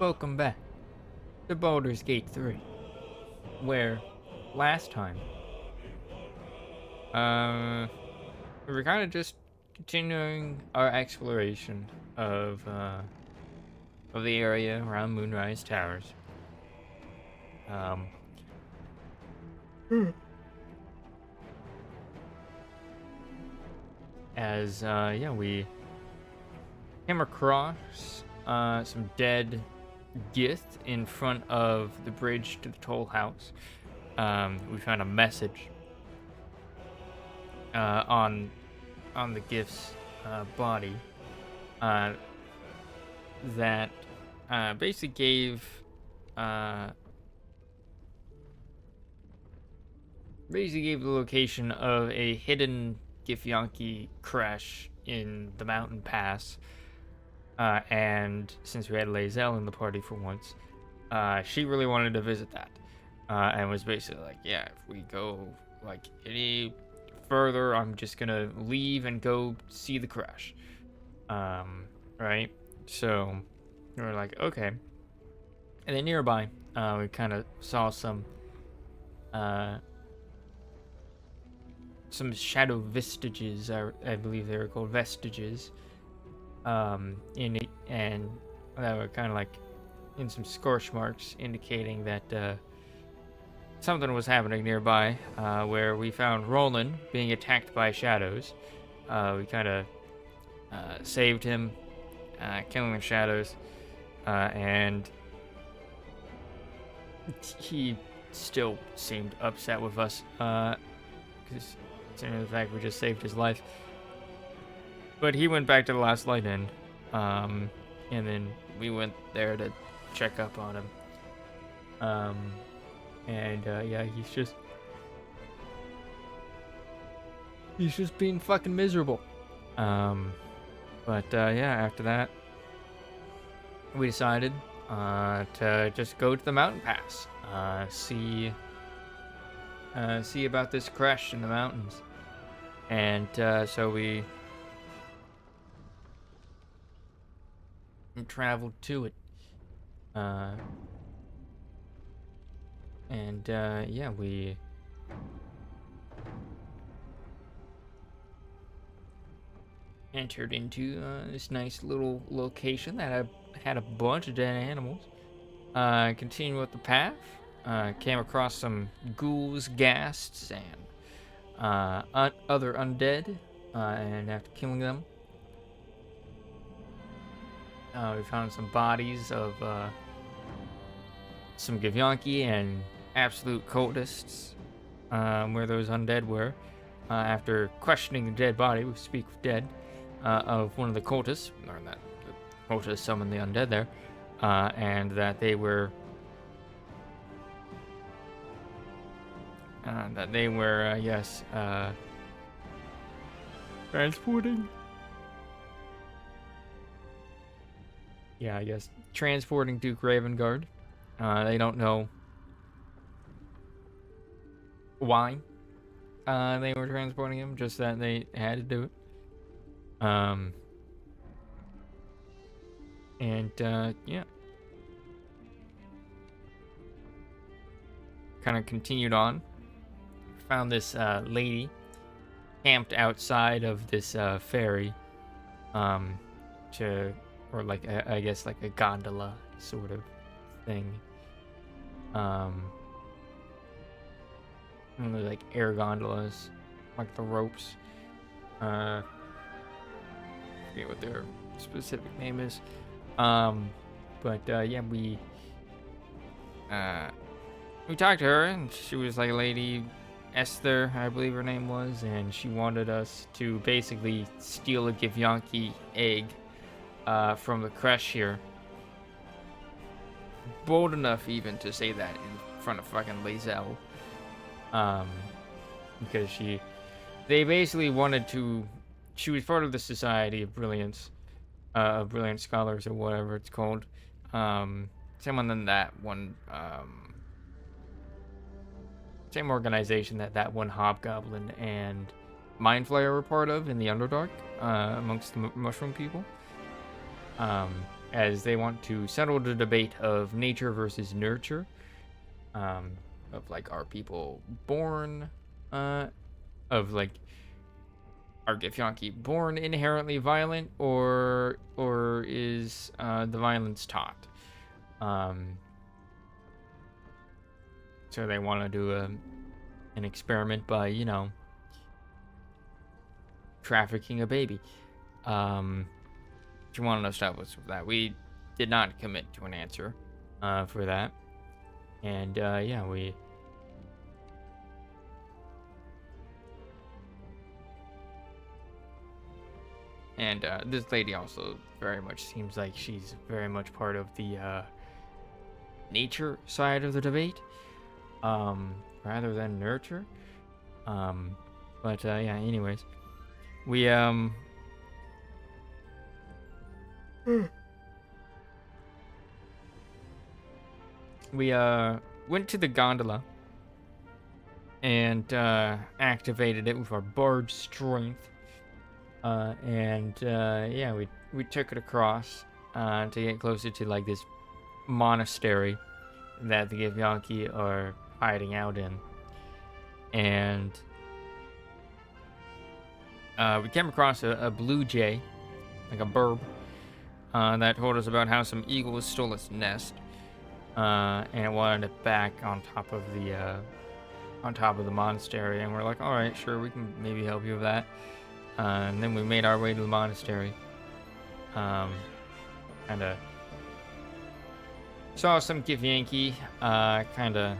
Welcome back to Baldur's Gate 3, where last time, we were kind of just continuing our exploration of the area around Moonrise Towers. We came across some dead Gith in front of the bridge to the toll house. We found a message on the Gith's body that basically gave the location of a hidden Githyanki crash in the mountain pass. And since we had Lae'zel in the party for once, she really wanted to visit that. And was basically like, yeah, if we go like any further, I'm just gonna leave and go see the crash. Right? So we were like, okay. And then nearby, we kind of saw some shadow vestiges. I believe they were called vestiges. And that were kind of like in some scorch marks, indicating that something was happening nearby. Where we found Roland being attacked by shadows. We kind of saved him, killing the shadows, and he still seemed upset with us, because considering the fact we just saved his life. But he went back to the Last Light Inn, and then we went there to check up on him. Yeah, he's just being fucking miserable. After that, we decided to just go to the mountain pass, see about this crash in the mountains, and so we traveled to it, we entered into this nice little location that had a bunch of dead animals. Continued with the path, came across some ghouls, ghasts, and other undead, and after killing them, we found some bodies of some Githyanki and absolute cultists, where those undead were. After questioning the dead body, we speak with dead, of one of the cultists. We learned that the cultists summoned the undead there, and that they were transporting. Yeah, I guess transporting Duke Ravengard. They don't know why they were transporting him, just that they had to do it. Kind of continued on. Found this lady camped outside of this ferry, or like I guess like a gondola sort of thing. One of those like air gondolas, like the ropes. I forget what their specific name is. We talked to her, and she was like Lady Esther, I believe her name was, and she wanted us to basically steal a Githyanki egg from the creche here. Bold enough even to say that in front of fucking Lae'zel. Because they basically wanted to, she was part of the Society of Brilliance, of Brilliant Scholars, or whatever it's called. Someone in that one, same organization that one Hobgoblin and Mind Flayer were part of in the Underdark, amongst the Mushroom people. as they want to settle the debate of nature versus nurture. Of like, are people born, of like, are Githyanki born inherently violent, or is the violence taught? So they want to do an experiment by, you know, trafficking a baby. If you want to establish with that, we did not commit to an answer for that, and yeah, we. And this lady also very much seems like she's very much part of the nature side of the debate, rather than nurture. But yeah, anyways, we we went to the gondola and activated it with our bard strength. And yeah, we took it across to get closer to like this monastery that the Githyanki are hiding out in. And we came across a blue jay, like a burb, that told us about how some eagles stole its nest, and it wanted it back on top of the monastery. And we're like, all right, sure, we can maybe help you with that. And then we made our way to the monastery. And saw some Githyanki kind of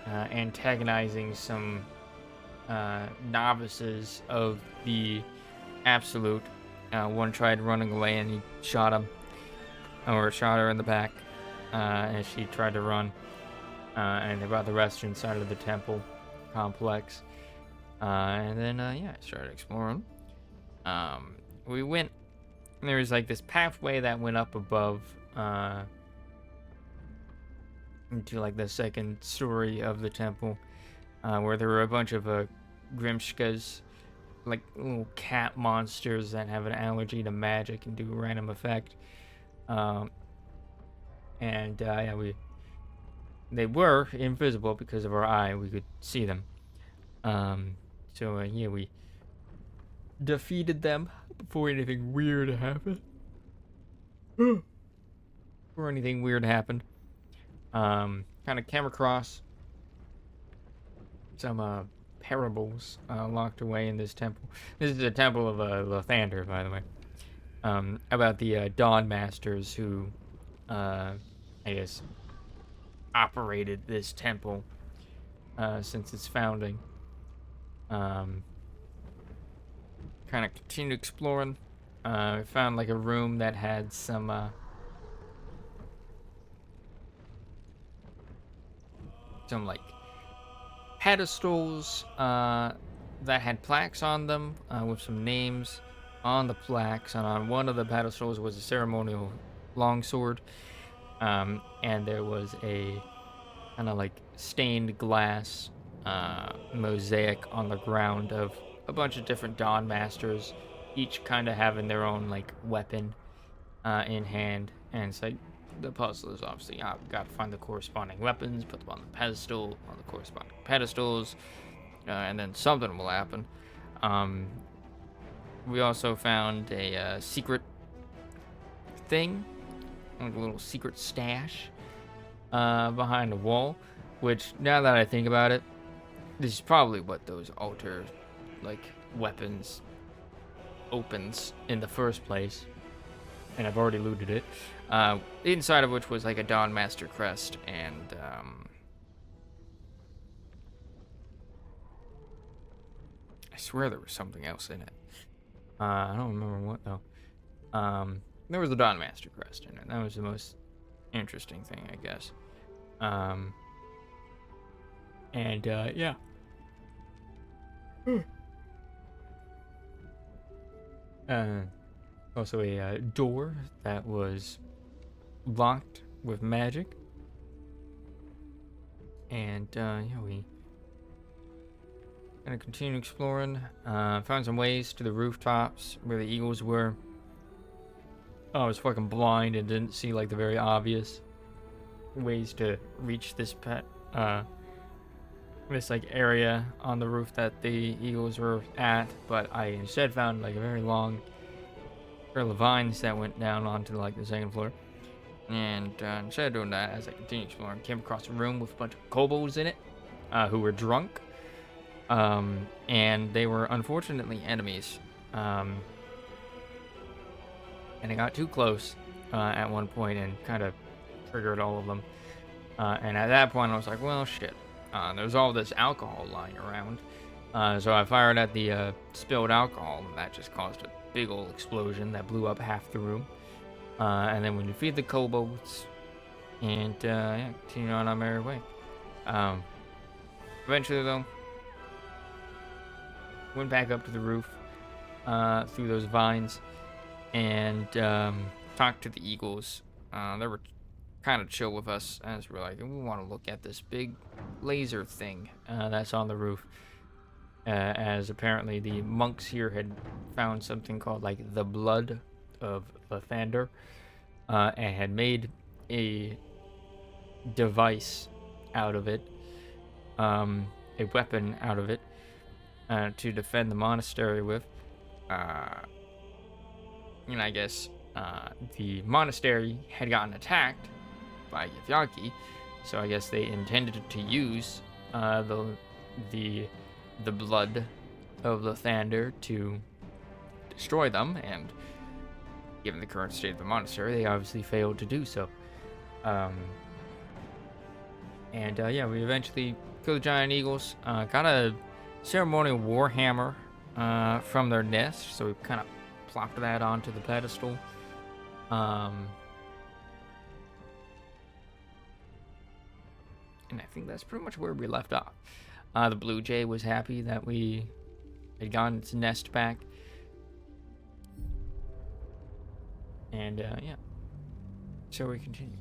antagonizing some novices of the Absolute. One tried running away and he shot him, or shot her in the back as she tried to run. And they brought the rest inside of the temple complex, and then yeah, I started exploring. We went. There was like this pathway that went up above into like the second story of the temple, where there were a bunch of Grimshkas, like little cat monsters that have an allergy to magic and do a random effect. And yeah, they were invisible because of our eye. We could see them. So yeah, we defeated them before anything weird happened. Before anything weird happened. Kind of came across some parables locked away in this temple. This is a temple of Lathander, by the way. About the Dawn Masters who, I guess, operated this temple since its founding. Kind of continued exploring. We found like a room that had some like pedestals that had plaques on them with some names on the plaques, and on one of the pedestals was a ceremonial longsword, and there was a kind of like stained glass mosaic on the ground of a bunch of different Dawn Masters, each kind of having their own like weapon in hand. And it's like the puzzle is obviously got to find the corresponding weapons, put them on the pedestal, on the corresponding pedestals, and then something will happen. We also found a secret thing, like a little secret stash behind a wall, which, now that I think about it, this is probably what those altar like weapons opens in the first place, and I've already looted it. Inside of which was like a Dawn Master crest and I swear there was something else in it. I don't remember what though. There was a Dawn Master crest in it. That was the most interesting thing, I guess. And yeah. Also a door that was locked with magic. And yeah, we Gonna continue exploring. Found some ways to the rooftops where the eagles were. Oh, I was fucking blind and didn't see like the very obvious ways to reach this this like area on the roof that the eagles were at, but I instead found like a very long trail of vines that went down onto like the second floor. And instead of doing that, as I continued exploring, came across a room with a bunch of kobolds in it, who were drunk, and they were unfortunately enemies. And I got too close at one point and kind of triggered all of them. And at that point, I was like, well, shit. There's all this alcohol lying around. So I fired at the spilled alcohol, and that just caused a big old explosion that blew up half the room. And then when you feed the kobolds, and yeah, continue on our merry way. Eventually, though, went back up to the roof through those vines and talked to the eagles. They were kind of chill with us as we're like, we want to look at this big laser thing that's on the roof. As apparently the monks here had found something called like the blood of Lathander, and had made a device out of it, a weapon out of it, to defend the monastery with. And I guess the monastery had gotten attacked by Githyanki, so I guess they intended to use the blood of Lathander to destroy them, and given the current state of the monastery, they obviously failed to do so. Yeah, we eventually killed the giant eagles, got a ceremonial warhammer from their nest, so we kind of plopped that onto the pedestal. And I think that's pretty much where we left off. The blue jay was happy that we had gotten its nest back. And yeah, so we continue.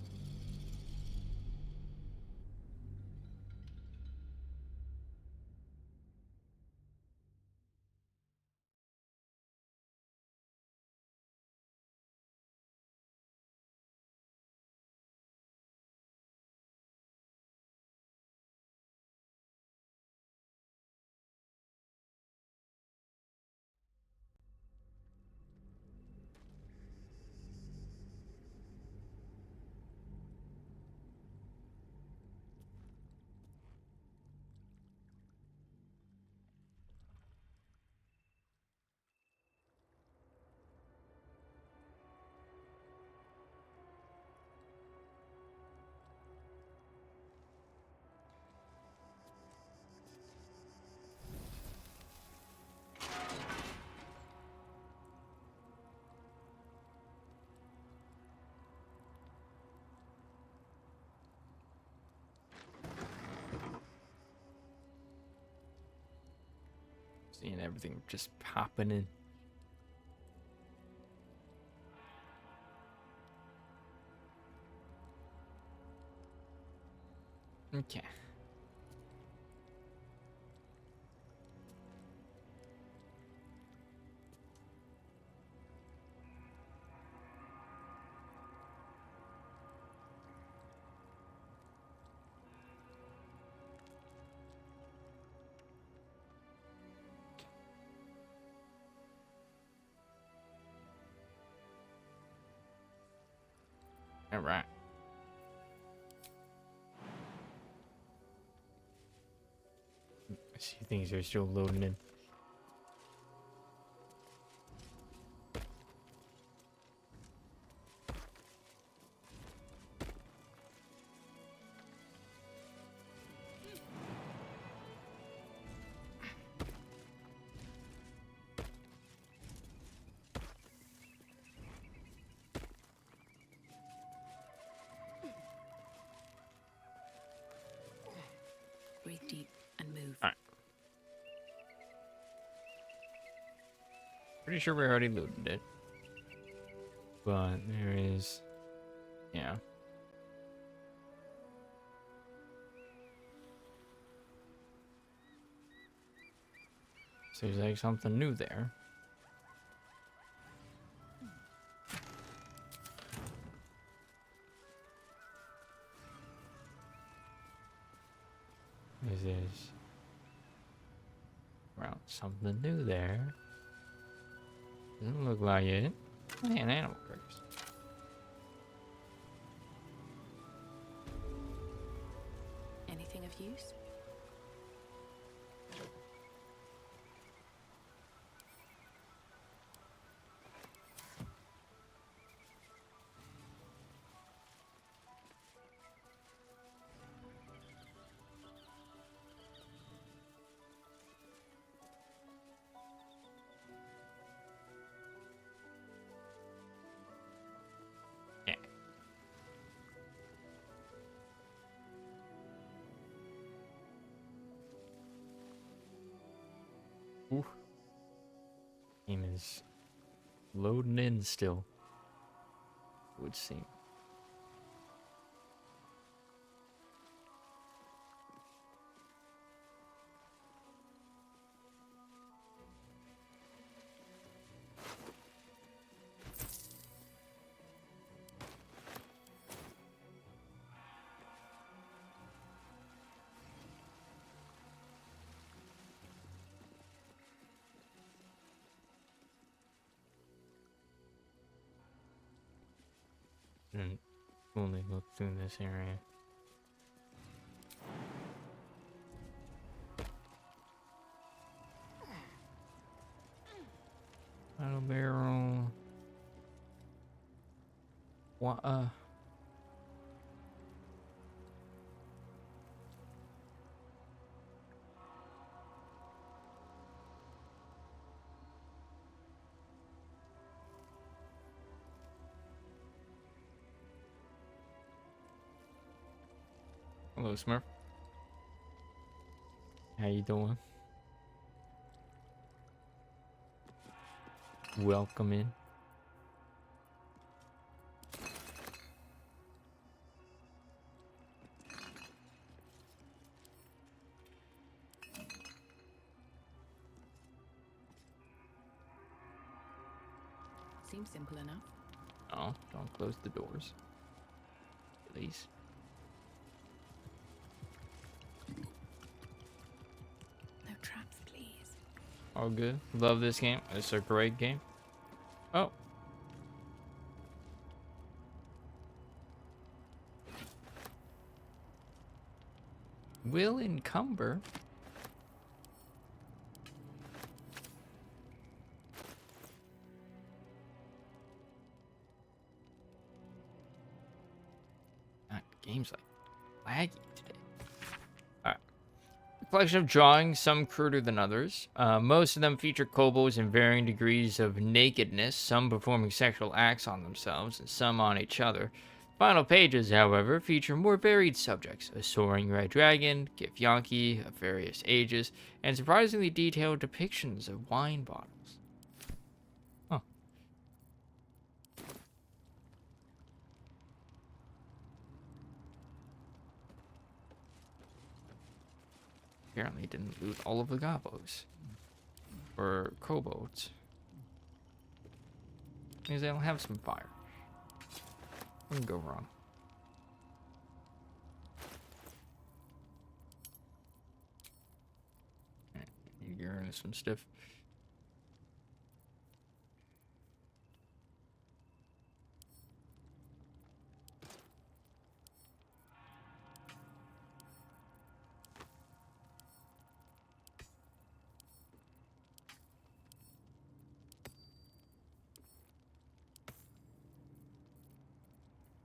Seeing everything just popping in. Okay. All right. I see things are still loading in. Breathe deep and move. All right. Pretty sure we already looted it. But there is... yeah. Seems like something new there. This is... Well, something new there. Doesn't look like it. Man, animal crackers. Anything of use? Yeah. Ooh. Game is loading in still. It would seem. And only look through this area. Battle barrel. What? Hello, Smurf. How you doing? Welcome in. Seems simple enough. Oh, don't close the doors. Please. No traps, please. All good. Love this game. It's a great game. Oh. Will encumber. Game's like laggy today. Alright. A collection of drawings, some cruder than others. Most of them feature kobolds in varying degrees of nakedness, some performing sexual acts on themselves and some on each other. Final pages, however, feature more varied subjects: a soaring red dragon, Githyanki of various ages, and surprisingly detailed depictions of wine bottles. Huh. Apparently didn't loot all of the gobos. Or kobolds. Means they'll have some fire. Wouldn't go wrong. You're into some stuff.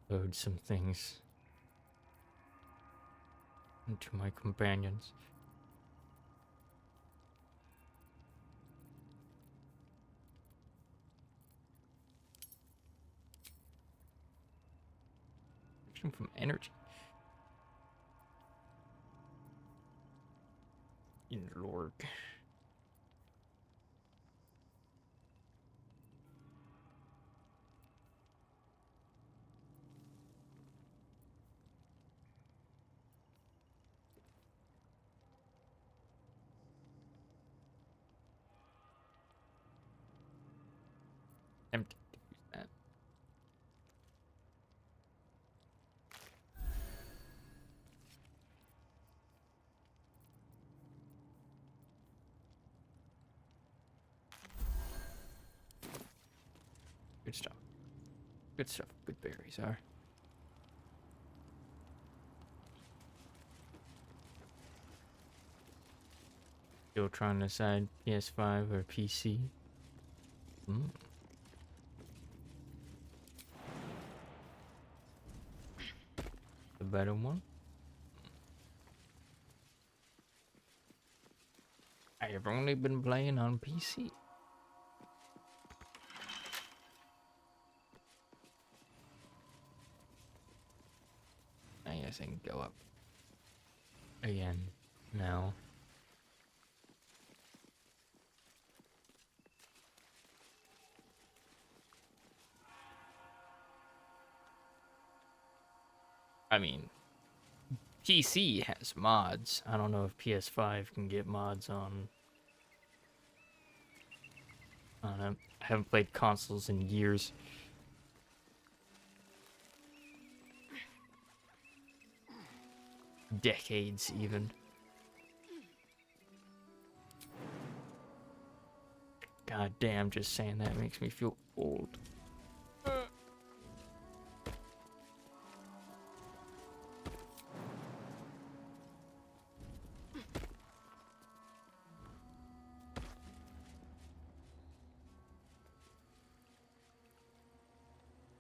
Load some things into my companions. From energy. In Lord. Tempted to use that. Good stuff. Good stuff. Good berries are. Still trying to decide PS5 or PC. The better one. I have only been playing on PC. I guess I can go up again now. I mean, PC has mods. I don't know if PS5 can get mods on. I haven't played consoles in years. Decades, even. God damn, just saying that makes me feel old.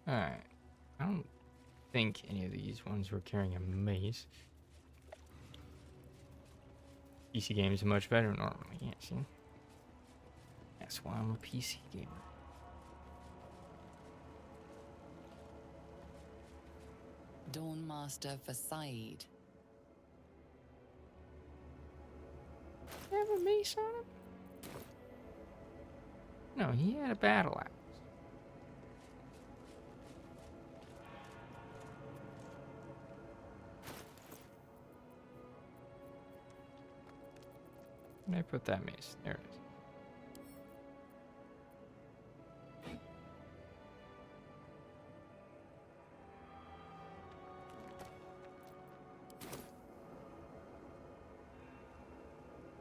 Alright. I don't think any of these ones were carrying a mace. PC games are much better normally, yeah, see? That's why I'm a PC gamer. Dawnmaster Facade. Did he have a mace on him? No, he had a battle axe. Where did I put that mace? There it is.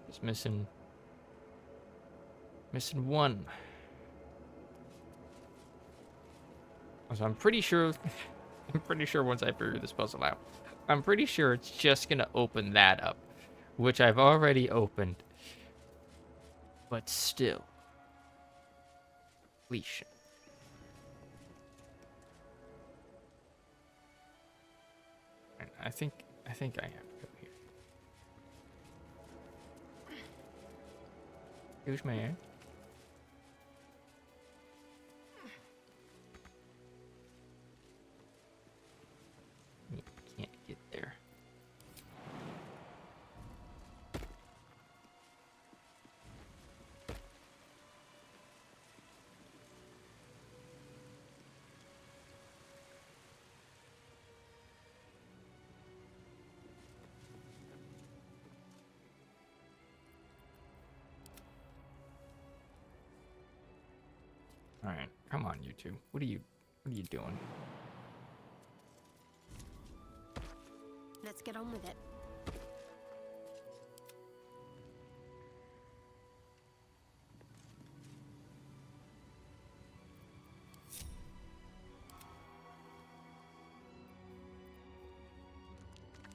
Just missing one. So I'm pretty sure once I figure this puzzle out, I'm pretty sure it's just gonna open that up, which I've already opened. But still. Leash. I think I have to go here. Here's my air. Can't get there. All right, come on, you two. What are you doing? Let's get on with it.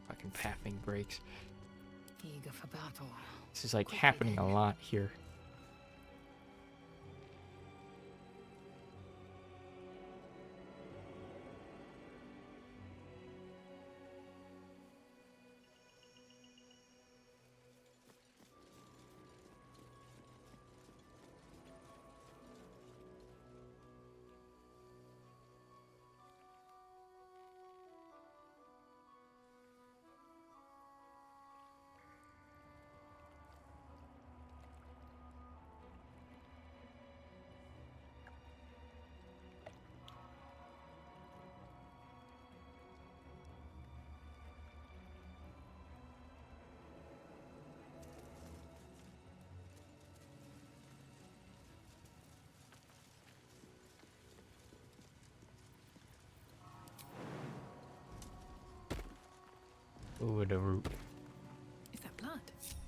Fucking pathing breaks. Eager for battle. This is like happening a lot here. Ooh, the root. Is that blood?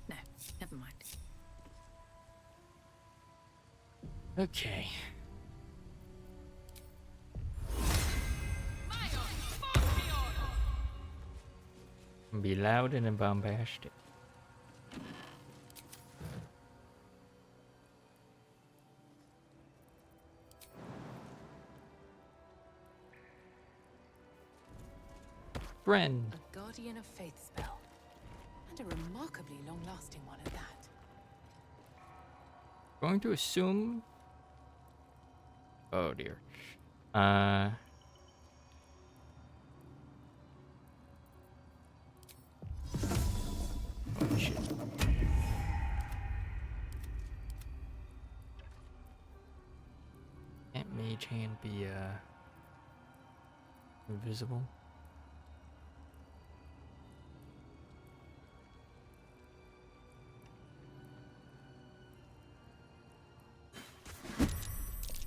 No, never mind. Okay. Be loud and bombastic. Friend. A Guardian of Faith spell. And a remarkably long-lasting one at that. Going to assume. Oh dear. Oh shit. Can't mage hand be invisible?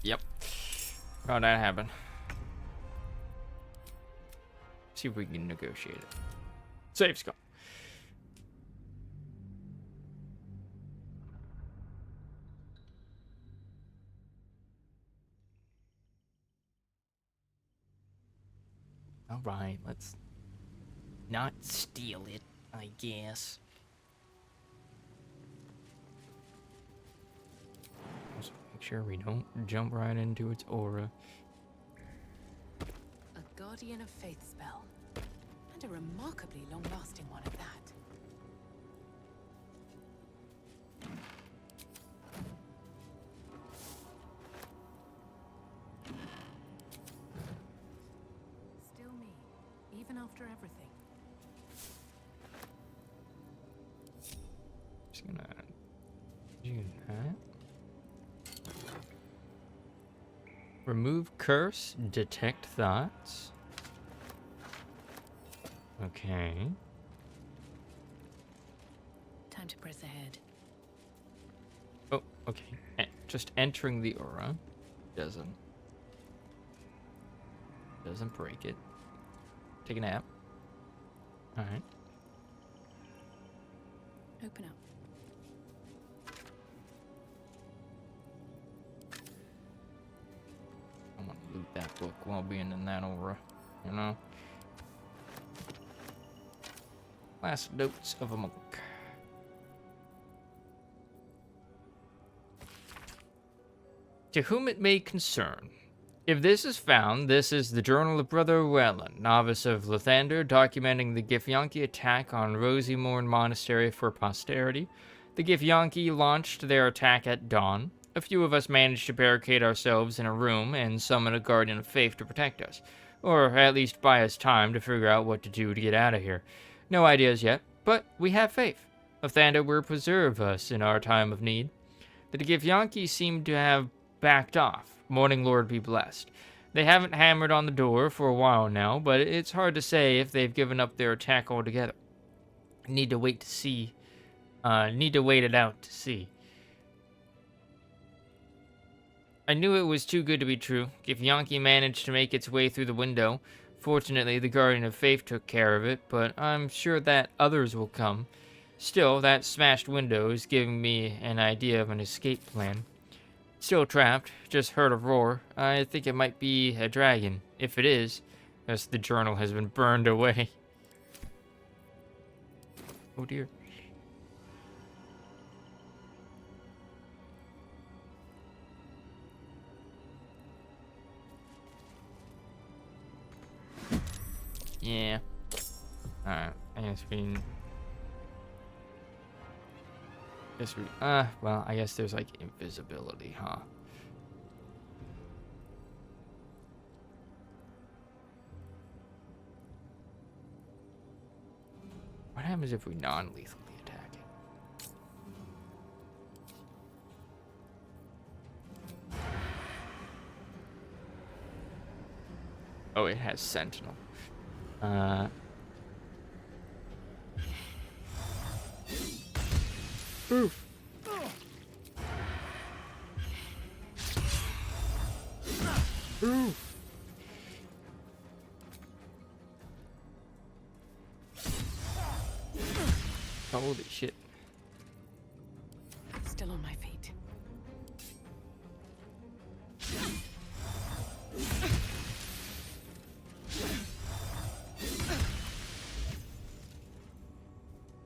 Yep. Oh, that happened. See if we can negotiate it. Save Scott. Alright, let's not steal it, I guess. Just make sure we don't jump right into its aura. A Guardian of Faith spell. And a remarkably long-lasting one at that. Still me, even after everything. Just gonna do that. Remove curse, detect thoughts. Okay. Time to press ahead. Oh, okay. Just entering the aura doesn't break it. Take a nap. All right. Open up. I want to loot that book while being in that aura, you know? Last notes of a monk. To whom it may concern. If this is found, this is the journal of Brother Wellen, novice of Lathander, documenting the Githyanki attack on Rosymorn Monastery for posterity. The Githyanki launched their attack at dawn. A few of us managed to barricade ourselves in a room and summon a Guardian of Faith to protect us, or at least buy us time to figure out what to do to get out of here. No ideas yet, but we have faith. Lathander will preserve us in our time of need. The Githyanki seem to have backed off. Morning Lord be blessed. They haven't hammered on the door for a while now, but it's hard to say if they've given up their attack altogether. Need to wait to see. Need to wait it out to see. I knew it was too good to be true. Githyanki managed to make its way through the window. Fortunately, the Guardian of Faith took care of it, but I'm sure that others will come. Still, that smashed window is giving me an idea of an escape plan. Still trapped, just heard a roar. I think it might be a dragon. If it is, as the journal has been burned away. Oh dear. Yeah. Alright, I guess we... well, I guess there's like invisibility, huh? What happens if we non-lethally attack it? Oh, it has Sentinel. Oof. Oof. Holy shit. Still on my feet.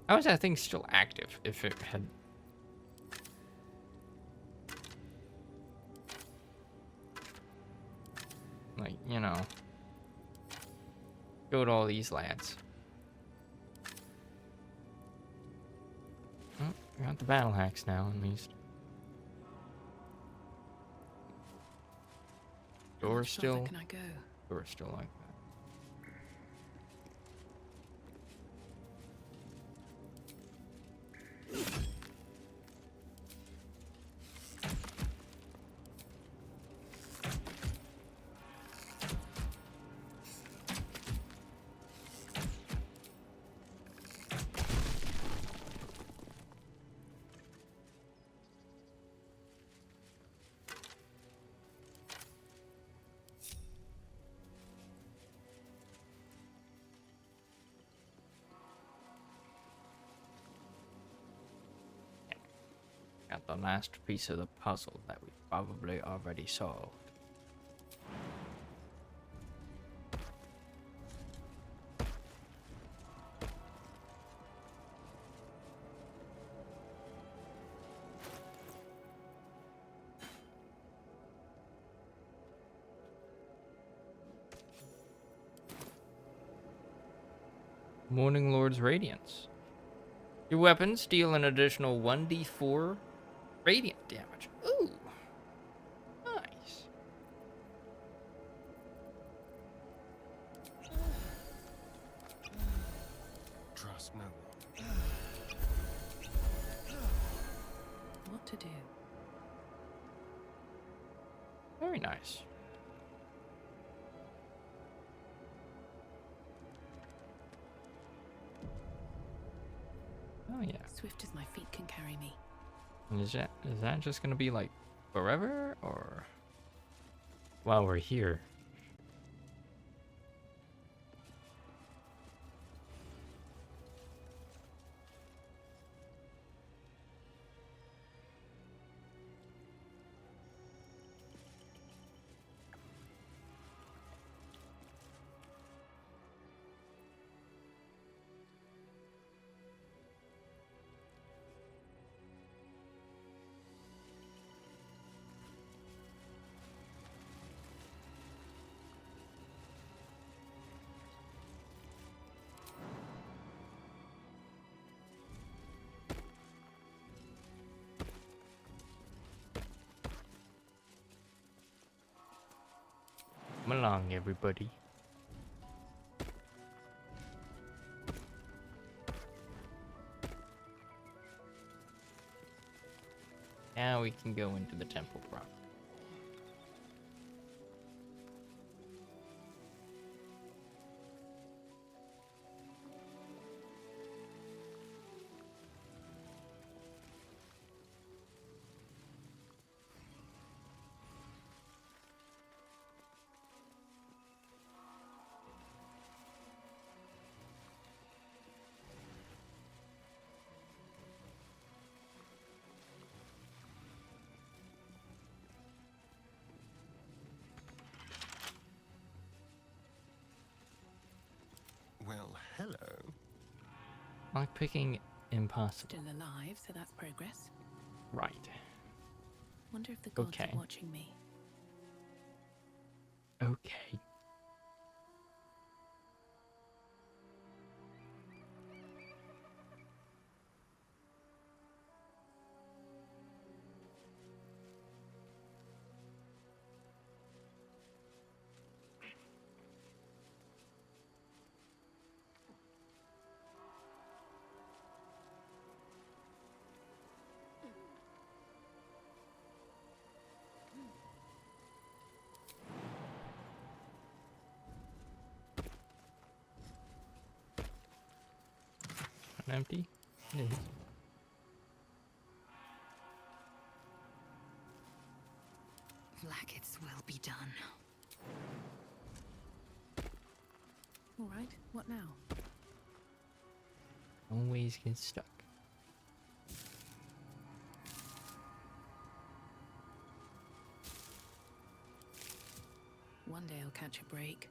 How is that thing still active if it had... Like, you know... Go to all these lads. Oh, we got the battle hacks now, at least. How Door's much further still... can I go? Door's still like that. Got the last piece of the puzzle that we probably already solved. Morning Lord's Radiance. Your weapons deal an additional 1d4 radiant damage. Ooh. Nice. Trust no one. What to do? Very nice. Oh yeah. Swift as my feet can carry me. And is that just gonna be like forever, or while we're here? Come along, everybody. Now we can go into the temple proper. Well, hello. Lockpicking impossible. Still alive, so that's progress. Right. Wonder if the gods Okay. are watching me. Okay. Empty? It is. Blackets will be done. All right, what now? Always get stuck. One day I'll catch a break.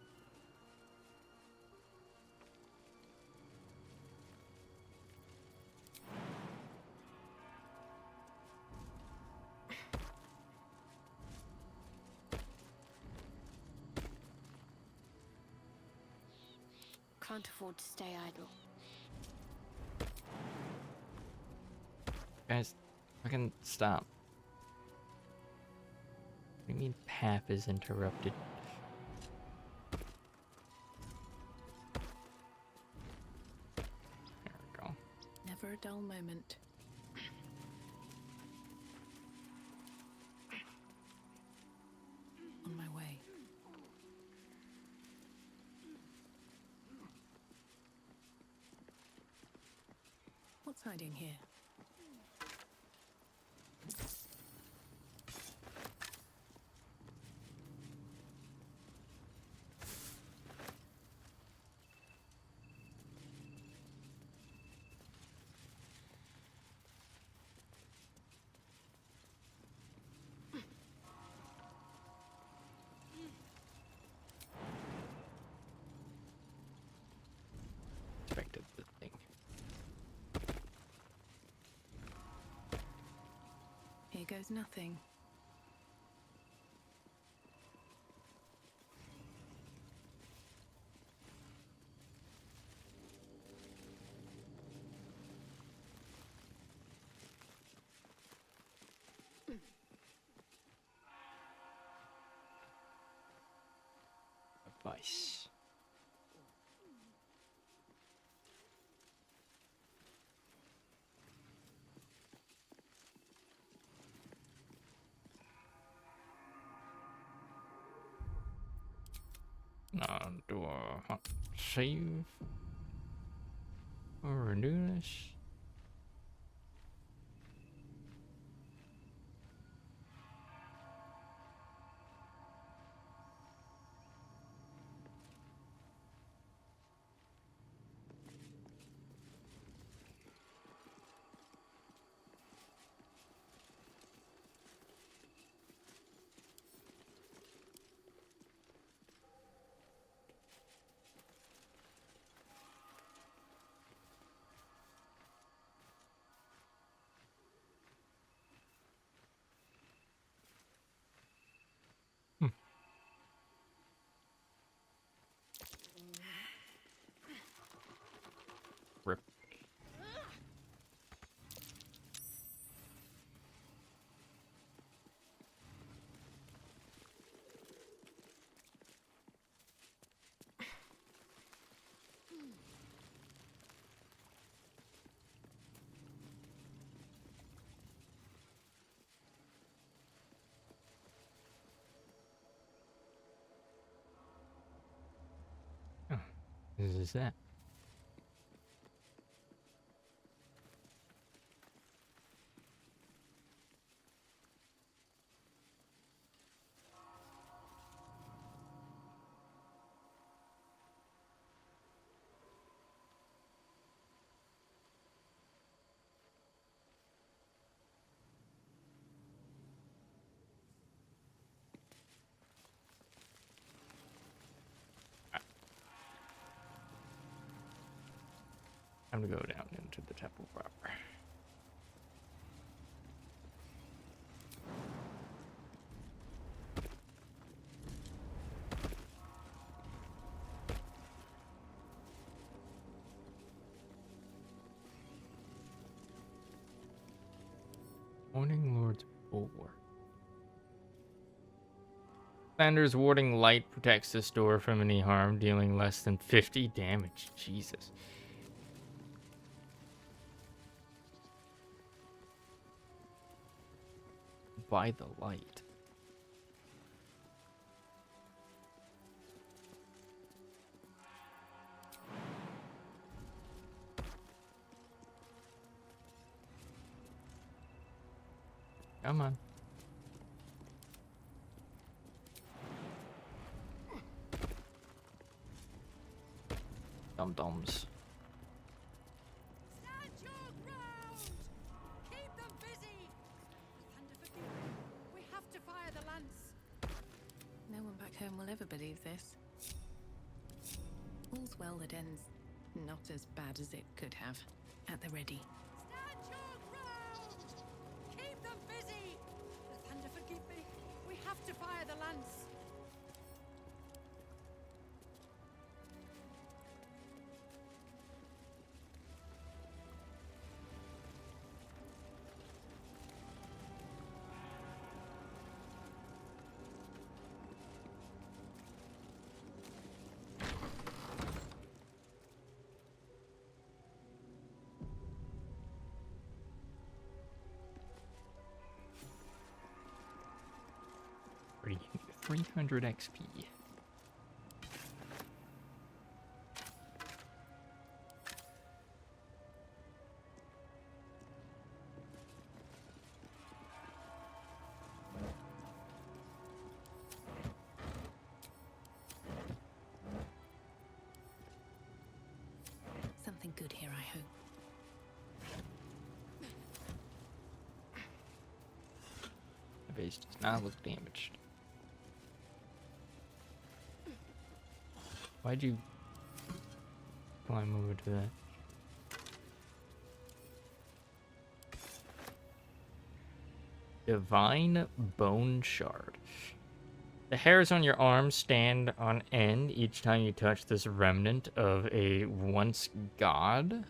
Can't afford to stay idle. Guys, fucking stop. What do you mean path is interrupted? There we go. Never a dull moment. On my way. What's hiding here? Expected the thing. Here goes nothing. Advice. Do a save or renew this? Rip. Oh, this is that. Time to go down into the temple proper. Morning Lord's Bulwark. Slander's warding light protects this door from any harm, dealing less than 50 damage. Jesus. By the light. Come on. Dum-dums. Stand your ground! Keep them busy! Thunder forgive me. We have to fire the lance. No one back home will ever believe this. All's well that ends not as bad as it could have. At the ready. Stand your ground! Keep them busy! The thunder, forgive me. We have to fire the lance. Pretty 300 XP. Something good here, I hope. The base does not look damaged. Why'd you climb over to that? Divine Bone Shard. The hairs on your arms stand on end each time you touch this remnant of a once god.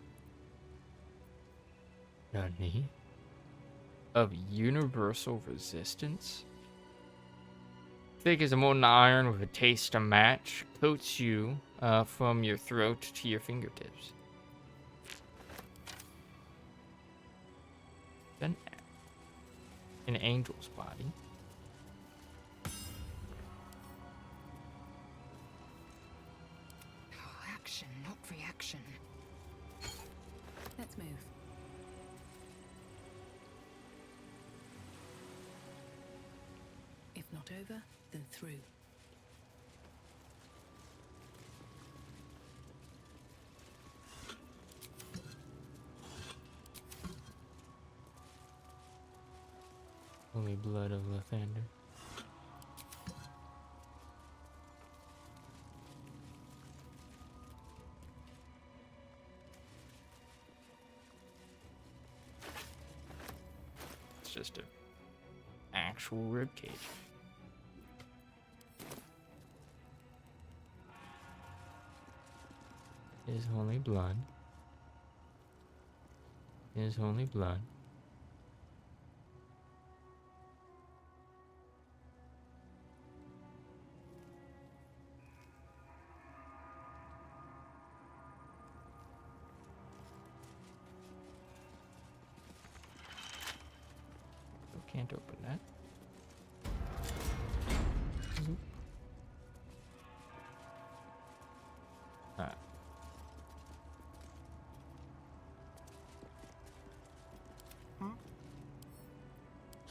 Nani? Of universal resistance? Thick as a molten iron with a taste to match, coats you from your throat to your fingertips. Then an angel's body. Oh, action, not reaction. Let's move. If not over, then through. Holy blood of Lathander. It's just an actual ribcage. His holy blood. His holy blood. Can't open that. Zoop. Ah.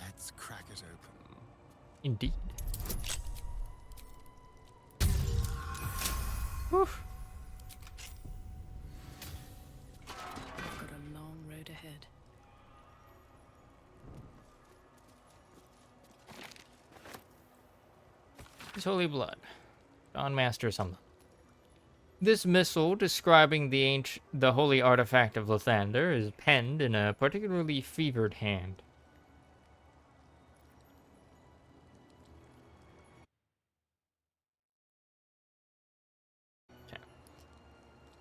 Let's crack it open. Indeed. Woof. We've got a long road ahead. His holy blood. Dawn Master something. This missal describing the holy artifact of Lathander is penned in a particularly fevered hand.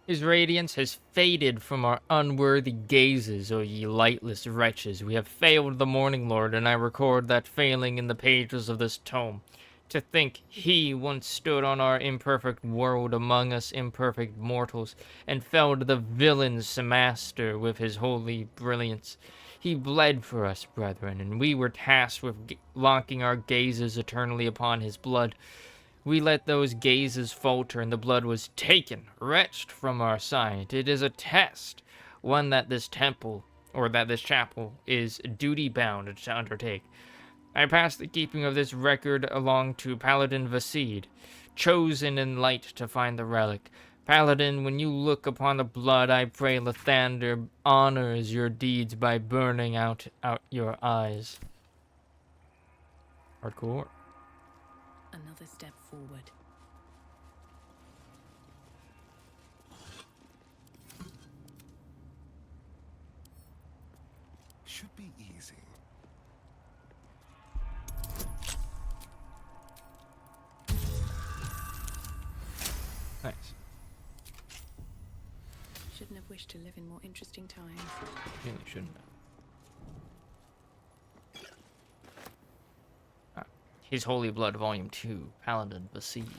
His radiance has faded from our unworthy gazes, O ye lightless wretches. We have failed the Morning Lord, and I record that failing in the pages of this tome. To think he once stood on our imperfect world among us imperfect mortals, and felled the villain's master with his holy brilliance. He bled for us, brethren, and we were tasked with locking our gazes eternally upon his blood. We let those gazes falter, and the blood was taken, wrenched from our sight. It is a test, one that this temple, or that this chapel, is duty-bound to undertake. I pass the keeping of this record along to Paladin Vasid, chosen in light to find the relic. Paladin, when you look upon the blood, I pray Lathander honors your deeds by burning out your eyes. Hardcore. Another another step forward. Should be easy. Nice. Shouldn't have wished to live in more interesting times. Really shouldn't have. His Holy Blood, Volume 2, Paladin Besieged.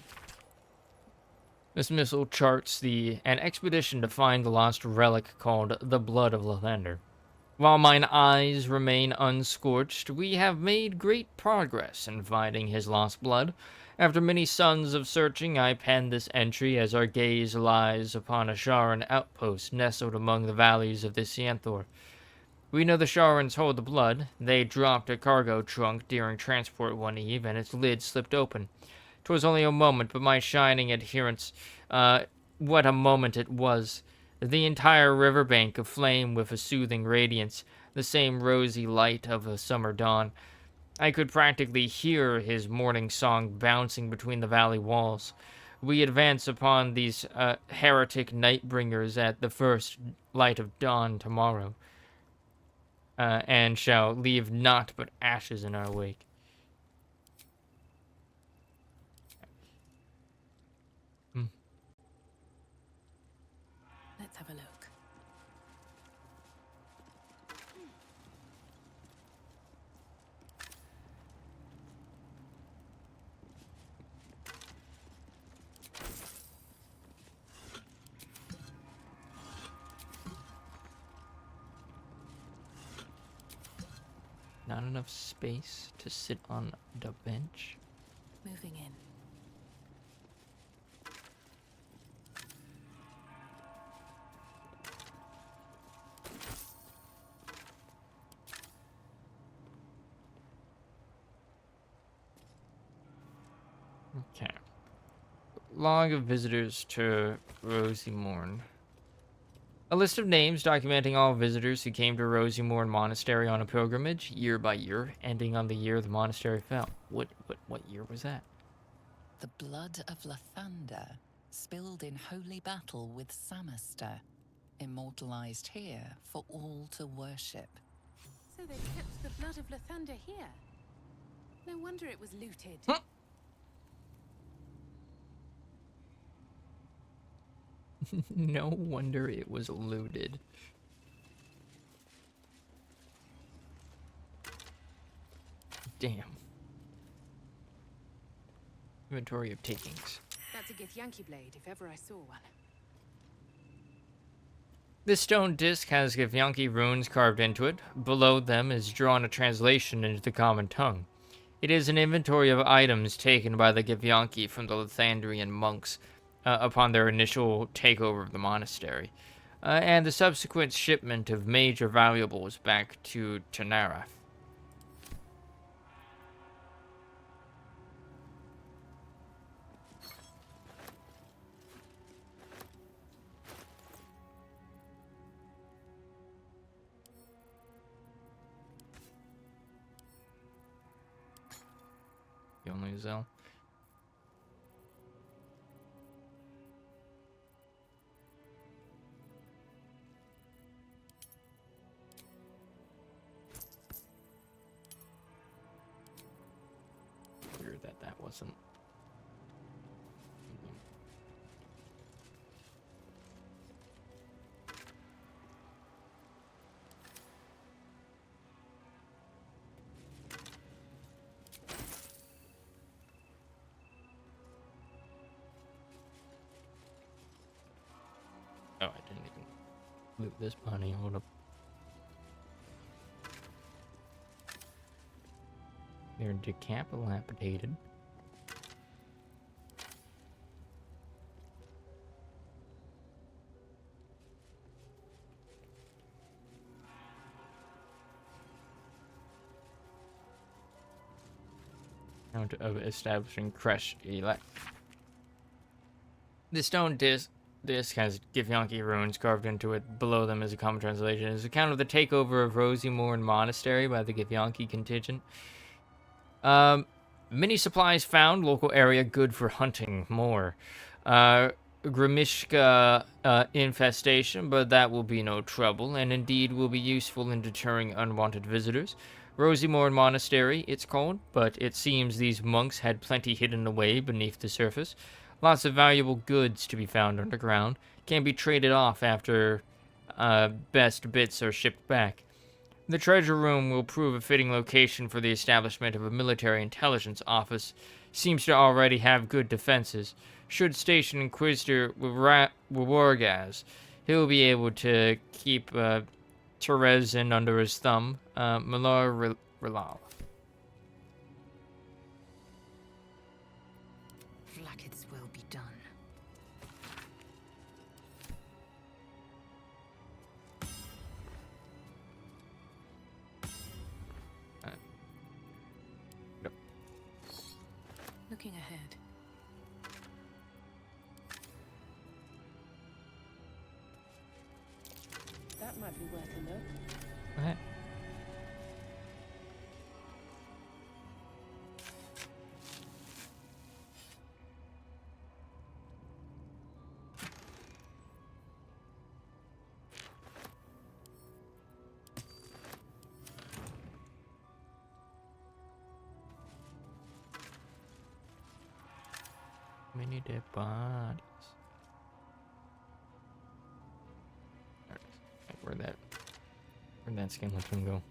This missile charts an expedition to find the lost relic called the Blood of Lathander. While mine eyes remain unscorched, we have made great progress in finding his lost blood. After many suns of searching, I pen this entry as our gaze lies upon a Sharan outpost nestled among the valleys of the Sianthor. We know the Sharans hold the blood. They dropped a cargo trunk during transport one eve, and its lid slipped open. 'Twas only a moment, but my shining adherents, what a moment it was. The entire riverbank aflame with a soothing radiance, the same rosy light of a summer dawn. I could practically hear his morning song bouncing between the valley walls. We advance upon these heretic nightbringers at the first light of dawn tomorrow, and shall leave naught but ashes in our wake. Let's have a look. Not enough space to sit on the bench. Moving in. Okay. Log of visitors to Rosymorn. A list of names documenting all visitors who came to Rosymorn Monastery on a pilgrimage, year by year, ending on the year the monastery fell. What year was that? The blood of Lathander, spilled in holy battle with Samaster, immortalized here for all to worship. So they kept the blood of Lathander here. No wonder it was looted. No wonder it was looted. Damn. Inventory of takings. That's a Githyanki blade, if ever I saw one. This stone disc has Githyanki runes carved into it. Below them is drawn a translation into the common tongue. It is an inventory of items taken by the Githyanki from the Lathandrian monks upon their initial takeover of the monastery, and the subsequent shipment of major valuables back to Tanarath. The only Zell. Weird that wasn't. Oh, I didn't even loot this bunny. Hold up. They're decapitated. Count of establishing Kresh elect. The stone disc has Githyanki runes carved into it. Below them is a common translation. It's an account of the takeover of Rosymorn Monastery by the Githyanki contingent. Many supplies found. Local area good for hunting. More. Grimishka infestation, but that will be no trouble, and indeed will be useful in deterring unwanted visitors. Rosymore Monastery, it's called, but it seems these monks had plenty hidden away beneath the surface. Lots of valuable goods to be found underground. Can be traded off after best bits are shipped back. The treasure room will prove a fitting location for the establishment of a military intelligence office. Seems to already have good defenses. Should station Inquisitor Wargaz, he'll be able to keep Terezin under his thumb. Malar Rilal. Vlaakith's will be done. Looking ahead. That might be worth a look. Okay. Many dead bodies. Alright, where'd that skeleton go?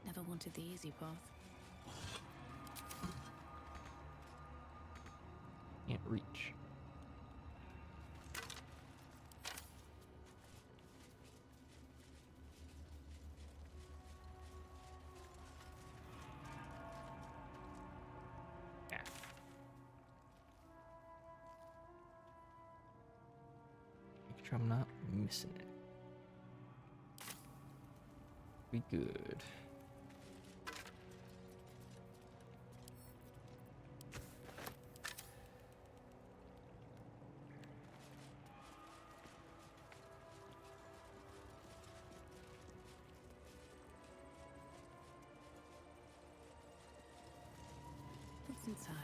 Never wanted the easy path. Can't reach. Make sure I'm not missing it. Be good. What's inside?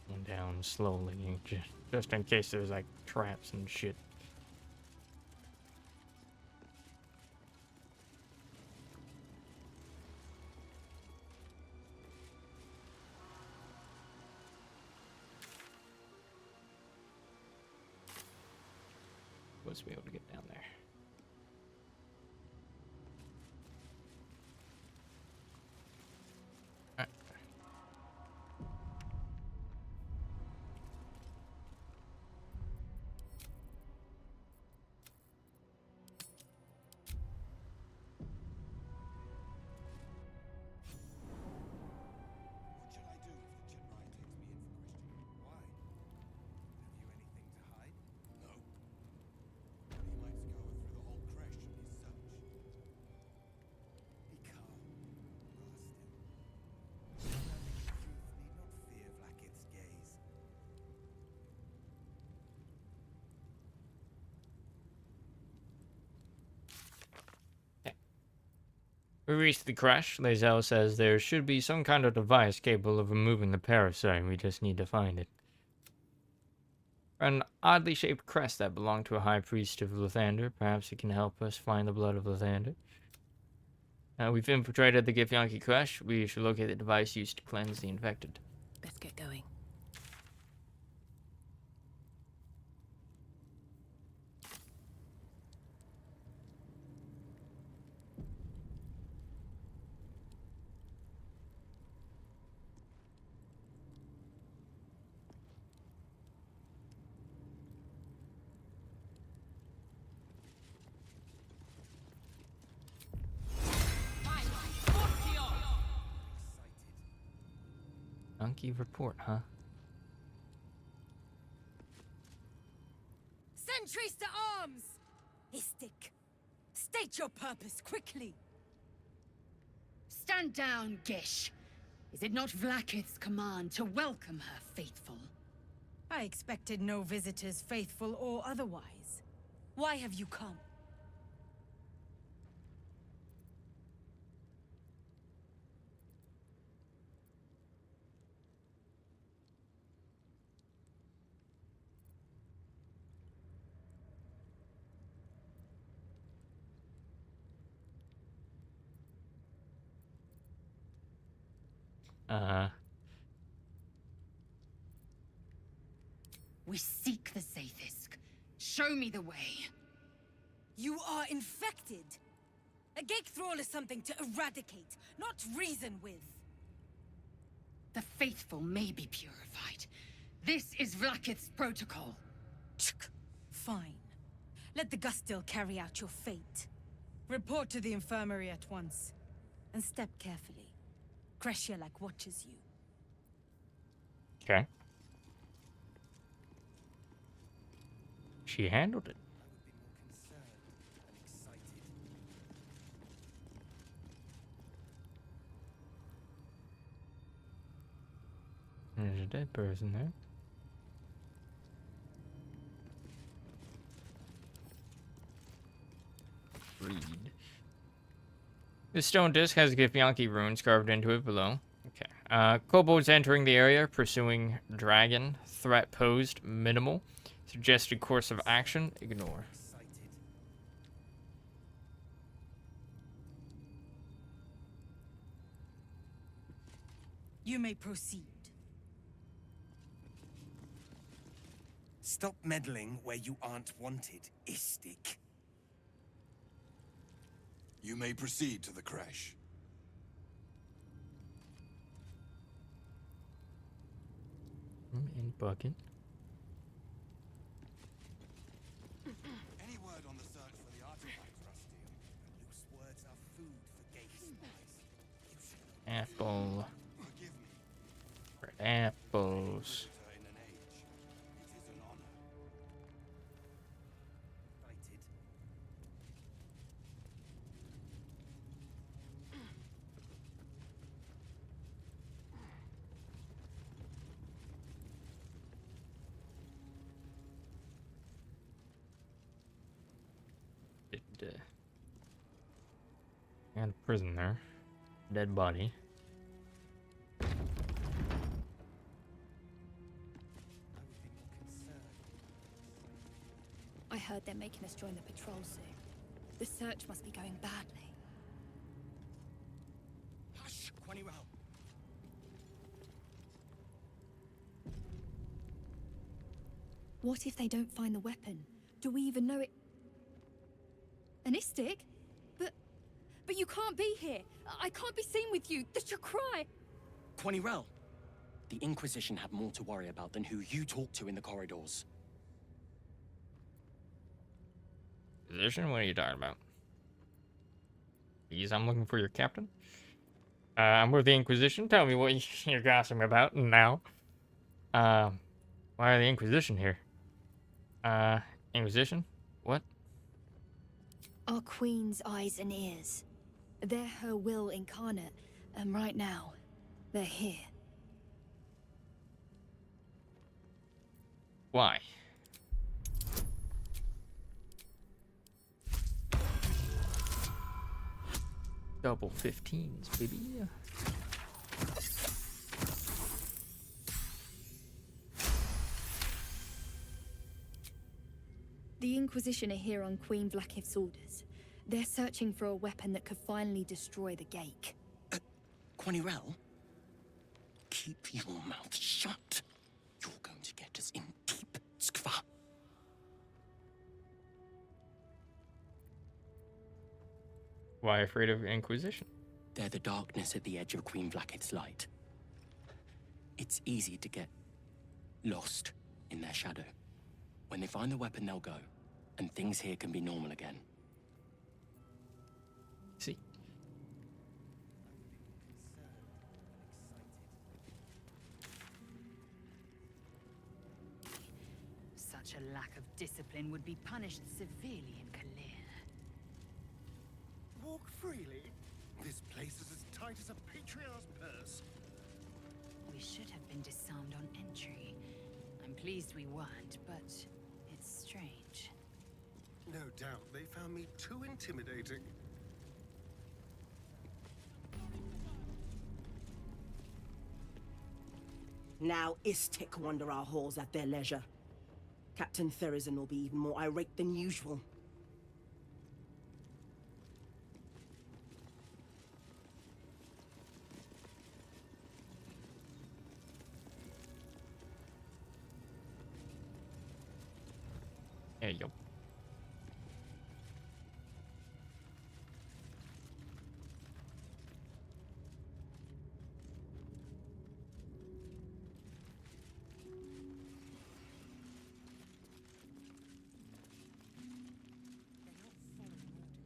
Going down slowly, just in case there's like traps and shit. Supposed to be able to get down there. Alright. What shall I do if the Chimrai takes me in for questioning? Why? Have you anything to hide? No. Well, he might scour through the whole creche in his search. Be calm, Rastin. Surrounding the truth need not fear Vlaakith's gaze. We reached the crash. Lae'zel says there should be some kind of device capable of removing the parasite. We just need to find it. An oddly shaped crest that belonged to a high priest of Lathander. Perhaps it can help us find the blood of Lathander. We've infiltrated the Githyanki crash. We should locate the device used to cleanse the infected. Best get going. Donkey report, huh? Sentries to arms! Istik, stay State your purpose quickly. Stand down, Gish. Is it not Vlaakith's command to welcome her faithful? I expected no visitors, faithful or otherwise. Why have you come? We seek the Zaithisk. Show me the way. You are infected. A gate thrall is something to eradicate, not reason with. The faithful may be purified. This is Vlaakith's protocol. Fine. Let the Gustil carry out your fate. Report to the infirmary at once. And step carefully. Kreshia watches you. Okay. She handled it. There's a dead person there. Read. The stone disc has Githyanki runes carved into it below. Okay. Kobolds entering the area, pursuing dragon. Threat posed, minimal. Suggested course of action, ignore. You may proceed. Stop meddling where you aren't wanted, Istik. You may proceed to the crash. In bucket. Any word on the search for the artifact, Rusty? Loose words are food for gay spies. Apple. Forgive me. Red apples. In an age, it is an honor. Invited. And a prison there. Dead body. I heard they're making us join the patrol soon. The search must be going badly. Hush, Quanirel. What if they don't find the weapon? Do we even know it? An Istik? But you can't be here. I can't be seen with you. That's your cry. Quanirel, the Inquisition have more to worry about than who you talk to in the corridors. Position? What are you talking about? Please, I'm looking for your captain. I'm with the Inquisition. Tell me what you're gossiping about now. Why are the Inquisition here? Inquisition? What? Our queen's eyes and ears. They're her will incarnate, and right now, they're here. Why? Double 15s, baby. The Inquisition are here on Queen Vlaakith's orders. They're searching for a weapon that could finally destroy the gate. Quanirel, keep your mouth shut. You're going to get us in deep skva. Why afraid of Inquisition? They're the darkness at the edge of Queen Vlaakith's light. It's easy to get lost in their shadow. When they find the weapon, they'll go, and things here can be normal again. See. Such a lack of discipline would be punished severely in Kalir. freely. This place is as tight as a patriarch's purse. We should have been disarmed on entry. I'm pleased we weren't, but it's strange. No doubt they found me too intimidating. Now Istik wander our halls at their leisure. Captain Therizin will be even more irate than usual. There you go.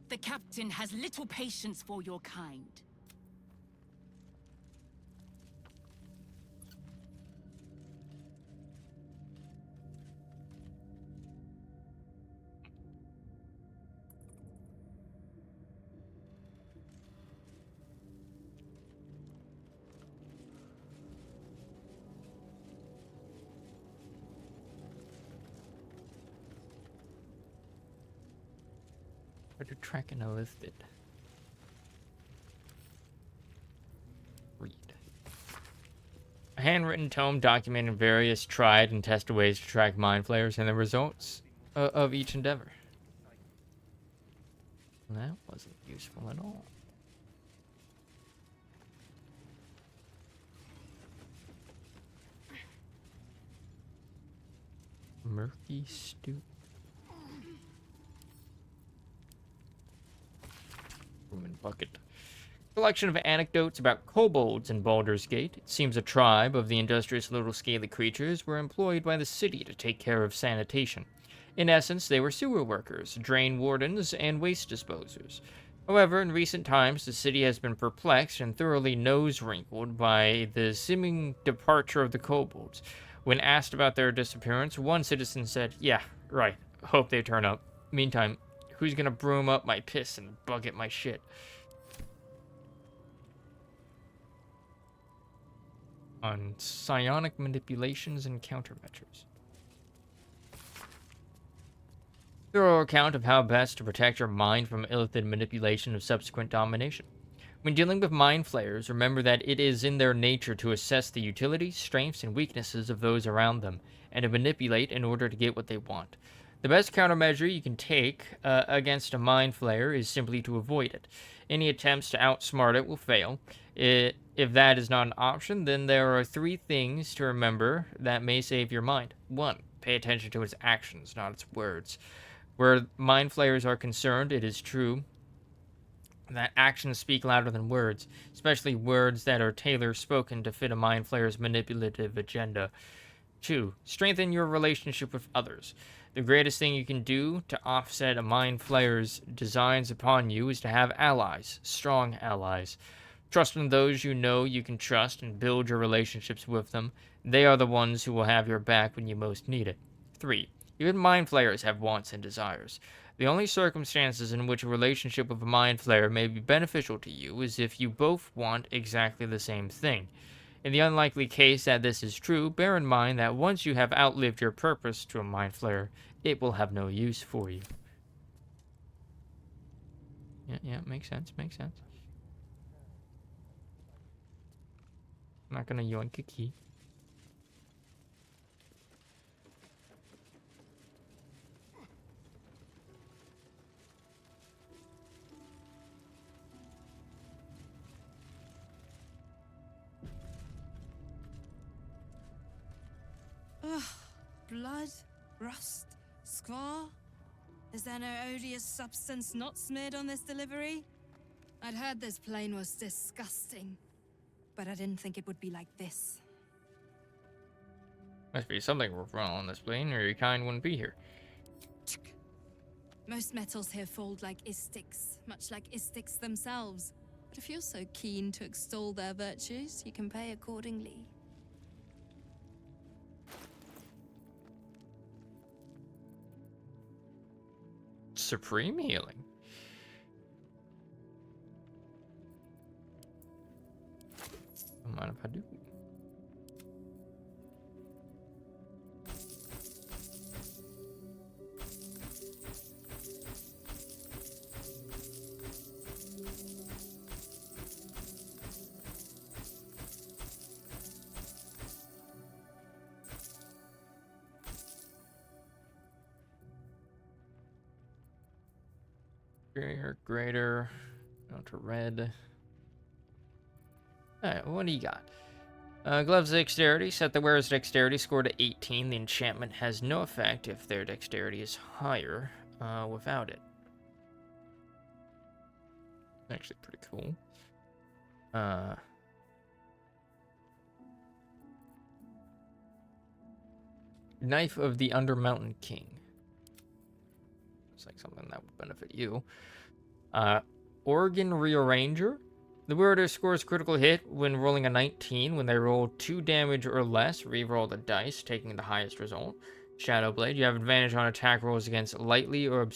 The captain has little patience for your kind. Where to track and listed. Read. A handwritten tome documenting various tried and tested ways to track mind flayers and the results of each endeavor. That wasn't useful at all. Murky stew. Room and bucket. Collection of anecdotes about kobolds in Baldur's Gate. It seems a tribe of the industrious little scaly creatures were employed by the city to take care of sanitation. In essence, they were sewer workers, drain wardens, and waste disposers. However, in recent times, the city has been perplexed and thoroughly nose-wrinkled by the seeming departure of the kobolds. When asked about their disappearance, one citizen said, "Yeah, right. Hope they turn up. Meantime, who's gonna broom up my piss and bucket my shit?" On psionic manipulations and countermeasures. Thorough account of how best to protect your mind from illicit manipulation of subsequent domination. When dealing with mind flayers, remember that it is in their nature to assess the utility, strengths, and weaknesses of those around them, and to manipulate in order to get what they want. The best countermeasure you can take against a mind flayer is simply to avoid it. Any attempts to outsmart it will fail. If that is not an option, then there are 3 things to remember that may save your mind. 1. Pay attention to its actions, not its words. Where mind flayers are concerned, it is true that actions speak louder than words, especially words that are tailor-spoken to fit a mind flayer's manipulative agenda. 2. Strengthen your relationship with others. The greatest thing you can do to offset a mind flayer's designs upon you is to have allies, strong allies. Trust in those you know you can trust and build your relationships with them. They are the ones who will have your back when you most need it. 3. Even mind flayers have wants and desires. The only circumstances in which a relationship with a mind flayer may be beneficial to you is if you both want exactly the same thing. In the unlikely case that this is true, bear in mind that once you have outlived your purpose to a mind flayer, it will have no use for you. Yeah, makes sense. I'm not gonna yoink a key. Ugh. Blood? Rust? Squar? Is there no odious substance not smeared on this delivery? I'd heard this plane was disgusting, but I didn't think it would be like this. Must be something wrong on this plane, or your kind wouldn't be here. Most metals here fold like istics, much like istics themselves. But if you're so keen to extol their virtues, you can pay accordingly. Supreme healing. Don't mind if I do. Greater, down to red. Alright, what do you got? Gloves dexterity. Set the wearer's dexterity score to 18. The enchantment has no effect if their dexterity is higher without it. Actually pretty cool. Knife of the Undermountain King. It's like something that would benefit you. Organ Rearranger. The wielder scores critical hit when rolling a 19. When they roll 2 damage or less, re-roll the dice, taking the highest result. Shadow Blade. You have advantage on attack rolls against lightly or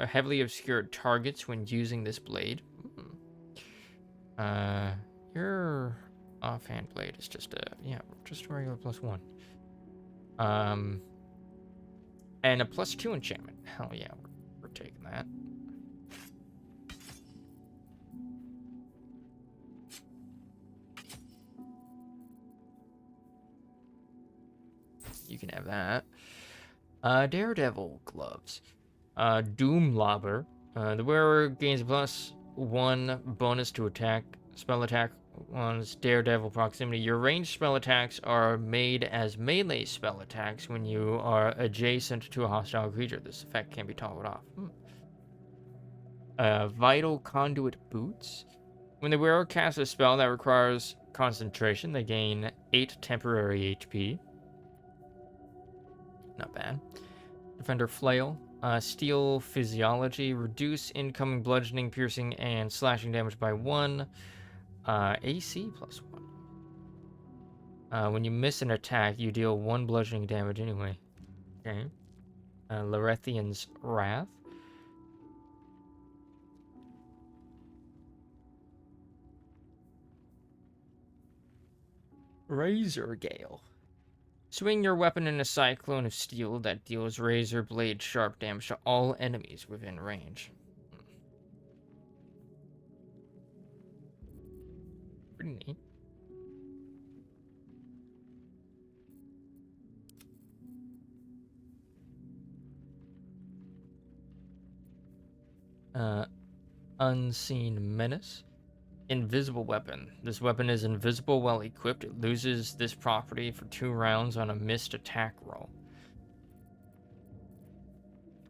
heavily obscured targets when using this blade. Your offhand blade is just a regular +1. And a +2 enchantment. Hell yeah, we're taking that. You can have that. Daredevil gloves. Doom Lobber. The wearer gains a +1 bonus to spell attack on Daredevil proximity. Your ranged spell attacks are made as melee spell attacks when you are adjacent to a hostile creature. This effect can be toggled off. Vital Conduit Boots. When the wearer casts a spell that requires concentration, they gain 8 temporary HP. Not bad. Defender Flail. Steel Physiology. Reduce incoming bludgeoning, piercing, and slashing damage by 1. AC +1. When you miss an attack, you deal 1 bludgeoning damage anyway. Okay. Larethian's Wrath. Razor Gale. Swing your weapon in a cyclone of steel that deals razor blade sharp damage to all enemies within range. Pretty neat. Unseen Menace. Invisible Weapon. This weapon is invisible while equipped. It loses this property for 2 rounds on a missed attack roll.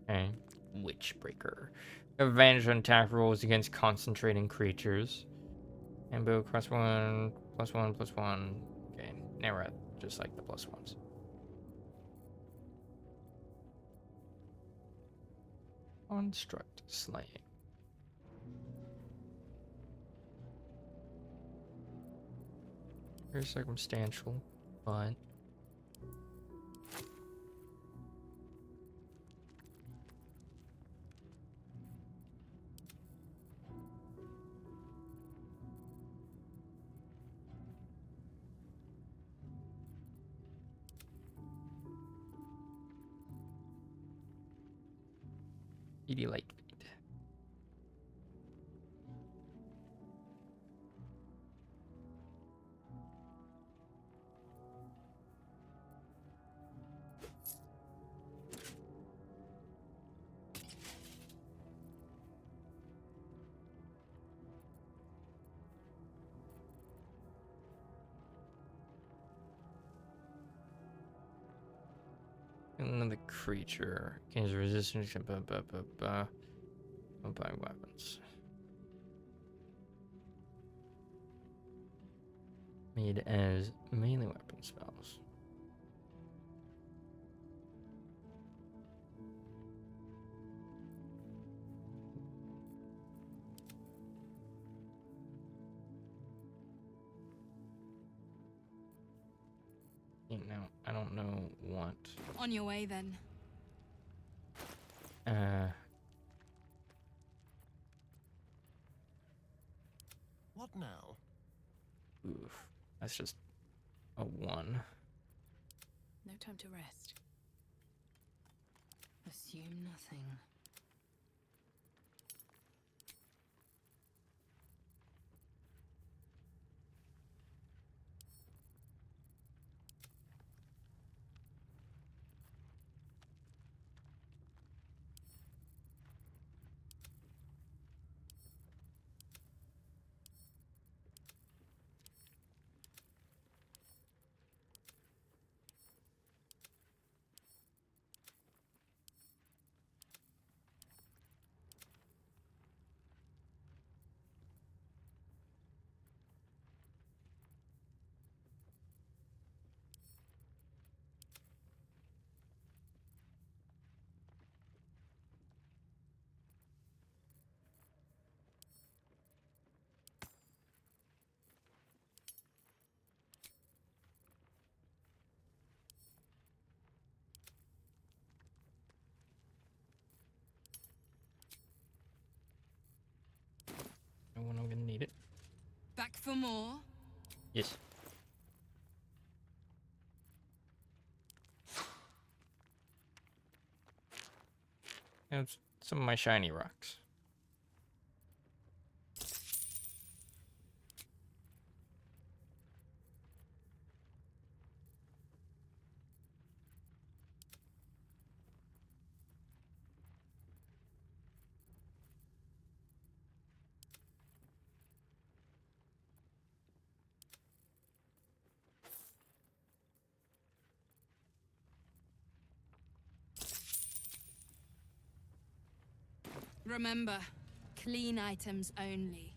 Okay. Witchbreaker. Advantage on attack rolls against concentrating creatures. And build +1, +1, +1. Okay, now we're at just like the +1s. Construct Slaying. Very circumstantial, but ED Light Feed. Another creature gains resistance to by weapons. Made as melee weapon spells. Now, I don't know what. On your way then. What now? Oof. That's just a 1. No time to rest. Assume nothing. No one, I'm gonna need it. Back for more? Yes. And some of my shiny rocks. Remember, clean items only.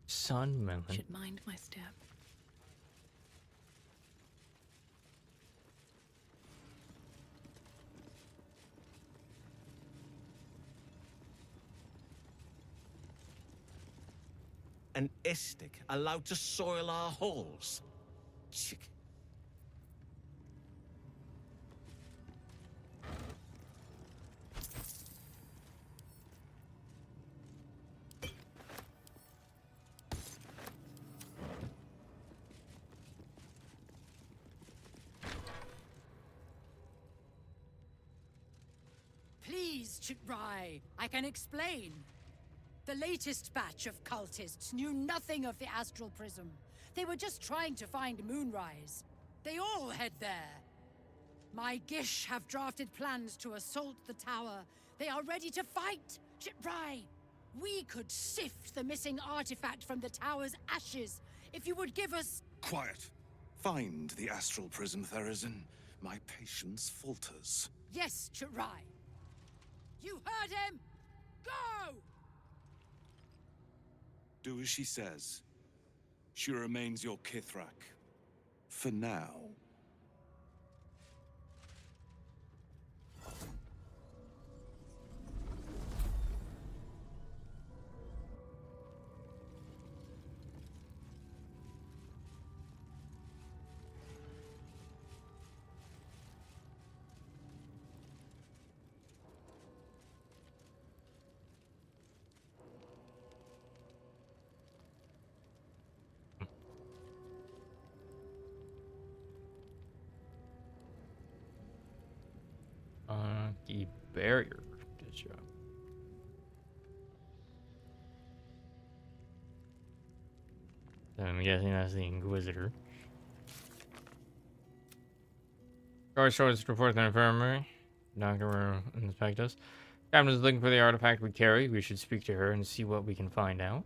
Sun melon. Should mind my step. An Istik allowed to soil our halls? Chick. Please, Chitrai, I can explain. The latest batch of cultists knew nothing of the Astral Prism. They were just trying to find Moonrise. They all head there. My Gish have drafted plans to assault the tower. They are ready to fight, Chitrai. We could sift the missing artifact from the tower's ashes if you would give us... Quiet. Find the Astral Prism, Therizin. My patience falters. Yes, Chitrai. You heard him! Go! Do as she says. She remains your Kithrak. For now. The barrier. Good job. So I'm guessing that's the Inquisitor. Guard shorts report the infirmary. Doctor will inspect us. Captain is looking for the artifact we carry. We should speak to her and see what we can find out.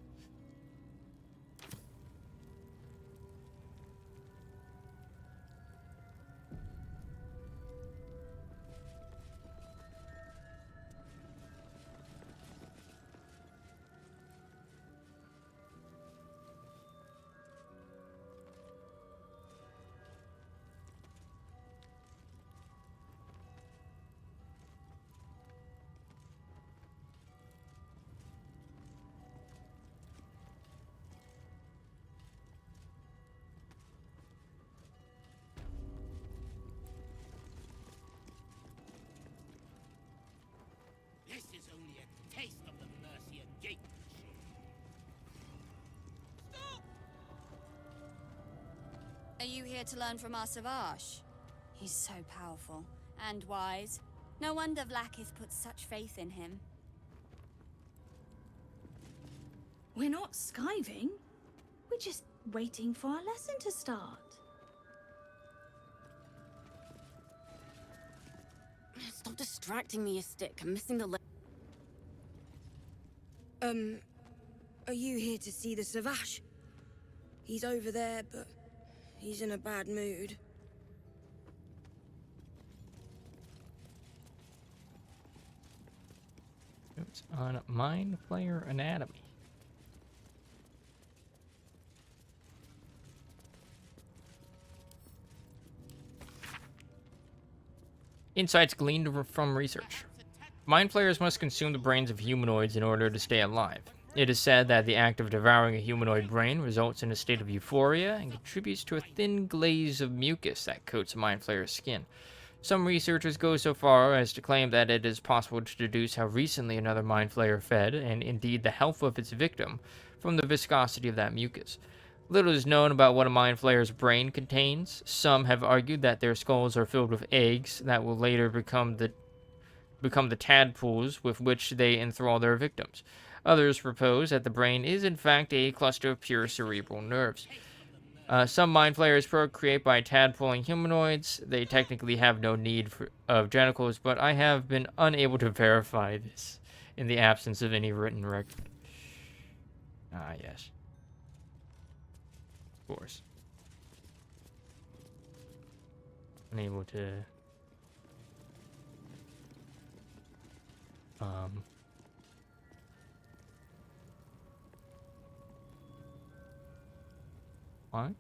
you here to learn from our Savage? He's so powerful and wise. No wonder Vlaakith put such faith in him. We're not skiving. We're just waiting for our lesson to start. Stop distracting me, you stick. I'm missing the Are you here to see the Savage? He's over there, but he's in a bad mood. It's on Mind Flayer Anatomy. Insights gleaned from research. Mind flayers must consume the brains of humanoids in order to stay alive. It is said that the act of devouring a humanoid brain results in a state of euphoria and contributes to a thin glaze of mucus that coats a mind flayer's skin. Some researchers go so far as to claim that it is possible to deduce how recently another mind flayer fed, and indeed the health of its victim, from the viscosity of that mucus. Little is known about what a mind flayer's brain contains. Some have argued that their skulls are filled with eggs that will later become the tadpoles with which they enthrall their victims. Others propose that the brain is in fact a cluster of pure cerebral nerves. Some mind flayers procreate by tadpoling humanoids. They technically have no need of genitals, but I have been unable to verify this in the absence of any written record. Ah, yes. Of course. Unable to what?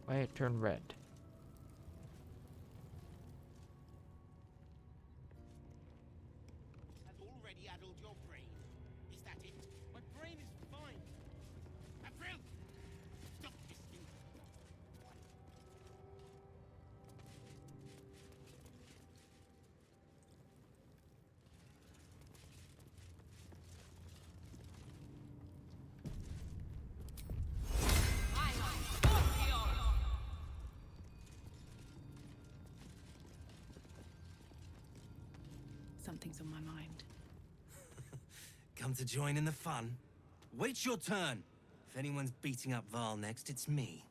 Why it turned red? Has already addled your brain. Is that it? My brain is fine. April! Stop listening. Something's on my mind. Come to join in the fun? Wait your turn. If anyone's beating up Val next, it's me.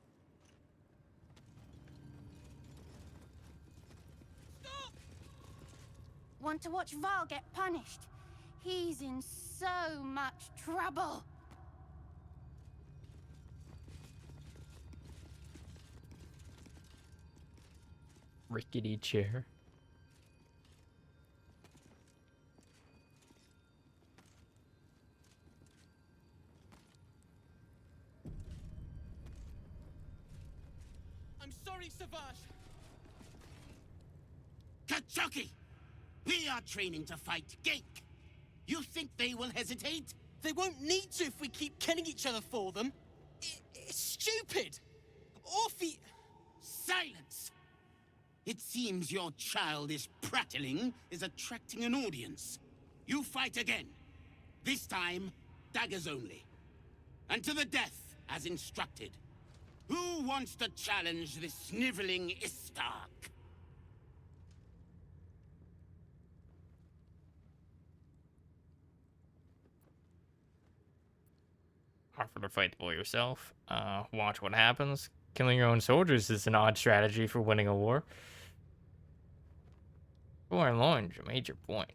Want to watch Val get punished? He's in so much trouble. Rickety chair. I'm sorry, Savage. Kachuki! We are training to fight Gake. You think they will hesitate? They won't need to if we keep killing each other for them. It's stupid. Orphe... Silence! It seems your childish prattling is attracting an audience. You fight again. This time, daggers only. And to the death, as instructed. Who wants to challenge this sniveling Istark? Offer to fight the bull yourself. Watch what happens. Killing your own soldiers is an odd strategy for winning a war. Foreign launch, a major point.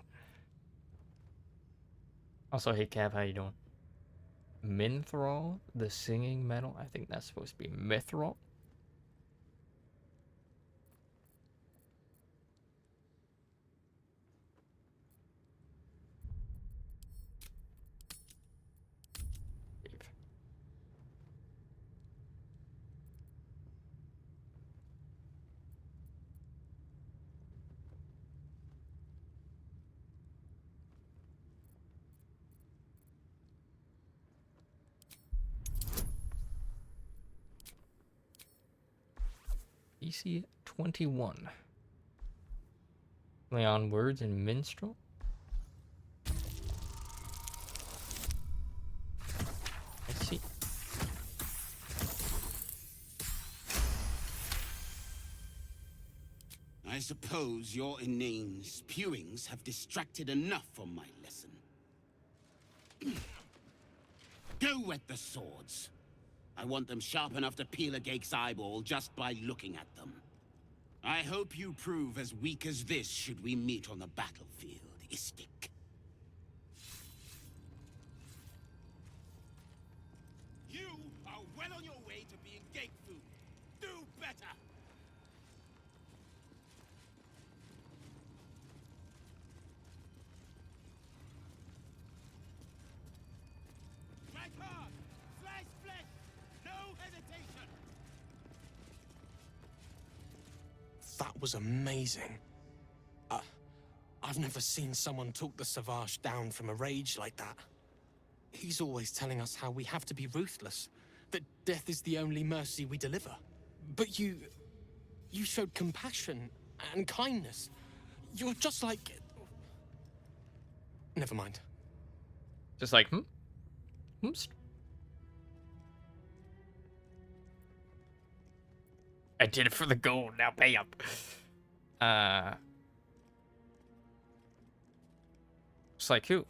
Also, hey Cap, how you doing? Minthrall, the singing metal. I think that's supposed to be Mithril. DC 21. Play on words and minstrel. I see. I suppose your inane spewings have distracted enough from my lesson. Go wet the swords. I want them sharp enough to peel a Gake's eyeball just by looking at them. I hope you prove as weak as this should we meet on the battlefield, Istik. You are well on your way to being Gake food. Do better! Strike hard! Slice flesh! No hesitation! That was amazing. I've never seen someone talk the Savage down from a rage like that. He's always telling us how we have to be ruthless, that death is the only mercy we deliver. But you showed compassion and kindness. You're just like... Never mind. Just like, Oops. I did it for the gold, now pay up. It's like who?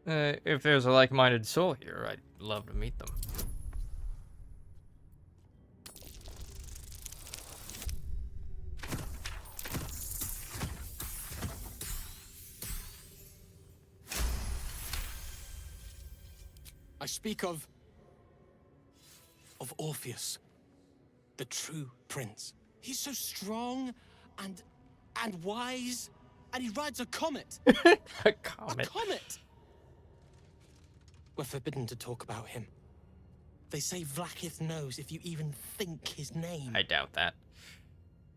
If there's a like-minded soul here, I'd love to meet them. I speak of Orpheus, the true prince. He's so strong and wise, and he rides a comet. A comet. A comet. We're forbidden to talk about him. They say Vlaakith knows if you even think his name. I doubt that.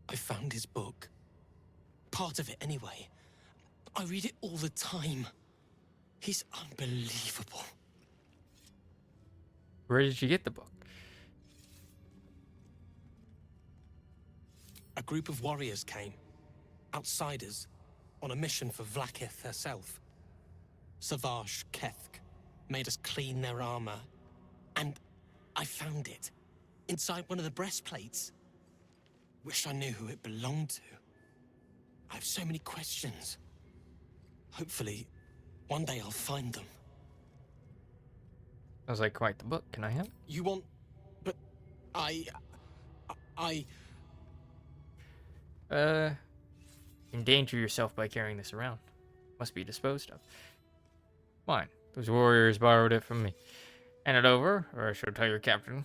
I found his book. Part of it, anyway. I read it all the time. He's unbelievable. Where did you get the book? A group of warriors came. Outsiders. On a mission for Vlaakith herself. Savage Kethk made us clean their armor. And I found it. Inside one of the breastplates. Wish I knew who it belonged to. I have so many questions. Hopefully, one day I'll find them. Sounds like quite the book. Can I have it? You want... But... Endanger yourself by carrying this around. Must be disposed of. Fine. Those warriors borrowed it from me. Hand it over, or I should tell your captain.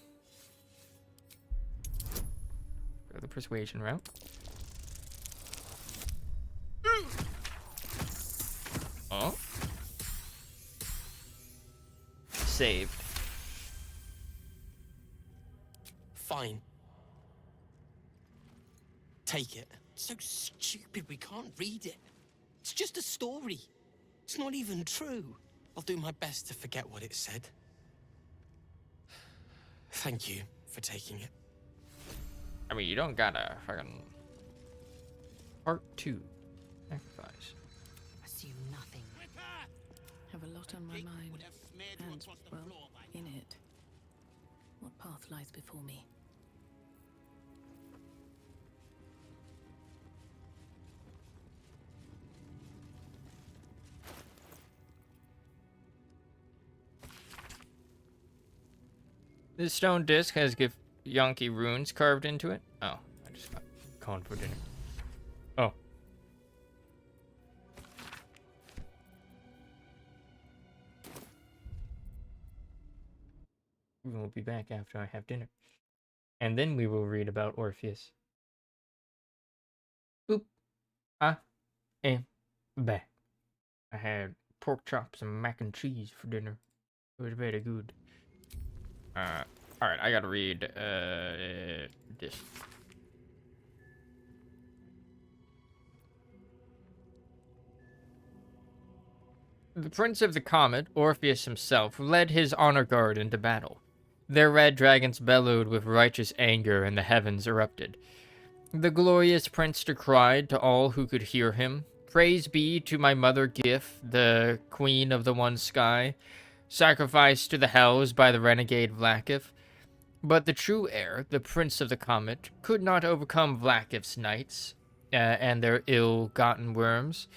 Go the persuasion route. Oh. Saved. Fine. Take it. It's so stupid we can't read it. It's just a story. It's not even true. I'll do my best to forget what it said. Thank you for taking it. I mean, you don't gotta fucking... Part 2. Sacrifice. Assume nothing. Have a lot on my mind, and, well, in it. What path lies before me? This stone disc has Githyanki runes carved into it. Oh, I just got called for dinner. Oh. We will be back after I have dinner. And then we will read about Orpheus. Boop. I am back. I had pork chops and mac and cheese for dinner. It was very good. Alright, I gotta read, this. The Prince of the Comet, Orpheus himself, led his honor guard into battle. Their red dragons bellowed with righteous anger and the heavens erupted. The glorious prince cried to all who could hear him, "Praise be to my mother Gif, the queen of the one sky, sacrificed to the hells by the renegade Vlakith." But the true heir, the prince of the comet, could not overcome Vlakith's knights and their ill-gotten worms.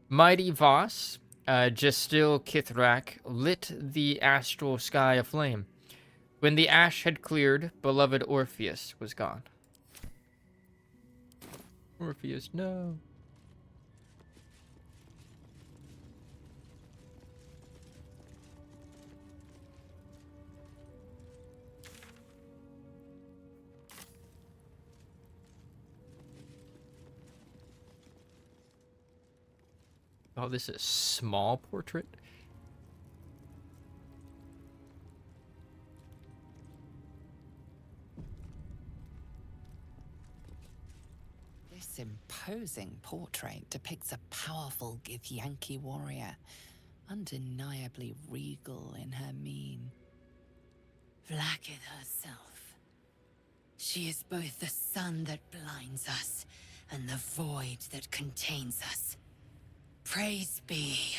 Mighty Voss, Gestil Kithrak, lit the astral sky aflame. When the ash had cleared, beloved Orpheus was gone. Orpheus, no. Oh, this is a small portrait? This imposing portrait depicts a powerful Githyanki warrior, undeniably regal in her mien. Vlakith herself. She is both the sun that blinds us and the void that contains us. Praise be.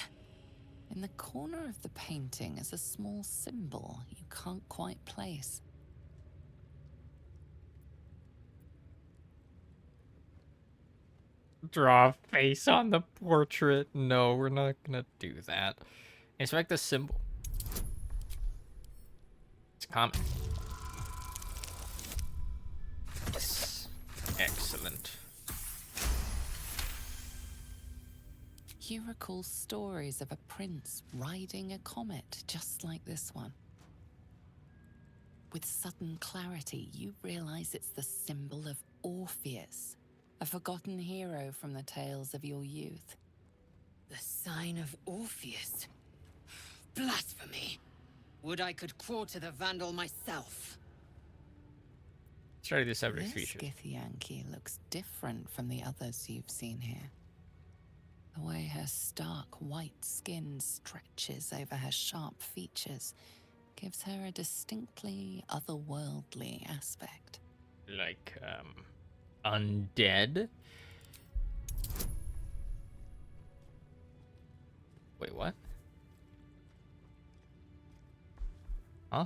In the corner of the painting is a small symbol you can't quite place. Draw a face on the portrait. No, we're not gonna do that. Inspect the symbol. It's common. Yes. Excellent. You recall stories of a prince riding a comet just like this one. With sudden clarity, you realize it's the symbol of Orpheus, a forgotten hero from the tales of your youth. The sign of Orpheus? Blasphemy! Would I could quarter the Vandal myself. Study the subject This feature. Githyanki looks different from the others you've seen here. The way her stark white skin stretches over her sharp features gives her a distinctly otherworldly aspect. Like, undead? Wait, what? Huh?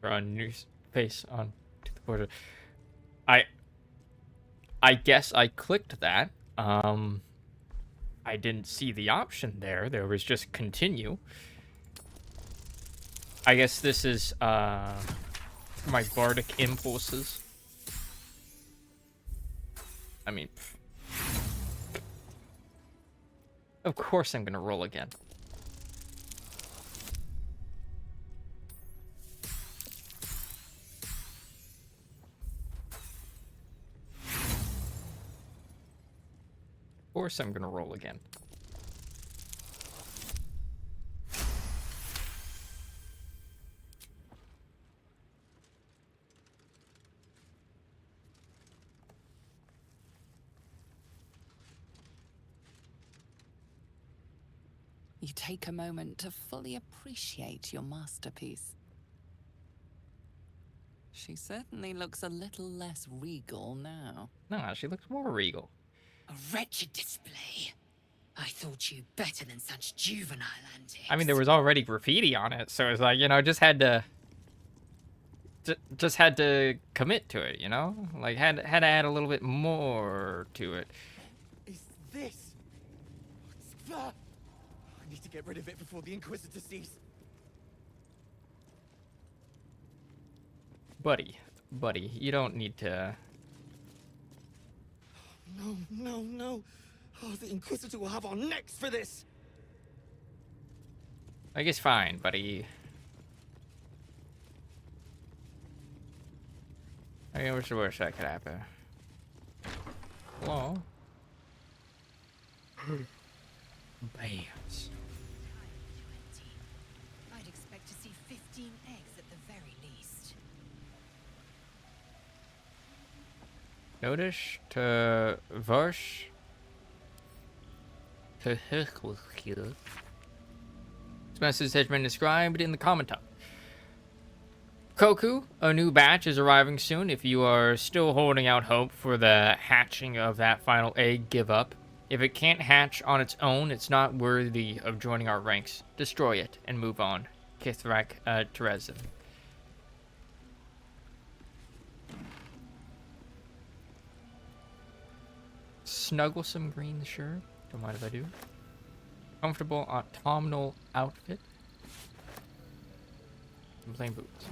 Draw a new face on to the portrait. I guess I clicked that. I didn't see the option there. There was just continue. I guess this is my bardic impulses. I mean, of course I'm gonna roll again. Of course I'm gonna roll again. You take a moment to fully appreciate your masterpiece. She certainly looks a little less regal now. No, she looks more regal. A wretched display. I thought you better than such juvenile antics. I mean, there was already graffiti on it, so it's like, you know, just had to commit to it, you know? Like, had to add a little bit more to it. Is this? I need to get rid of it before the Inquisitor sees. Buddy, you don't need to... No. Oh, the Inquisitor will have our necks for this. I guess fine, buddy. I mean, what's the worst that could happen? Whoa. Bams. I'd expect to see 15 eggs at the very least. Notice to Vosh. This message has been described in the commentator. Koku, a new batch is arriving soon. If you are still holding out hope for the hatching of that final egg, give up. If it can't hatch on its own, it's not worthy of joining our ranks. Destroy it and move on. ThatWriterUKnow. Snugglesome green shirt. Don't mind if I do. Comfortable autumnal outfit. And plain boots.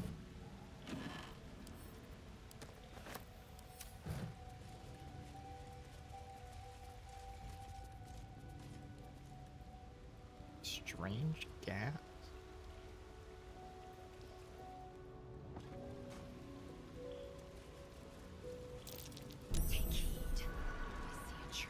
Strange gas. Take heed. I see a trap.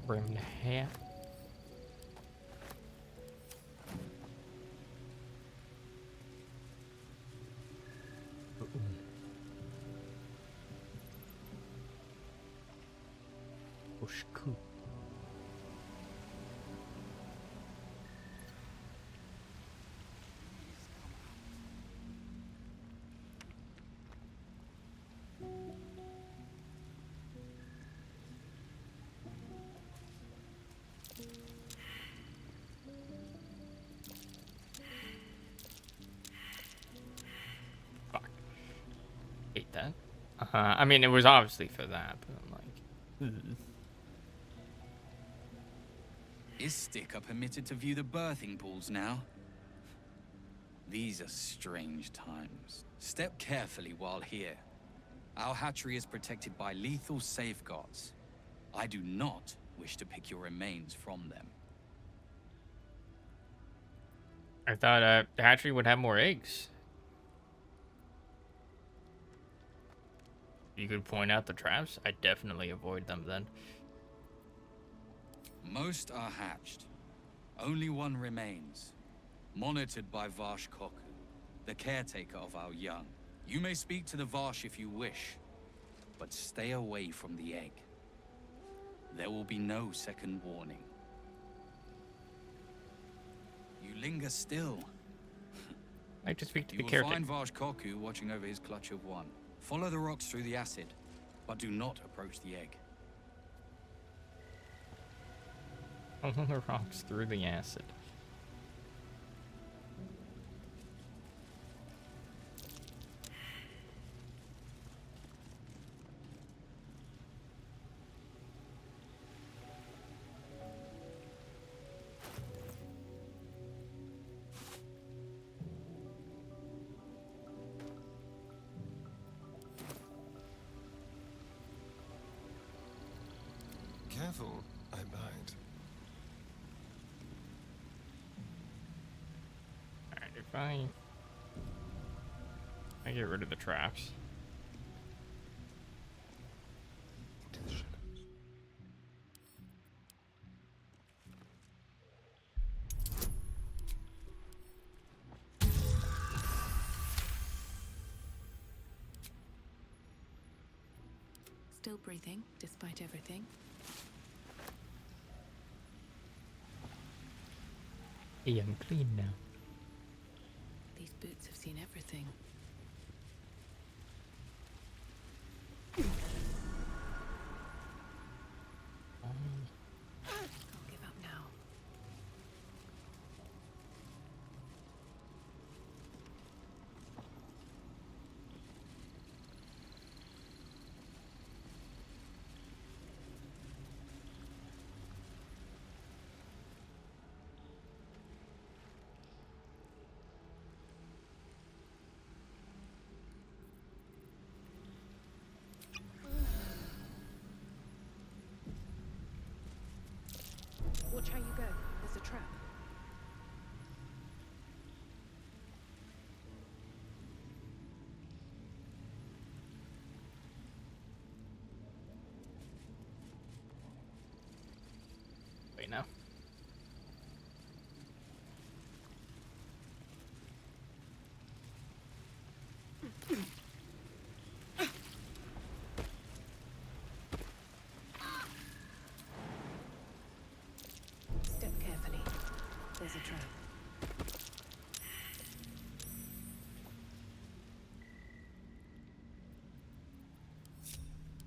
Brimmed hat. Bushku. Fuck. Hate that. I mean, it was obviously for that, but I'm like... Istik are permitted to view the birthing pools now. These are strange times. Step carefully while here. Our hatchery is protected by lethal safeguards. I do not wish to pick your remains from them. I thought the hatchery would have more eggs. You could point out the traps. I'd definitely avoid them then. Most are hatched. Only one remains. Monitored by Varsh Koku, the caretaker of our young. You may speak to the Varsh if you wish, but stay away from the egg. There will be no second warning. You linger still. I like to speak to You the will caretaker. find Varsh Koku watching over his clutch of one. Follow the rocks through the acid, but do not approach the egg. Follow the rocks through the acid. Careful, I might. Alright, if I get rid of the traps. To the shadows. Still breathing, despite everything. Hey, I'm clean now. These boots have seen everything. I'll give up now. Watch how you go. There's a trap. Wait now. Step carefully. There's a trap.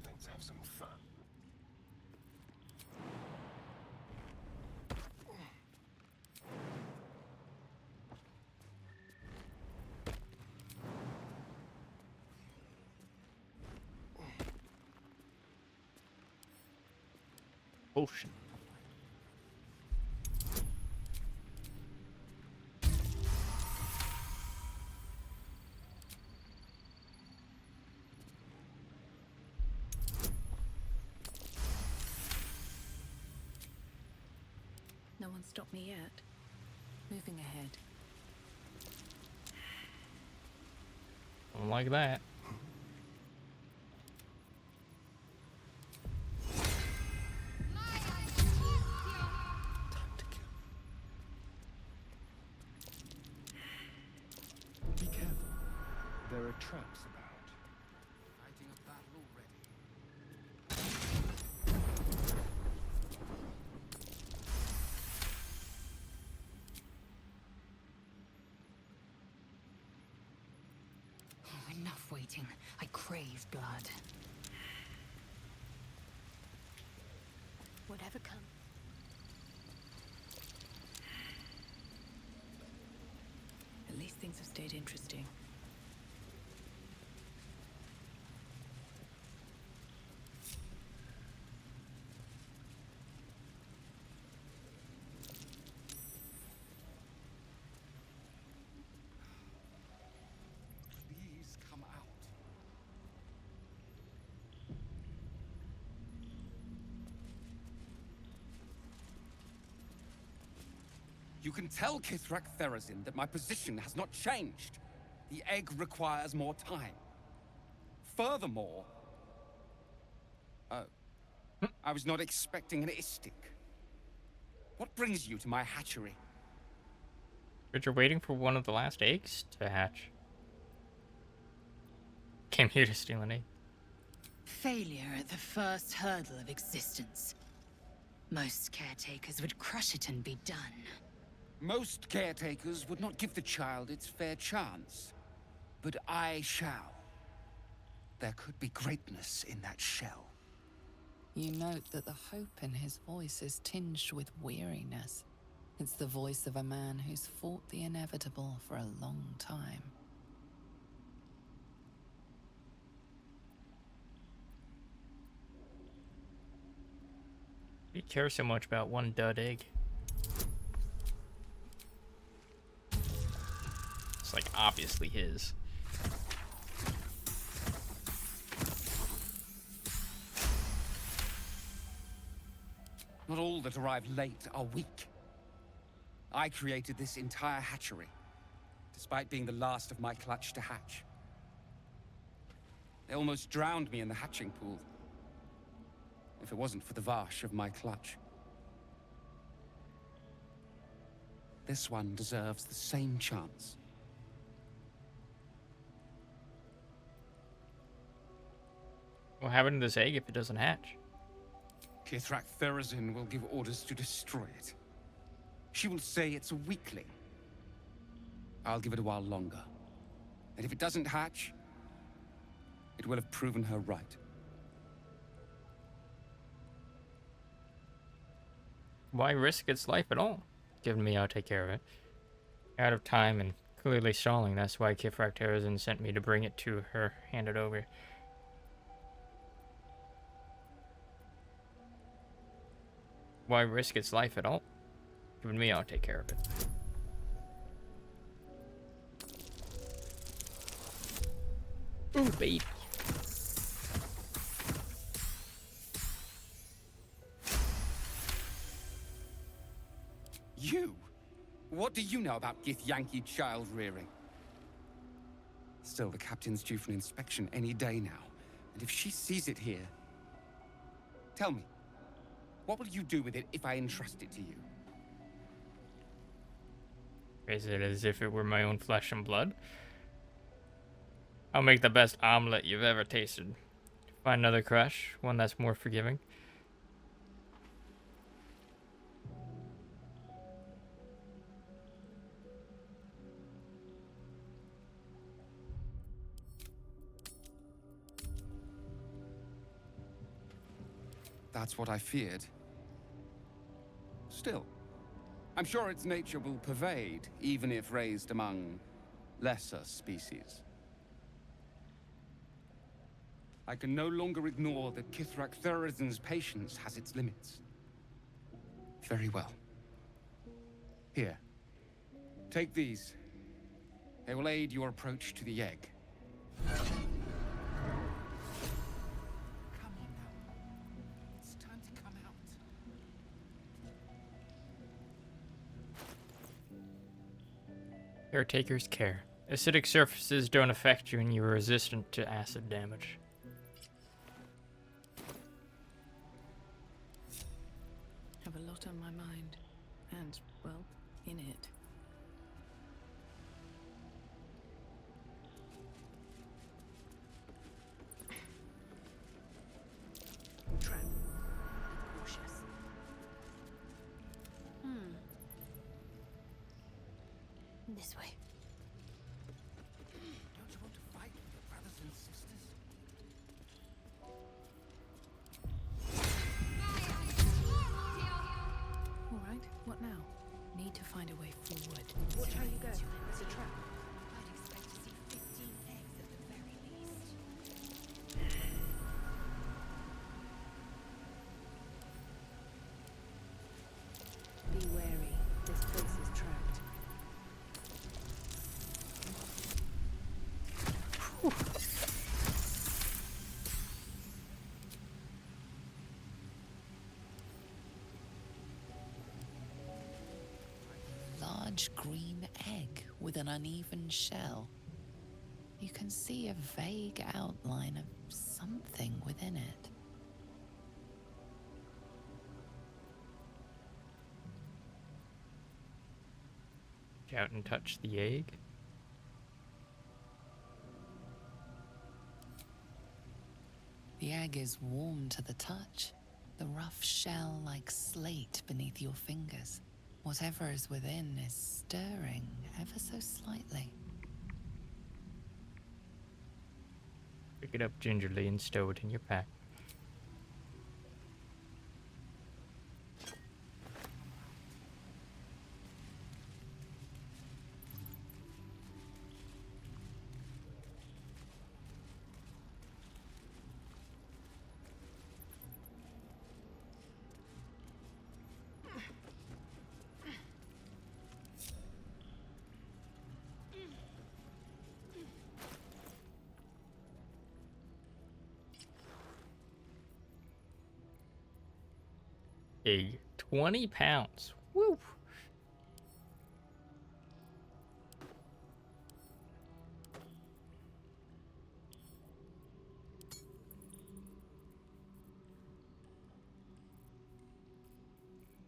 Let's have some fun. Ocean. No one stopped me yet. Moving ahead. Don't like that. Be careful. There are traps about. Fighting a battle already. Oh, enough waiting. I crave blood. Whatever comes. At least things have stayed interesting. Please come out. You can tell Kithrak Therazin that my position has not changed. The egg requires more time. Furthermore... Oh. I was not expecting an istik. What brings you to my hatchery? But you're waiting for one of the last eggs to hatch. Came here to steal an egg. Failure at the first hurdle of existence. Most caretakers would crush it and be done. Most caretakers would not give the child its fair chance. But I shall. There could be greatness in that shell. You note that the hope in his voice is tinged with weariness. It's the voice of a man who's fought the inevitable for a long time. You care so much about one dud egg. It's like obviously his. Not all that arrive late are weak. I created this entire hatchery, despite being the last of my clutch to hatch. They almost drowned me in the hatching pool, if it wasn't for the Varsh of my clutch. This one deserves the same chance. What happened to this egg if it doesn't hatch? Kithrak Therazin will give orders to destroy it. She will say it's a weakling. I'll give it a while longer. And if it doesn't hatch, it will have proven her right. Why risk its life at all? Given me, I'll take care of it. Out of time and clearly stalling. That's why Kithrak Therazin sent me to bring it to her, hand it over. Why risk its life at all? Given me, I'll take care of it. Ooh, baby. You? What do you know about Githyanki child rearing? Still, the captain's due for an inspection any day now. And if she sees it here... Tell me, what will you do with it if I entrust it to you? Raise it as if it were my own flesh and blood. I'll make the best omelet you've ever tasted. Find another crush, one that's more forgiving. That's what I feared. Still, I'm sure its nature will pervade, even if raised among lesser species. I can no longer ignore that Kithrak Therizin's patience has its limits. Very well. Here. Take these. They will aid your approach to the egg. Caretaker's care. Acidic surfaces don't affect you and you are resistant to acid damage. Have a lot on my mind. And, well, in it. Trap. Be cautious. This way. Don't you want to fight with your brothers and sisters? All right, what now? Need to find a way forward. Watch how you go. There's a trap. I'd expect to see 15 eggs at the very least. Be wary. This place is trapped. Large green egg with an uneven shell. You can see a vague outline of something within it. Reach out and touch the egg. The egg is warm to the touch, the rough shell like slate beneath your fingers. Whatever is within is stirring ever so slightly. Pick it up gingerly and stow it in your pack. Egg, 20 pounds. Woo!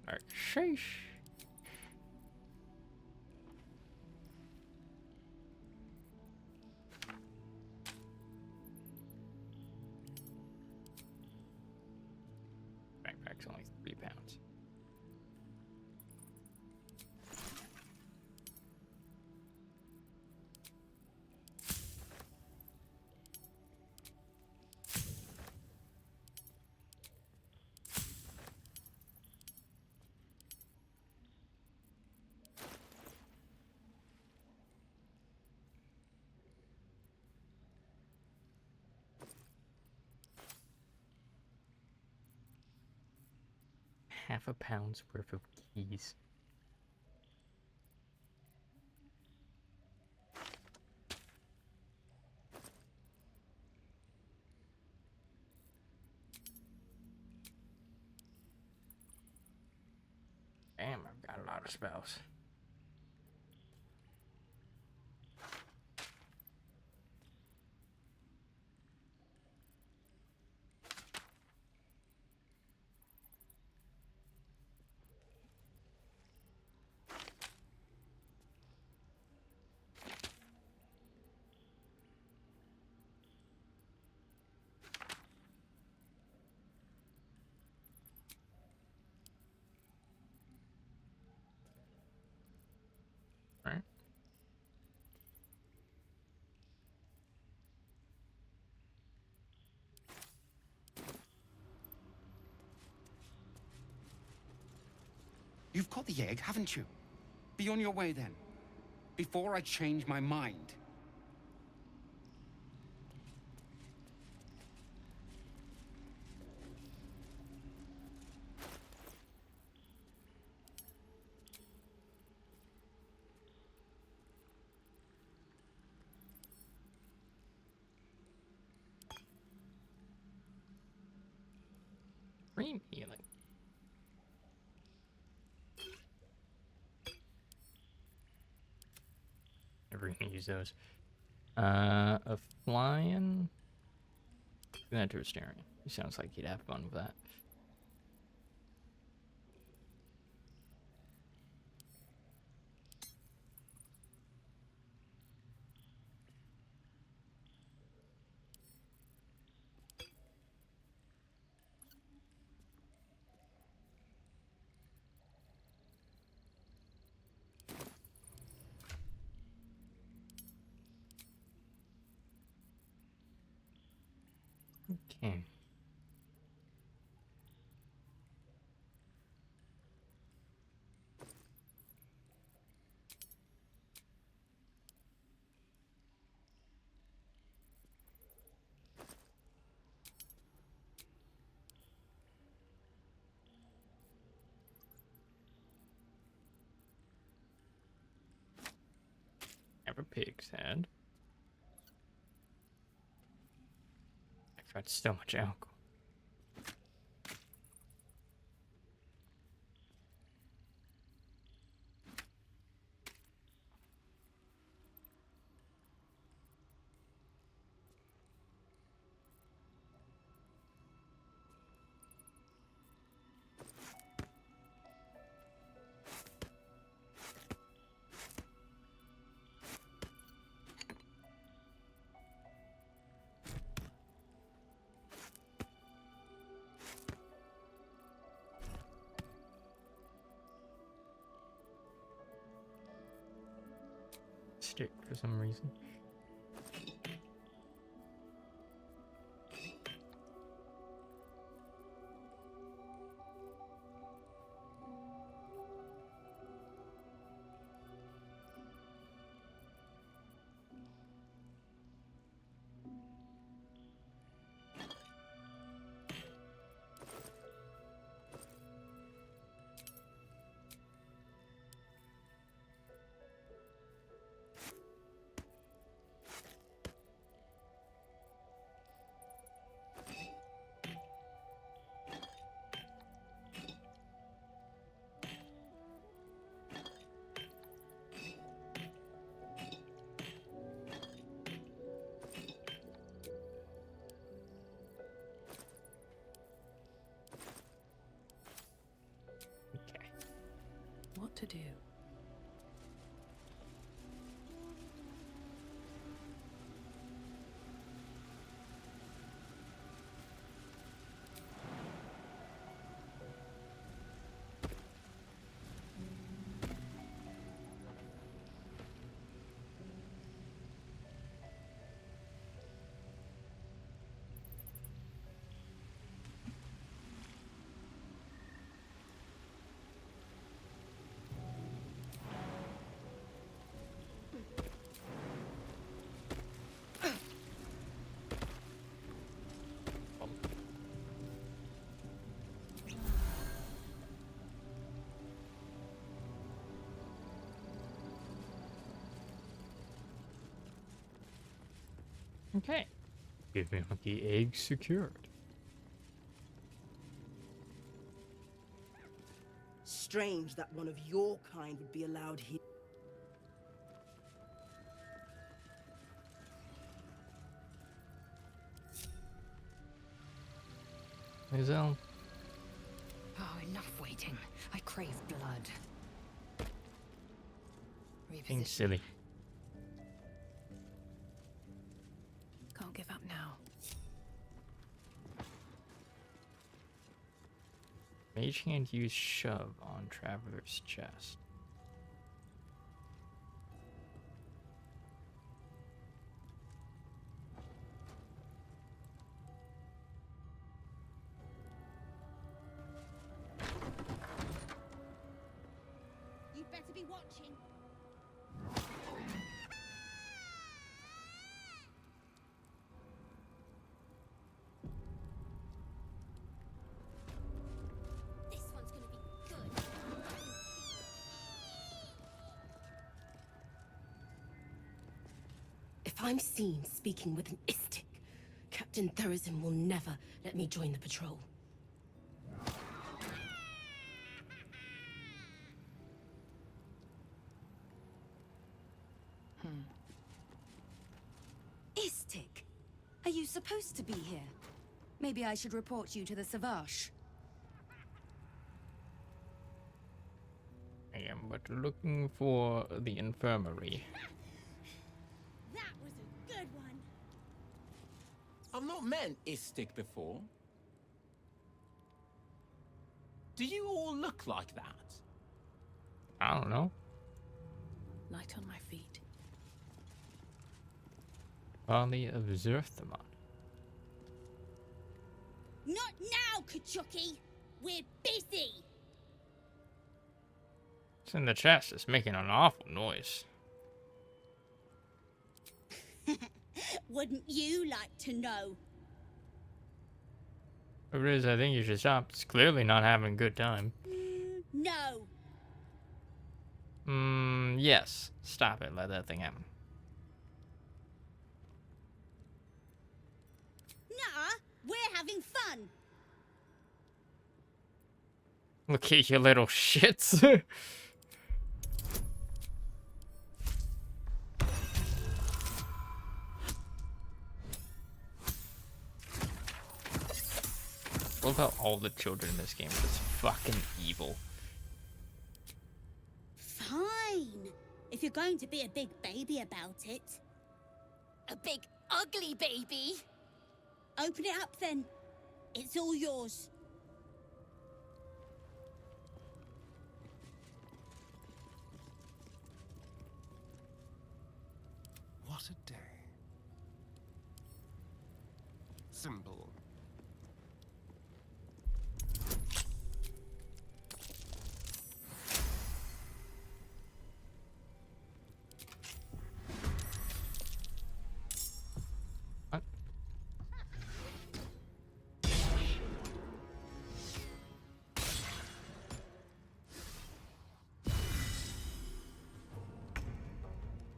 Alright, sheesh. Backpack's only 3 pounds. Half a pound's worth of keys. Damn, I've got a lot of water spells. Right. You've caught the egg, haven't you? Be on your way then. Before I change my mind. Green healing. Never gonna use those. A flying. That to a staring. He sounds like he'd have fun with that. Okay. Have a pig's head. I've got so much alcohol. Stick for some reason. What to do? Okay. Give me the egg secured. Strange that one of your kind would be allowed here. Lae'zel. Oh, enough waiting. I crave blood. Being silly. Can't give up now. Mage Hand use shove on Traveler's chest. You'd better be watching. This one's gonna be good. If I'm seen speaking with an Istik, Captain Therizin will never let me join the patrol. Istik, are you supposed to be here? Maybe I should report you to the Savage. I am but looking for the infirmary. That was a good one. I've not met an Istik before. Do you all look like that? I don't know. Light on my feet. Valley of Zerthamon. Not now, Kachuki. We're busy. It's in the chest. It's making an awful noise. Wouldn't you like to know? Whoever it is, I think you should stop. It's clearly not having a good time. No. Yes. Stop it. Let that thing happen. Nah, we're having fun. Look at you little shits. I love how all the children in this game are just fucking evil. Fine. If you're going to be a big baby about it. A big, ugly baby? Open it up then. It's all yours. What a day. Simple. What?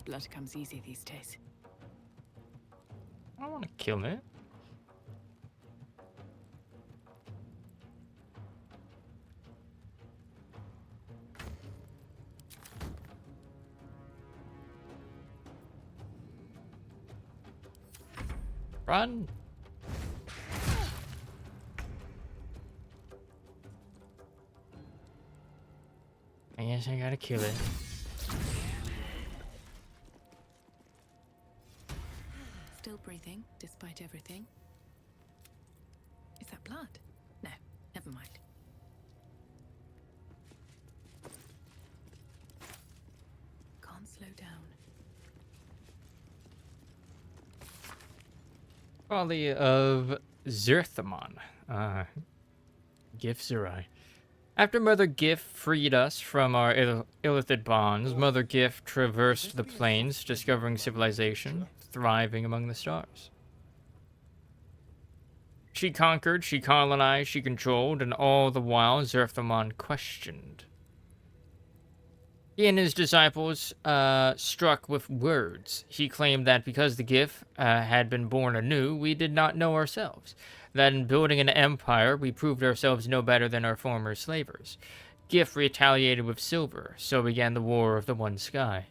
Blood comes easy these days. I don't want to kill it. Run! I guess I gotta kill it. Still breathing, despite everything. Is that blood? No, never mind. Can't slow down. Valley of Zerthamon. Gif Zerai. After Mother Gif freed us from our illithid bonds, Mother Gif traversed the plains, discovering civilization, thriving among the stars. She conquered, she colonized, she controlled, and all the while Zerthamon questioned. He and his disciples struck with words. He claimed that because the Gif had been born anew, we did not know ourselves. That in building an empire, we proved ourselves no better than our former slavers. Gif retaliated with silver, so began the War of the One Sky.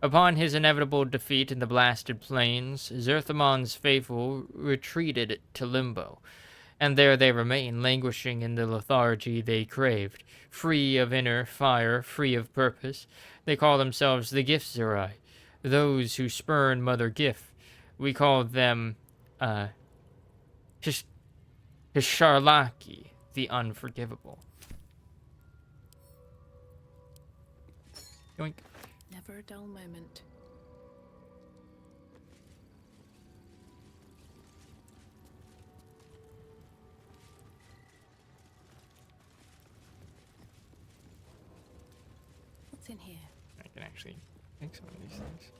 Upon his inevitable defeat in the blasted plains, Zerthimon's faithful retreated to Limbo, and there they remain, languishing in the lethargy they craved. Free of inner fire, free of purpose, they call themselves the Gifzerai, those who spurn Mother Gif. We call them, Hisharlaki, the Unforgivable. Yoink. Never a dull moment. What's in here? I can actually make some of these things.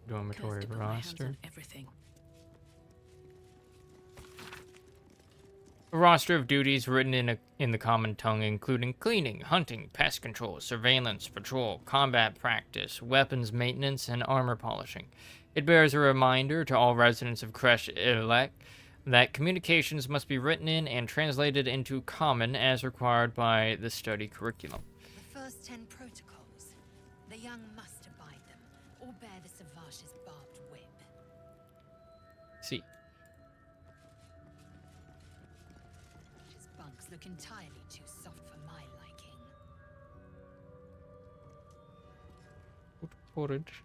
Dormitory roster. Everything. A roster of duties written in the common tongue, including cleaning, hunting, pest control, surveillance, patrol, combat practice, weapons maintenance, and armor polishing. It bears a reminder to all residents of Kresh Ilek that communications must be written in and translated into common as required by the study curriculum. The first 10 protocols. The young must abide them, or bear the Savash's barbed whip. See. His bunks look entirely too soft for my liking. Porridge.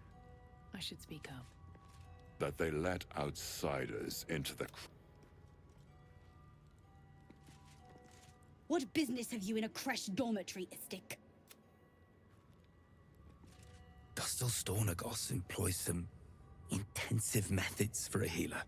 I should speak up. That they let outsiders into the... What business have you in a Kresh dormitory, Istik? Gustel Stornagos employs some intensive methods for a healer.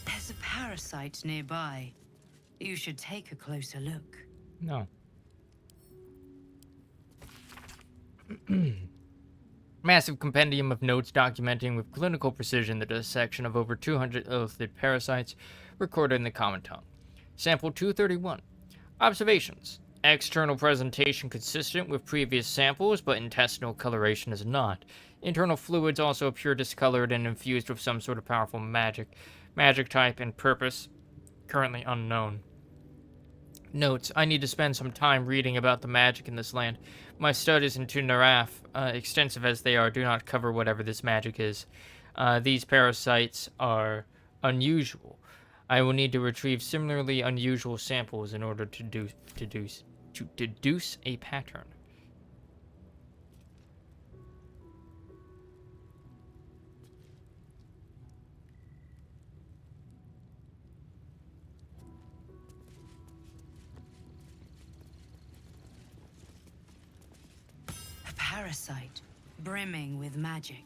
There's a parasite nearby. You should take a closer look. No. Massive compendium of notes documenting with clinical precision the dissection of over 200 illithid parasites recorded in the common tongue. Sample 231. Observations. External presentation consistent with previous samples, but intestinal coloration is not. Internal fluids also appear discolored and infused with some sort of powerful magic. Magic type and purpose currently unknown. Notes. I need to spend some time reading about the magic in this land. My studies into Naraf, extensive as they are, do not cover whatever this magic is. These parasites are unusual. I will need to retrieve similarly unusual samples in order to deduce a pattern. A parasite, brimming with magic.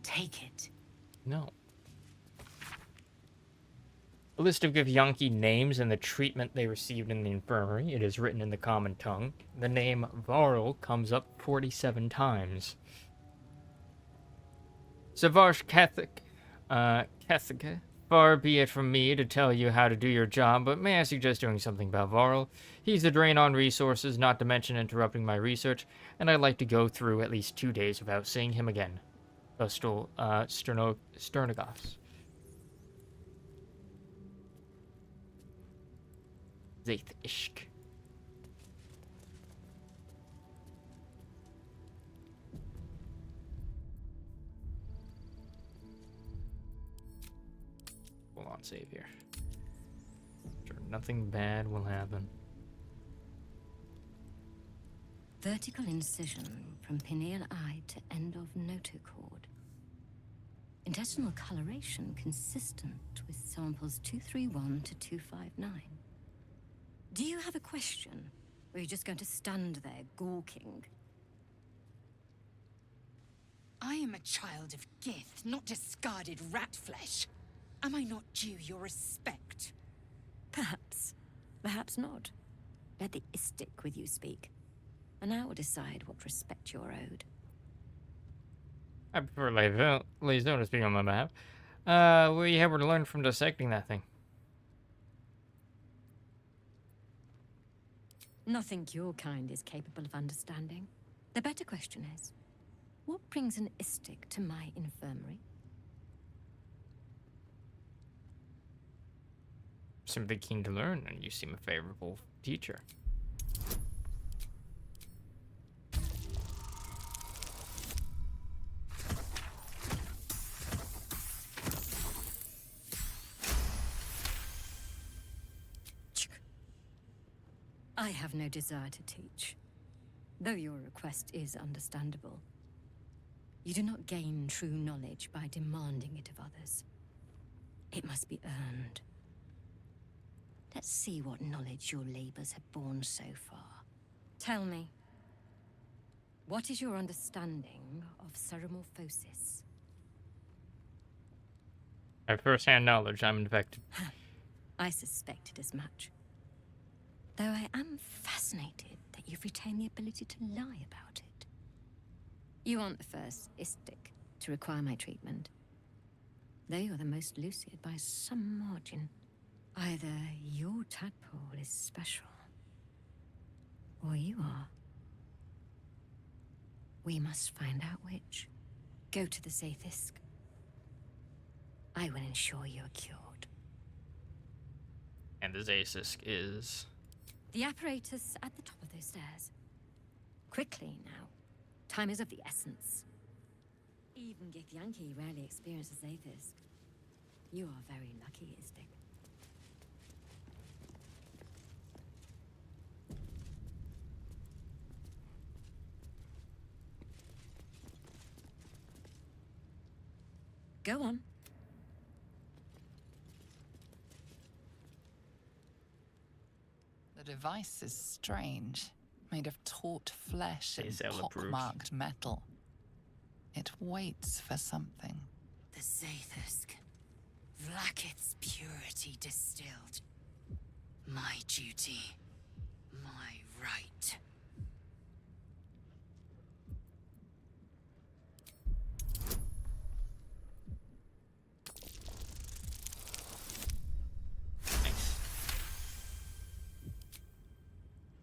Take it. No. A list of Githyanki names and the treatment they received in the infirmary. It is written in the common tongue. The name Varl comes up 47 times. Savarsh Kathika, far be it from me to tell you how to do your job, but may I suggest doing something about Varl? He's a drain on resources, not to mention interrupting my research, and I'd like to go through at least 2 days without seeing him again. Sternagos. Zaith Ishk. Hold on, save here. Sure, nothing bad will happen. Vertical incision from pineal eye to end of notochord. Intestinal coloration consistent with samples 231 to 259. Do you have a question? Or are you just going to stand there, gawking? I am a child of Gith, not discarded rat flesh. Am I not due your respect? Perhaps. Perhaps not. Let the Istik with you speak, and I will decide what respect you're owed. I prefer Lae'zel to speak on my behalf. What do you have to learn from dissecting that thing? Nothing your kind is capable of understanding. The better question is, what brings an Istik to my infirmary? Simply keen to learn, and you seem a favorable teacher. I have no desire to teach, though your request is understandable. You do not gain true knowledge by demanding it of others. It must be earned. Let's see what knowledge your labors have borne so far. Tell me, what is your understanding of ceramorphosis? I have first-hand knowledge. I'm infected. I suspected as much. Though I am fascinated that you've retained the ability to lie about it. You aren't the first Istik to require my treatment. Though you're the most lucid by some margin. Either your tadpole is special, or you are. We must find out which. Go to the Zaithisk. I will ensure you're cured. And the Zaithisk is... The apparatus at the top of those stairs. Quickly now. Time is of the essence. Even Githyanki rarely experiences Zaithisk. You are very lucky, Istik. Go on. The device is strange, made of taut flesh and Lae'zel approves. pock-marked metal. It waits for something. The Zaithisk. Vlaakith's purity distilled. My duty. My right.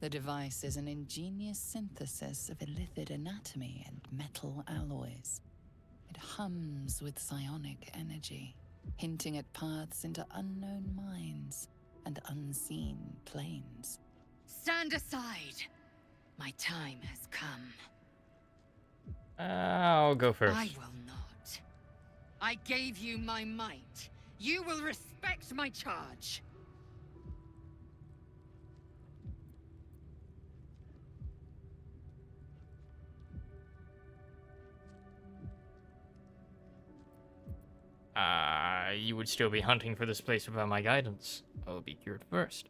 The device is an ingenious synthesis of illithid anatomy and metal alloys. It hums with psionic energy, hinting at paths into unknown minds and unseen planes. Stand aside. My time has come. I'll go first. I will not. I gave you my might. You will respect my charge. You would still be hunting for this place without my guidance. I will be cured first.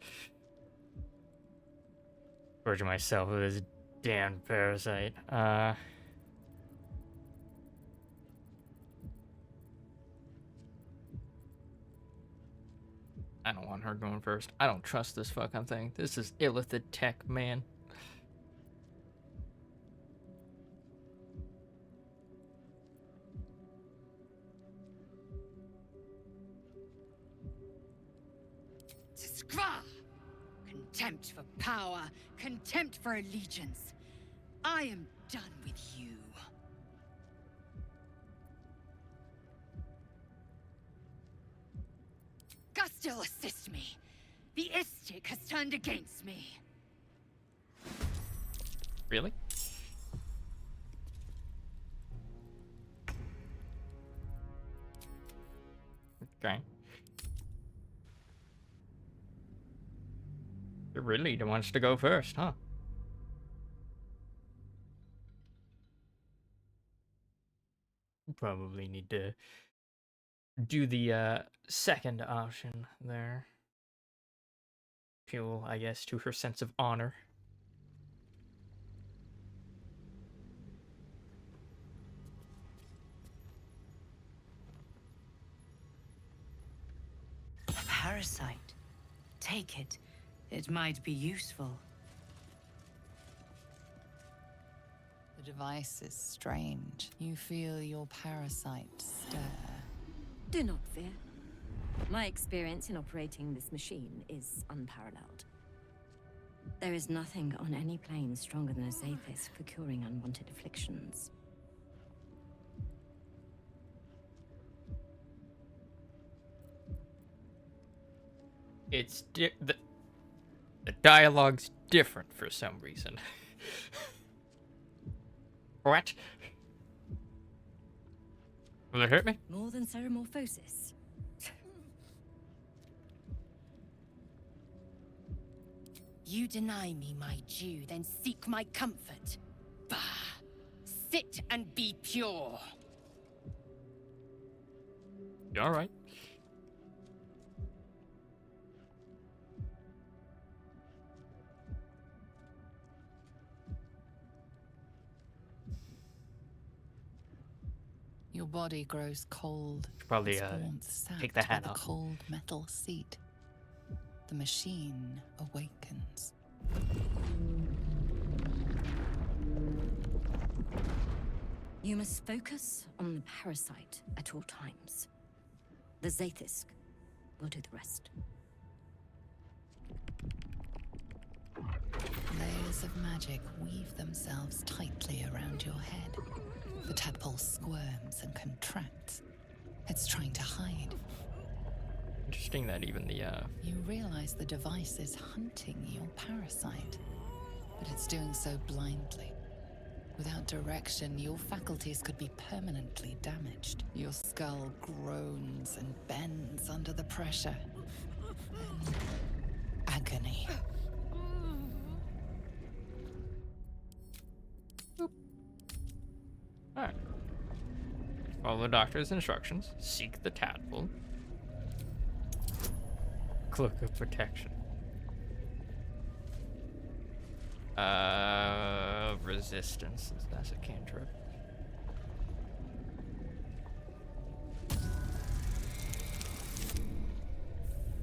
Purge myself of this damn parasite. I don't want her going first. I don't trust this fucking thing. This is illithid tech, man. Skva! Contempt for power, contempt for allegiance. I am done with you. Gustil, assist me. The Istik has turned against me. Really? Okay. You really wants to go first, huh? Probably need to do the second option there. Appeal, I guess, to her sense of honor. parasite. Take it. It might be useful. The device is strange. You feel your parasite stir. Do not fear. My experience in operating this machine is unparalleled. There is nothing on any plane stronger than a Zathis for curing unwanted afflictions. It's the dialogue's different for some reason. What? Will it hurt me? More than ceremorphosis. You deny me my due, then seek my comfort. Bah! Sit and be pure. You all right? Your body grows cold. Probably its warmth take the sapped by hat the off. cold metal seat. The machine awakens. You must focus on the parasite at all times. The Zathis will do the rest. Layers of magic weave themselves tightly around your head. The tadpole squirms and contracts. It's trying to hide. Interesting that even the You realize the device is hunting your parasite, but it's doing so blindly. Without direction, your faculties could be permanently damaged. Your skull groans and bends under the pressure. Then agony. Alright. Follow the doctor's instructions. Seek the tadpole. Cloak of protection. Resistance. That's a cantrip.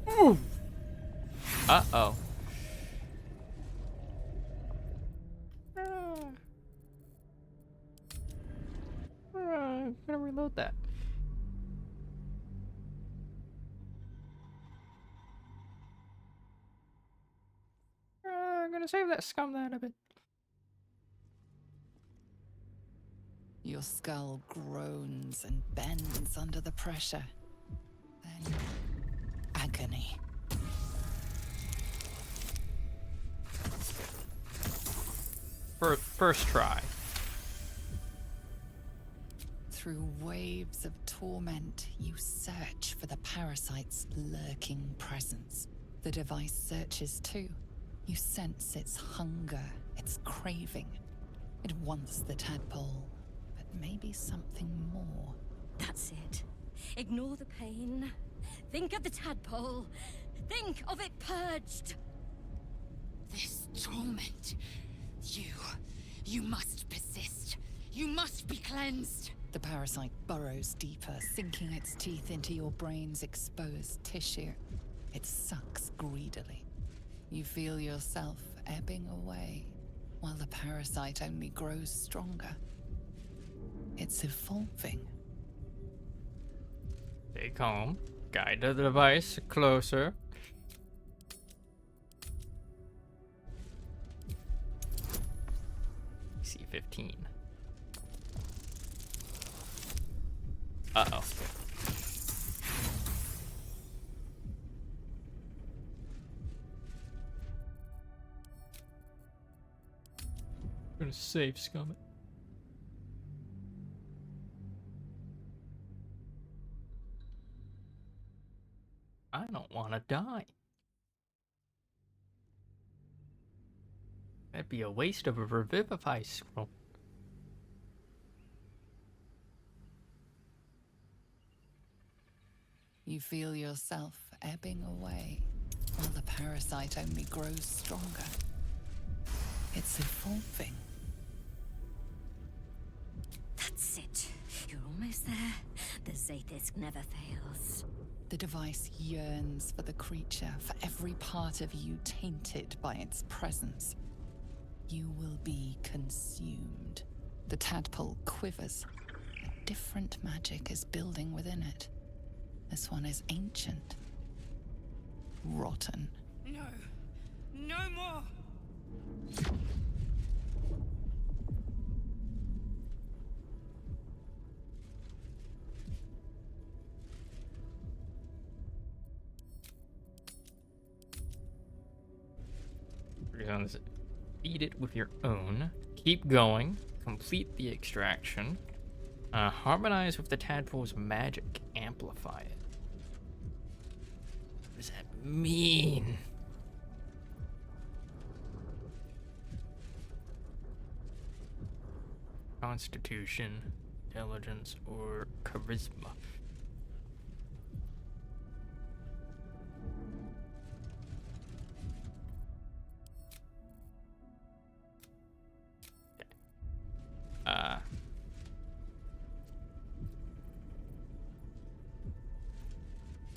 Ooh. Uh-oh. I'm gonna reload that. I'm gonna save that scum that a bit. Your skull groans and bends under the pressure. Then agony. First try. Through waves of torment, you search for the parasite's lurking presence. The device searches too. You sense its hunger, its craving. It wants the tadpole, but maybe something more. That's it. Ignore the pain. Think of the tadpole. Think of it purged. This torment. You must persist. You must be cleansed. The parasite burrows deeper, sinking its teeth into your brain's exposed tissue. It sucks greedily. You feel yourself ebbing away, while the parasite only grows stronger. It's evolving. Stay calm. Guide the device closer. C15. Uh-oh. I'm gonna save scum it. I don't want to die. That'd be a waste of a revivify scroll. You feel yourself ebbing away, while the parasite only grows stronger. It's evolving. That's it. You're almost there. The Zathis never fails. The device yearns for the creature, for every part of you tainted by its presence. You will be consumed. The tadpole quivers. A different magic is building within it. This one is ancient. Rotten. No. No more! Feed it with your own. Keep going. Complete the extraction. Harmonize with the tadpole's magic. Amplify it. What does that mean? Constitution, intelligence, or charisma.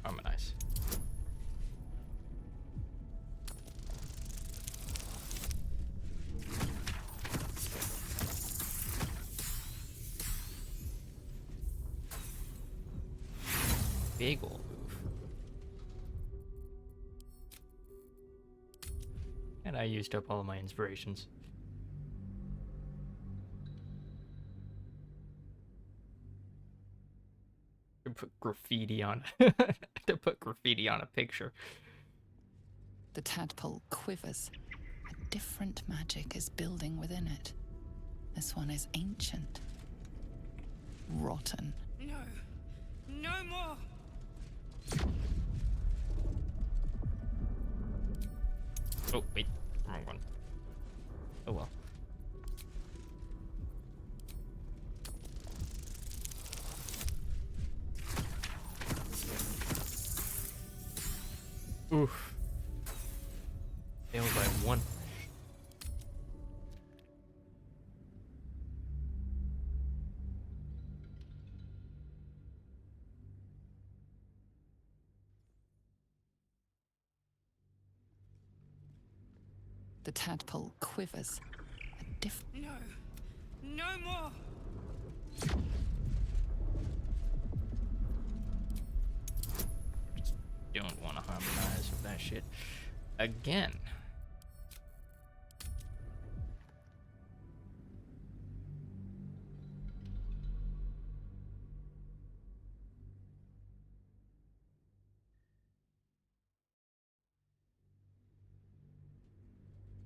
Harmonize. Big ol' move. And I used up all of my inspirations. To put graffiti on to put graffiti on a picture. The tadpole quivers. A different magic is building within it. This one is ancient. Rotten. No. No more! Oh, wait. Wrong one. Oh well. Oof. Failed by one. The tadpole quivers. No. No more! Don't want to harmonize with that shit again.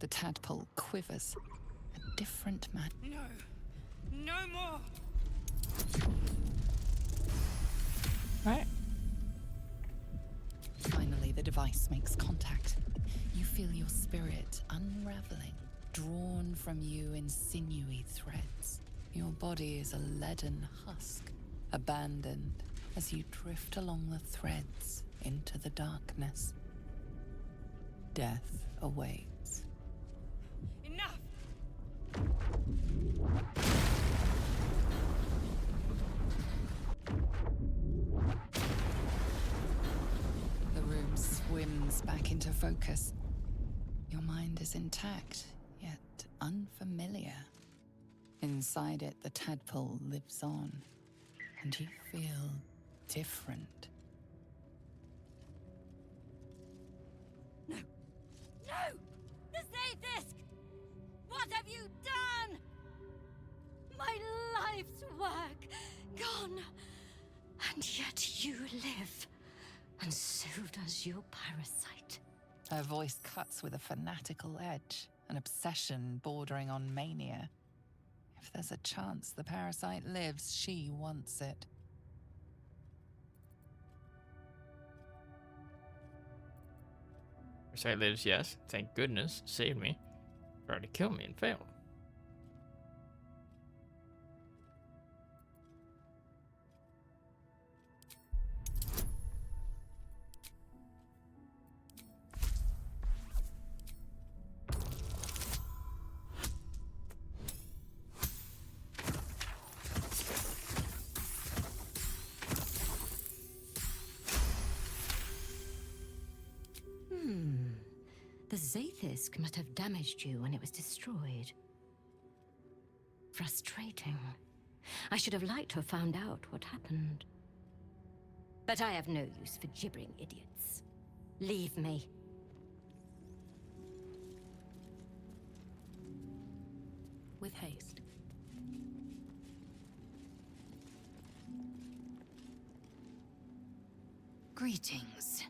The tadpole quivers. A different man. No. No more! Alright. Finally, the device makes contact. You feel your spirit unraveling, drawn from you in sinewy threads. Your body is a leaden husk, abandoned as you drift along the threads into the darkness. Death awaits. Enough! The room swims back into focus. Your mind is intact, yet unfamiliar. Inside it, the tadpole lives on, and you feel different. No! The Zaithisk! What have you done? My life's work gone. And yet you live. And so does your parasite. Her voice cuts with a fanatical edge, an obsession bordering on mania. If there's a chance the parasite lives, she wants it. Parasite lives, yes. Thank goodness. Saved me. Tried to kill me and failed. Zaithisk must have damaged you when it was destroyed. Frustrating. I should have liked to have found out what happened. But I have no use for gibbering idiots. Leave me. With haste. Greetings.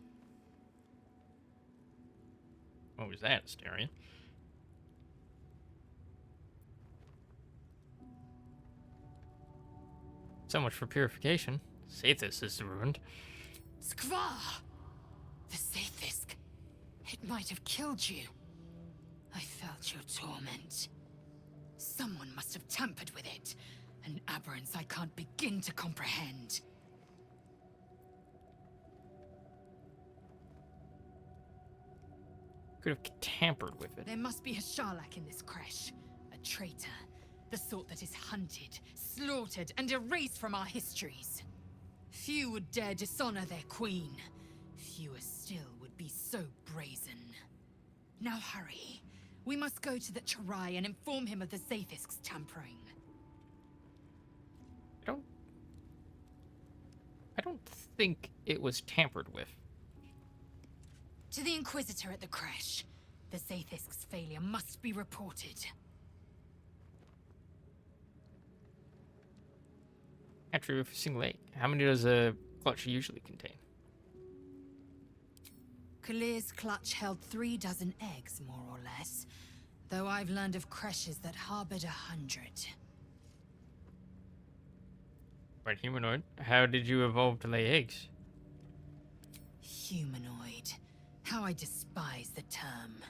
What was that, Asterion? So much for purification. Sathis is ruined. Skvar! The Sathisk. It might have killed you. I felt your torment. Someone must have tampered with it. An aberrance I can't begin to comprehend. Could have tampered with it. There must be a Sharlak in this creche. A traitor. The sort that is hunted, slaughtered, and erased from our histories. Few would dare dishonor their queen. Fewer still would be so brazen. Now hurry. We must go to the Charai and inform him of the Zathisk's tampering. I don't think it was tampered with. To the Inquisitor at the creche. The Zathisk's failure must be reported. Hatchery with a single egg. How many does a clutch usually contain? Kalir's clutch held 36 eggs, more or less. Though I've learned of creches that harbored 100. Right, humanoid. How did you evolve to lay eggs? Humanoid. How I despise the term.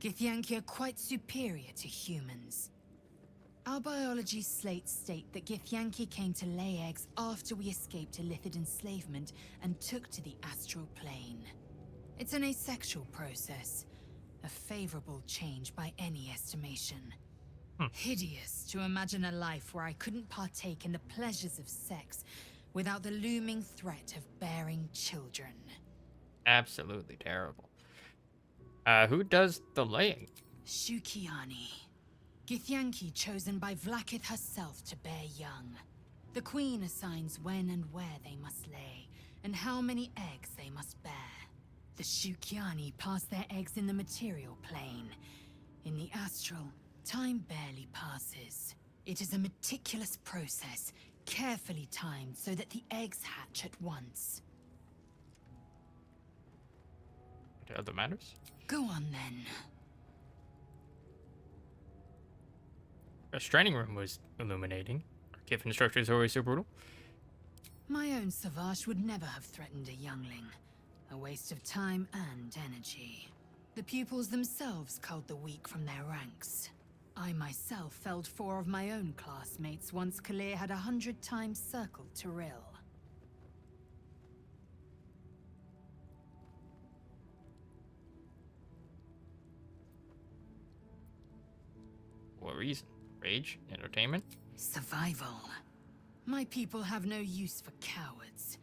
Githyanki are quite superior to humans. Our biology slates state that Githyanki came to lay eggs after we escaped Illithid enslavement and took to the astral plane. It's an asexual process, a favorable change by any estimation. Hideous to imagine a life where I couldn't partake in the pleasures of sex without the looming threat of bearing children. Absolutely terrible. Who does the laying? Shukiani. Githyanki chosen by Vlaakith herself to bear young. The queen assigns when and where they must lay, and how many eggs they must bear. The Shukiani pass their eggs in the material plane. In the astral, time barely passes. It is a meticulous process, carefully timed so that the eggs hatch at once. To other matters? Go on then. Our training room was illuminating. Our Kith instructors always so brutal. My own Savage would never have threatened a youngling. A waste of time and energy. The pupils themselves culled the weak from their ranks. I myself felled 4 of my own classmates once Kalir had 100 times circled Tyrell. What reason? Rage? Entertainment? Survival. My people have no use for cowards.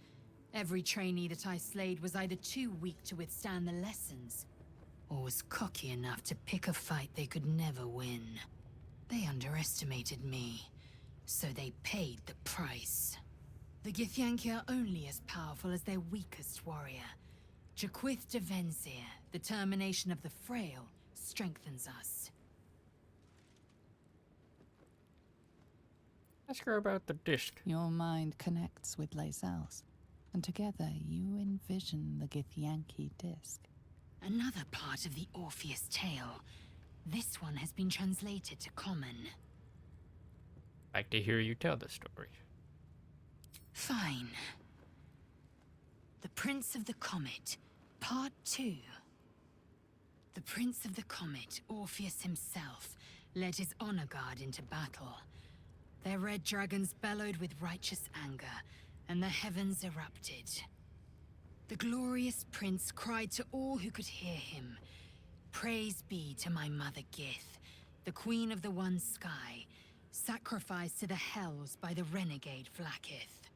Every trainee that I slayed was either too weak to withstand the lessons, or was cocky enough to pick a fight they could never win. They underestimated me, so they paid the price. The Githyanki are only as powerful as their weakest warrior. Jaquith de Venzir, the termination of the frail, strengthens us. Ask her about the disc. Your mind connects with Lae'zel's, and together you envision the Githyanki disc. Another part of the Orpheus tale. This one has been translated to Common. Like to hear you tell the story. Fine. The Prince of the Comet, Part 2. The Prince of the Comet, Orpheus himself, led his honor guard into battle. Their red dragons bellowed with righteous anger, and the heavens erupted. The glorious prince cried to all who could hear him, "Praise be to my mother Gith, the queen of the one sky, sacrificed to the hells by the renegade Vlaakith."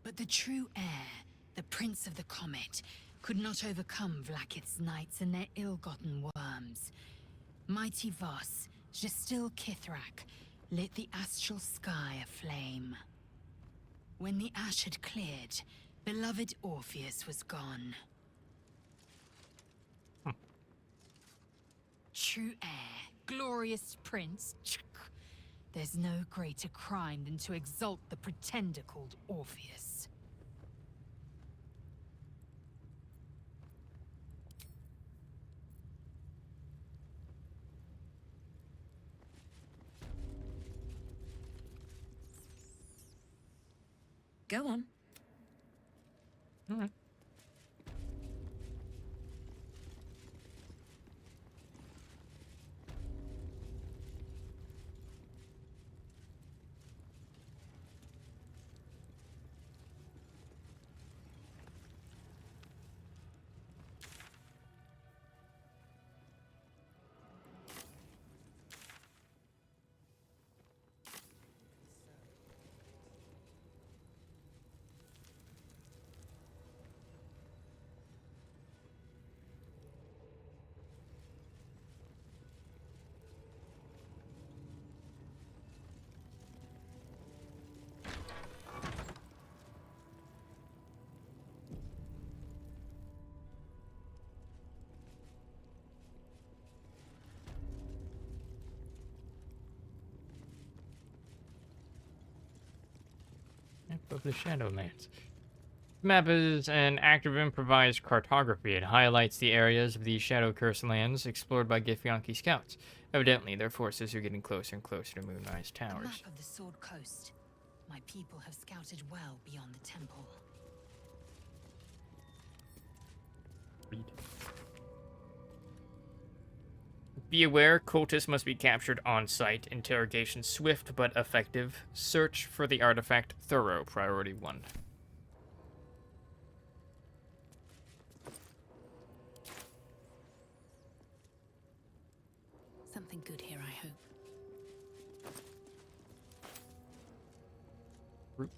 But the true heir, the Prince of the Comet, could not overcome Vlaakith's knights and their ill-gotten worms. Mighty Voss, Gestil Kithrak, lit the astral sky aflame. When the ash had cleared, beloved Orpheus was gone. True heir, glorious prince. There's no greater crime than to exalt the pretender called Orpheus. Go on. All right. Map of the Shadowlands. The map is an active improvised cartography. It highlights the areas of these Shadow Cursed lands explored by Githyanki scouts. Evidently, their forces are getting closer and closer to Moonrise A Towers. map of the Sword Coast. My people have scouted well beyond the temple. Read. Be aware, cultists must be captured on site. Interrogation swift but effective. Search for the artifact thorough. Priority 1. Something good here, I hope. Group.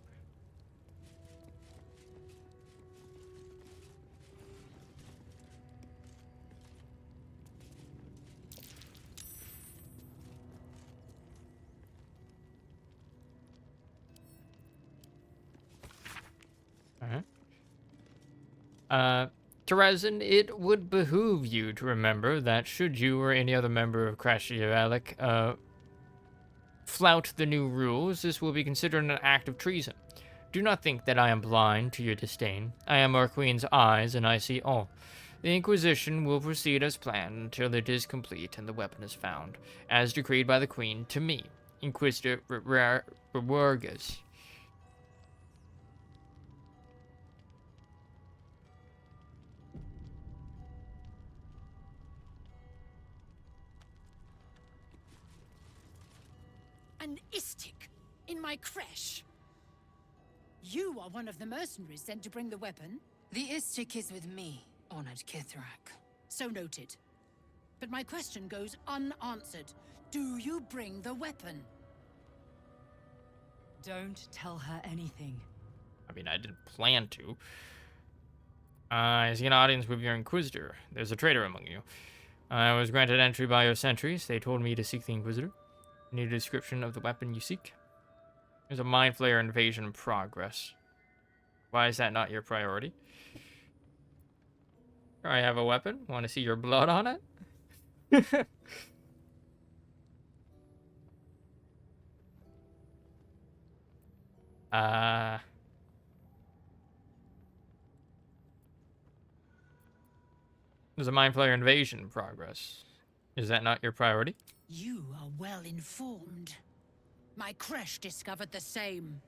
Terezin, it would behoove you to remember that should you or any other member of Krashiavalik flout the new rules, this will be considered an act of treason. Do not think that I am blind to your disdain. I am our queen's eyes, and I see all. The Inquisition will proceed as planned until it is complete and the weapon is found, as decreed by the queen to me, Inquisitor Rewargas. An Istik in my creche. You are one of the mercenaries sent to bring the weapon. The Istik is with me, honored Kithrak. So noted. But my question goes unanswered. Do you bring the weapon? Don't tell her anything. I mean, I didn't plan to. I see an audience with your Inquisitor. There's a traitor among you. I was granted entry by your sentries. They told me to seek the Inquisitor. Need a description of the weapon you seek? There's a Mind Flayer invasion in progress. Why is that not your priority? I have a weapon. Want to see your blood on it? There's a Mind Flayer invasion in progress. Is that not your priority? You are well informed. My creche discovered the same.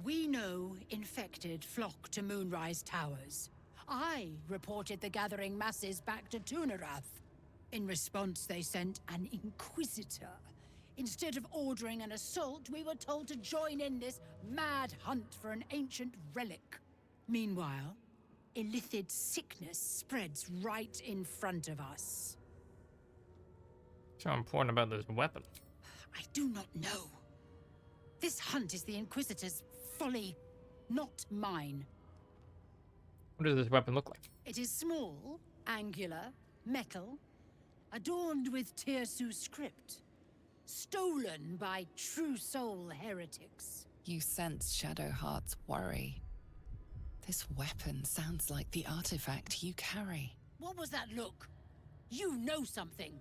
We know infected flock to Moonrise Towers. I reported the gathering masses back to Tunarath. In response, they sent an Inquisitor. Instead of ordering an assault, we were told to join in this mad hunt for an ancient relic. Meanwhile, illithid sickness spreads right in front of us. So important about this weapon. I do not know. This hunt is the Inquisitor's folly, not mine. What does this weapon look like? It is small, angular, metal, adorned with Tirsu script, stolen by true soul heretics. You sense Shadowheart's worry. This weapon sounds like the artifact you carry. What was that look? You know something.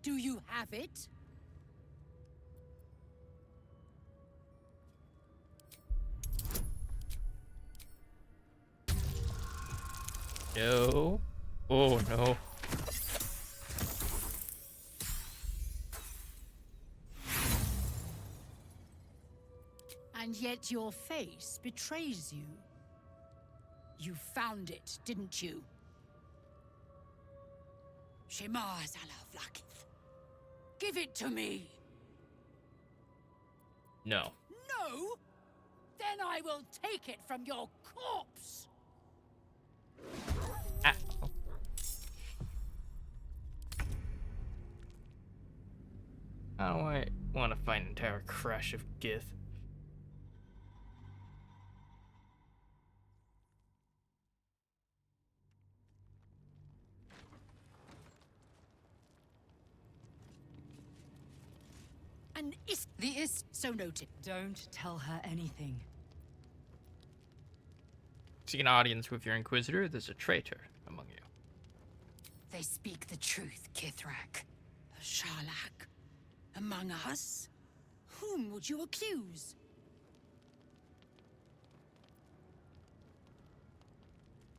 Do you have it? No. Oh no. And yet your face betrays you. You found it, didn't you? Shemar Zalavlakith. Give it to me! No. No? Then I will take it from your corpse! Ah. How do I want to find an entire crush of Gith? And is so noted. Don't tell her anything. Seek an audience with your Inquisitor. There's a traitor among you. They speak the truth, Kithrak. Sharlak. Among us? Whom would you accuse?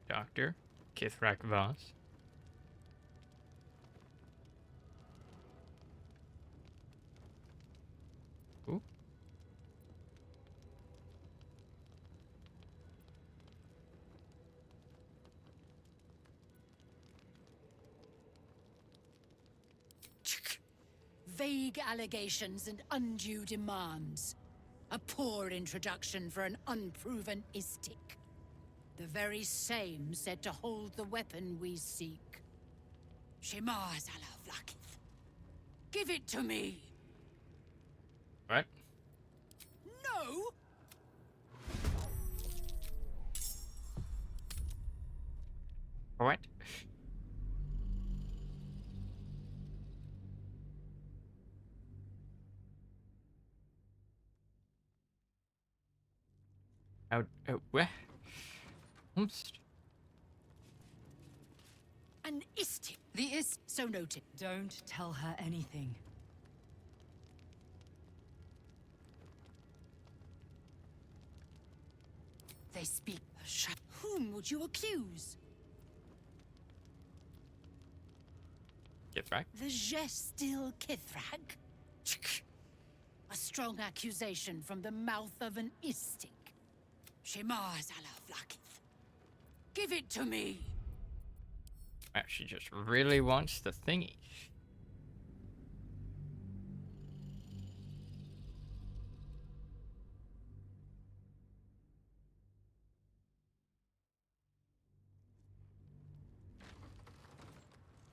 Doctor Kithrak Voss. Ooh. Vague allegations and undue demands. A poor introduction for an unproven Istik. The very same said to hold the weapon we seek. Shemar Zalavlakith. Give it to me! What? No! What? Where? Oops. An Istik. The Ist. So noted. Don't tell her anything. They speak. Whom would you accuse? Kithrak? The Gestil Kithrak? A strong accusation from the mouth of an Istik. Shemar Zalavlakith. Give it to me! She just really wants the thingy.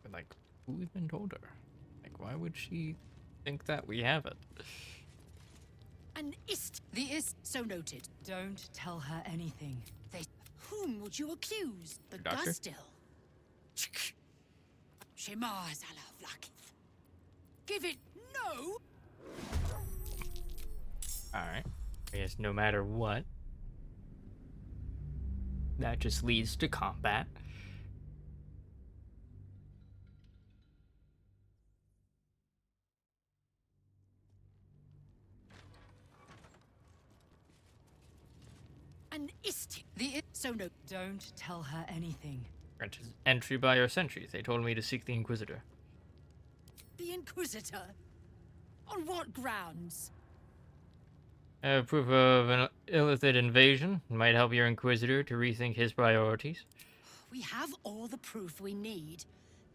But like, who even told her? Like, why would she think that we have it? An Ist. The Ist. So noted. Don't tell her anything. They. Whom would you accuse? The Doctor? Gustil. Shemar Zalavlakith. Give it. No! Alright. I guess no matter what, that just leads to combat. An Istik. The So no. Don't tell her anything. Granted entry by our sentries. They told me to seek the Inquisitor. The Inquisitor? On what grounds? Proof of an illicit invasion might help your Inquisitor to rethink his priorities. We have all the proof we need,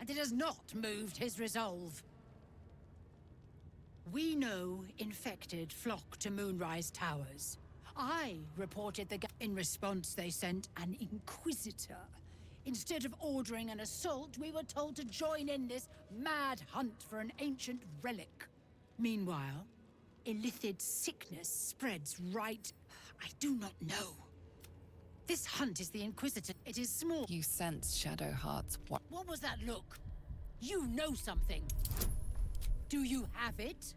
and it has not moved his resolve. We know infected flock to Moonrise Towers. I reported the In response, they sent an Inquisitor. Instead of ordering an assault, we were told to join in this mad hunt for an ancient relic. Meanwhile, illithid sickness spreads right... I do not know. This hunt is the Inquisitor. It is small. You sense Shadowheart's what? What was that look? You know something. Do you have it?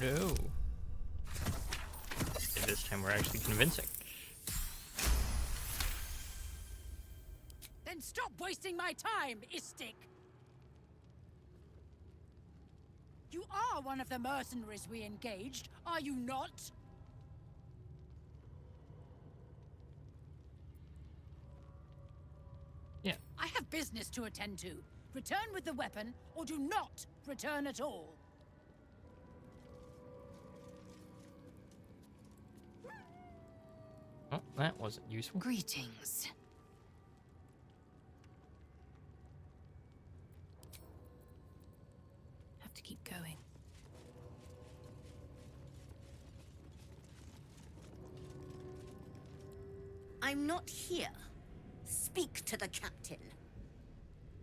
No. Okay, this time we're actually convincing. Then stop wasting my time, Istik! You are one of the mercenaries we engaged, are you not? Yeah. I have business to attend to. Return with the weapon, or do not return at all. Oh, that wasn't useful. Greetings. Have to keep going. I'm not here. Speak to the captain.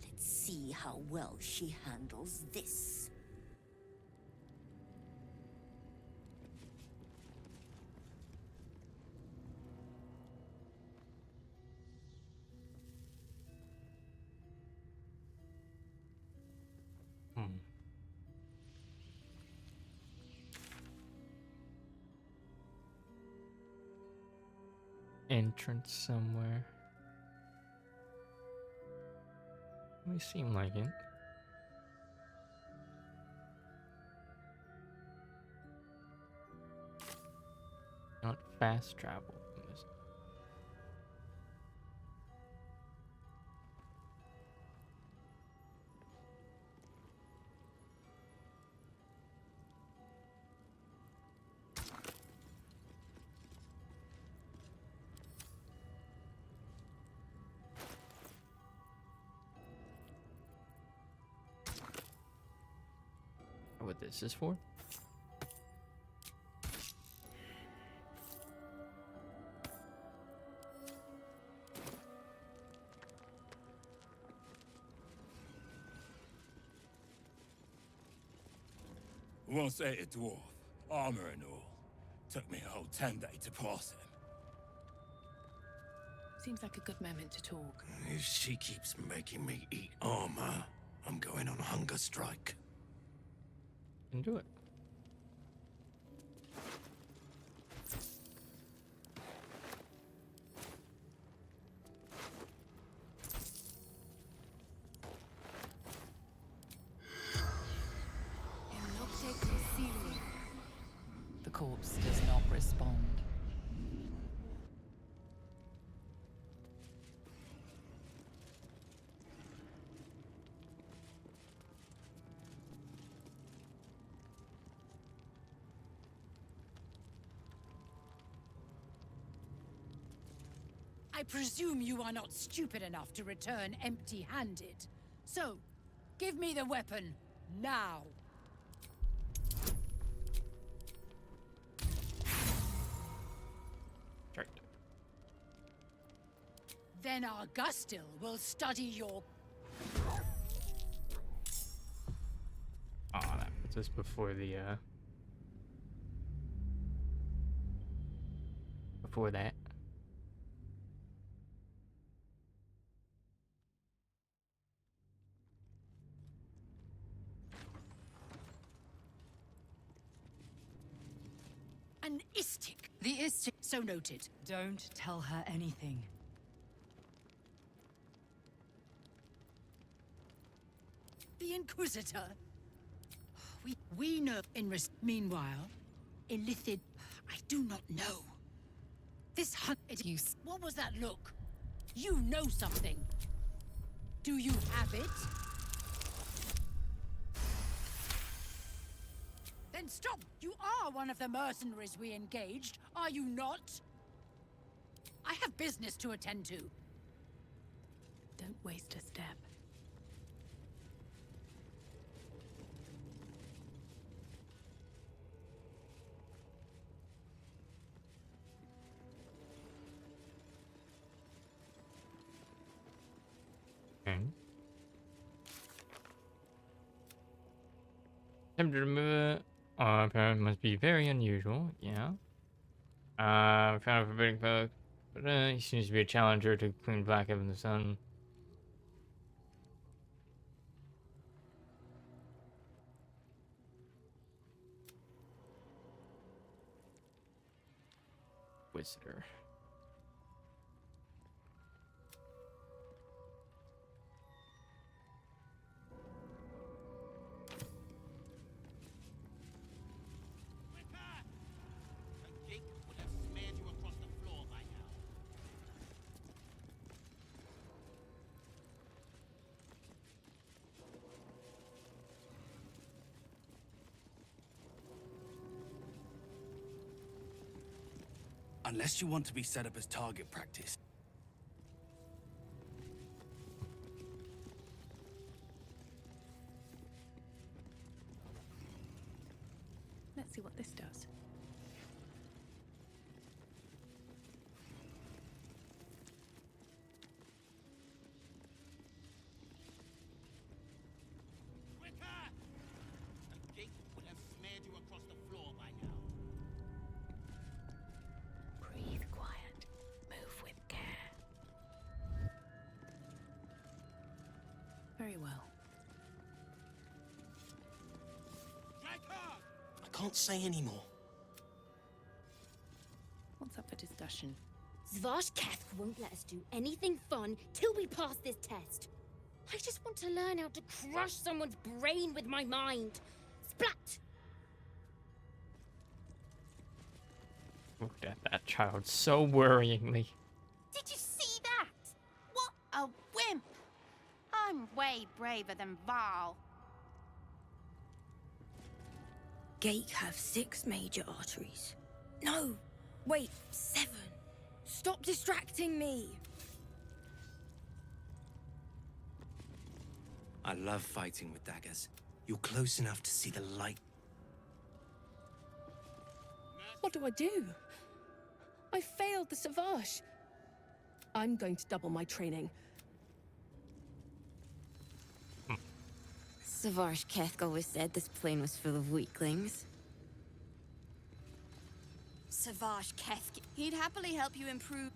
Let's see how well she handles this. Entrance somewhere. May seem like it. Not fast travel. What this is for? Once ate a dwarf, armor and all. Took me a whole 10 days to pass him. Seems like a good moment to talk. If she keeps making me eat armor, I'm going on a hunger strike. And do it. The corpse does not respond. I presume you are not stupid enough to return empty-handed. So, give me the weapon, now. Right. Then Augustil will study your... Oh, that puts us before the, before that. An Istik. The Istik. So noted. Don't tell her anything. The Inquisitor. We know meanwhile, Illithid. I do not know. This hunt. What was that look? You know something. Do you have it? Then stop! You are one of the mercenaries we engaged, are you not? I have business to attend to. Don't waste a step. Okay. Tempted to move it. Apparently must be very unusual. Yeah. Found a forbidden book. But he seems to be a challenger to Queen Blackhaven the Sun. Visitor. Unless you want to be set up as target practice. Let's see what this does. Breathe quiet. Move with care. Very well. I can't say anymore. What's up for discussion? Zvashketh won't let us do anything fun till we pass this test. I just want to learn how to crush someone's brain with my mind. Splat! Looked at that child so worryingly. Did you see that? What a wimp! I'm way braver than Val. Gate have 6 major arteries. No, wait, 7. Stop distracting me. I love fighting with daggers. You're close enough to see the light. What do I do? I failed the Savage. I'm going to double my training. Zvashketh always said this plane was full of weaklings. Zvashketh, he'd happily help you improve.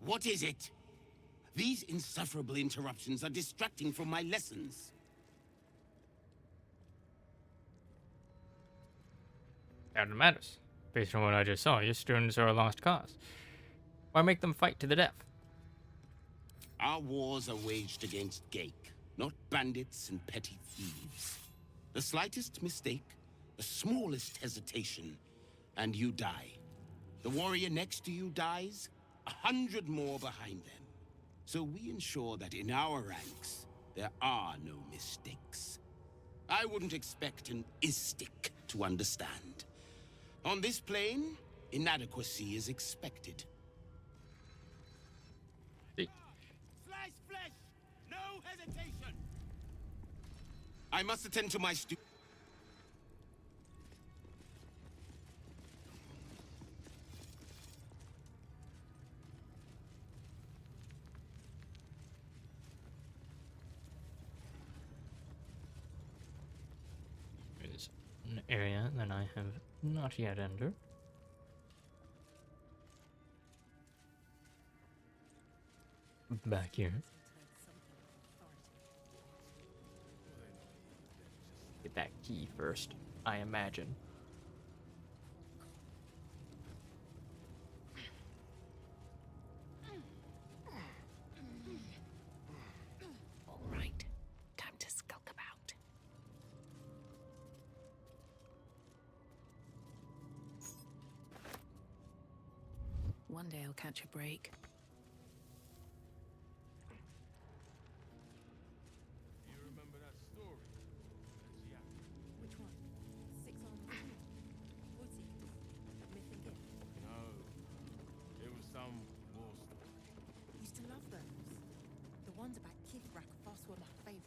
What is it? These insufferable interruptions are distracting from my lessons. Doubt it matters. Based on what I just saw, your students are a lost cause. Why make them fight to the death? Our wars are waged against Gake, not bandits and petty thieves. The slightest mistake, the smallest hesitation, and you die. The warrior next to you dies, 100 more behind them. So we ensure that in our ranks, there are no mistakes. I wouldn't expect an Istik to understand. On this plane, inadequacy is expected. Slice flesh! No hesitation! I must attend to my There's an area that I have not yet entered. Back here. Get that key first, I imagine. All right, time to skulk about. One day I'll catch a break. You remember that story? Which one? 6 on Woodseekers? Myth and Gift? No. It was some war story. Used to love those. The ones about Kithrak Voss were my favorite.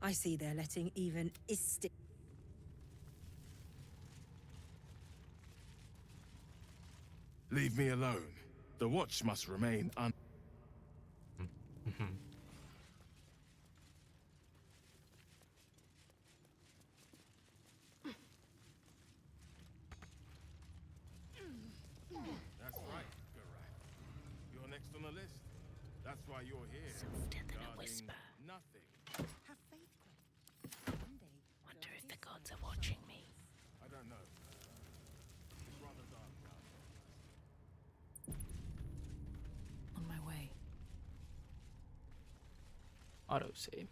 I see they're letting even Istik. Leave me alone. The watch must remain That's why you're here. Softer than a guarding whisper. Nothing. Have faith, Gwen. One day, wonder if the gods are watching me. I don't know. It's rather dark out. On my way. Autosave.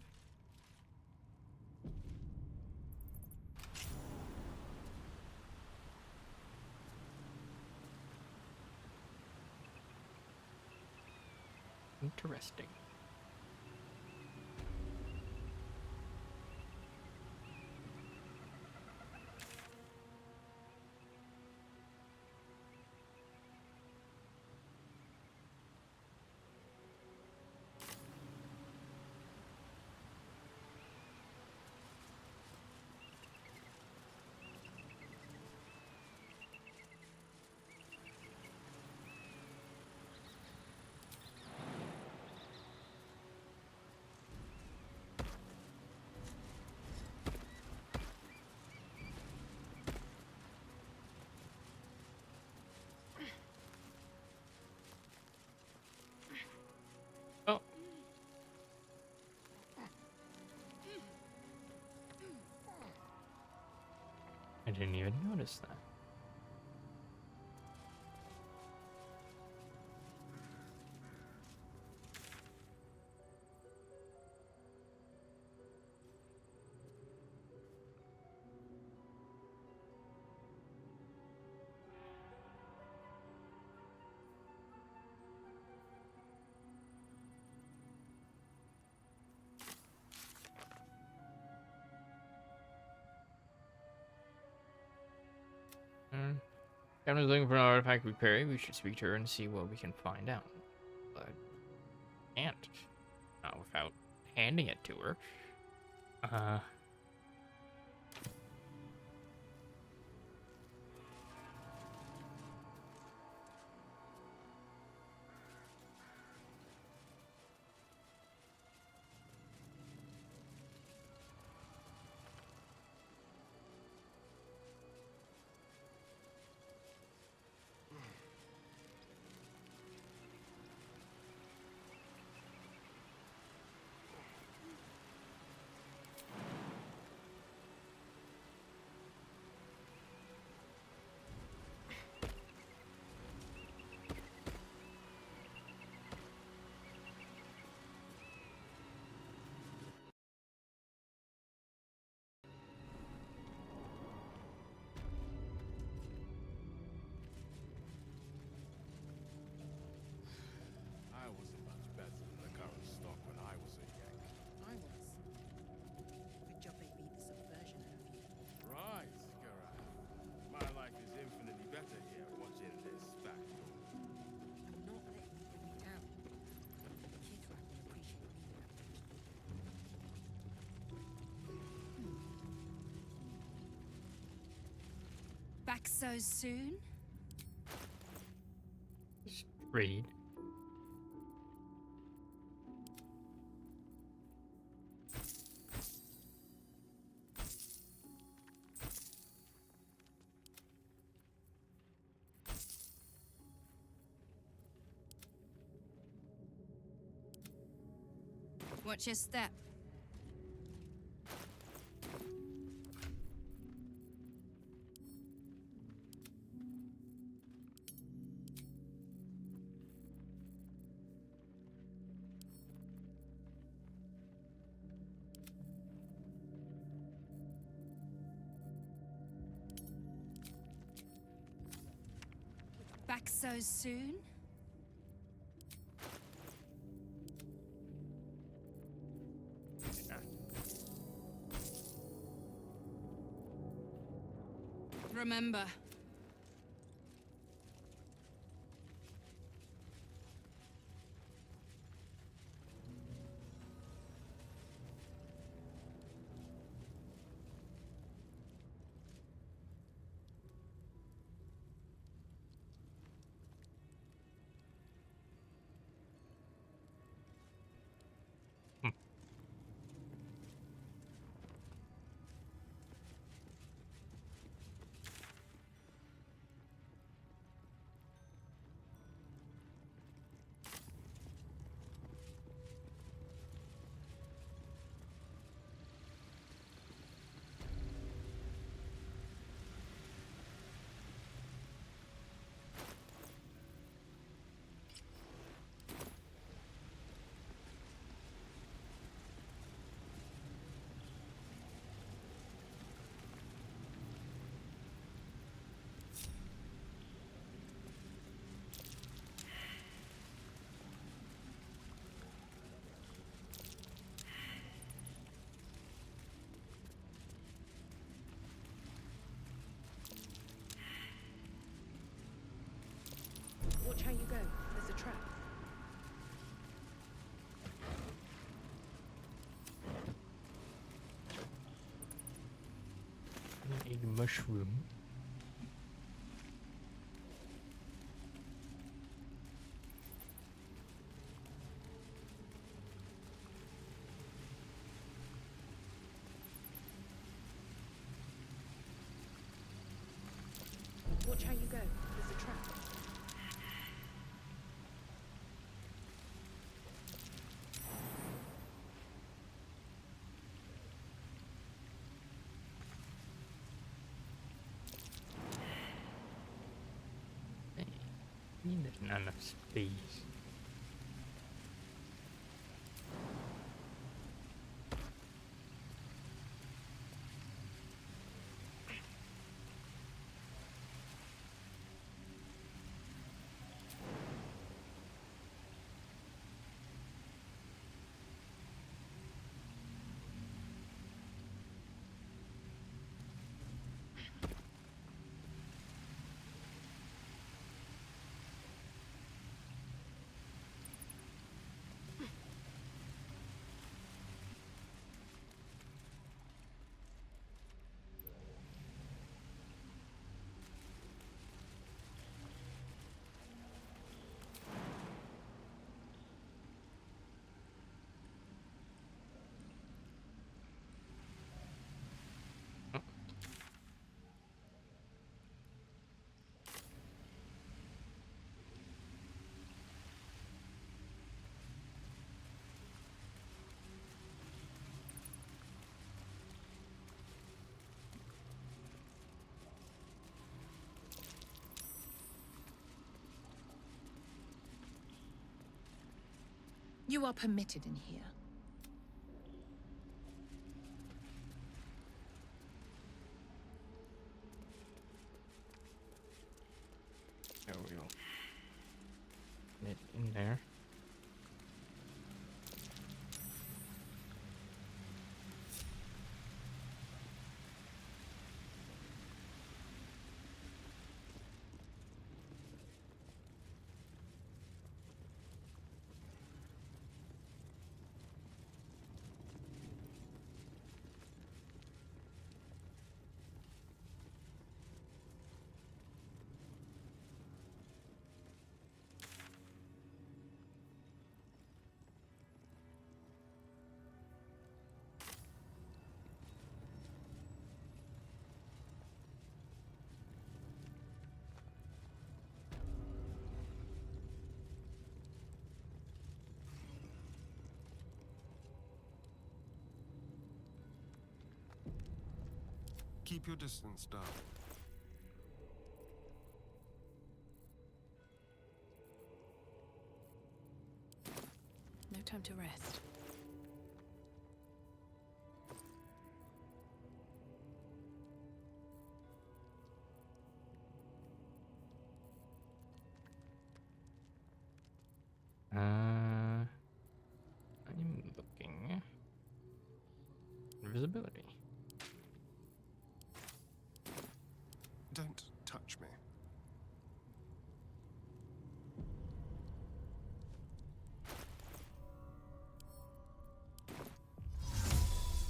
Interesting. Oh. I didn't even notice that. Captain's looking for an artifact repair. We should speak to her and see what we can find out. But can't. Not without handing it to her. I wasn't much better than the current stock when I was a yank. I was. Good job they beat the subversion out of you. Right, Gareth. My life is infinitely better here watching this spectacle. I'm not letting you bring me down. Kithrak will appreciate me. Back so soon? Read. Watch your step. Back so soon? Remember. go? There's a trap. A mushroom. Watch how you go. There's a trap. There's not enough space. You are permitted in here. There we go. Get in there. Keep your distance, darling. No time to rest. I'm looking. Invisibility. Don't touch me.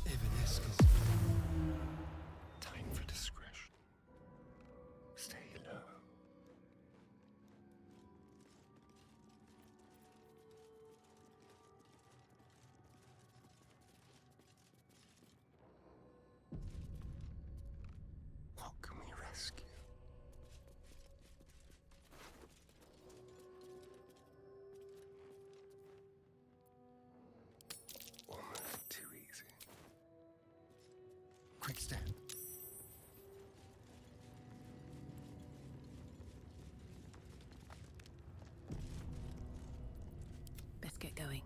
Evanesca's time for discretion. Stay low. What can we rescue? Almost too easy. Quick step. Best get going.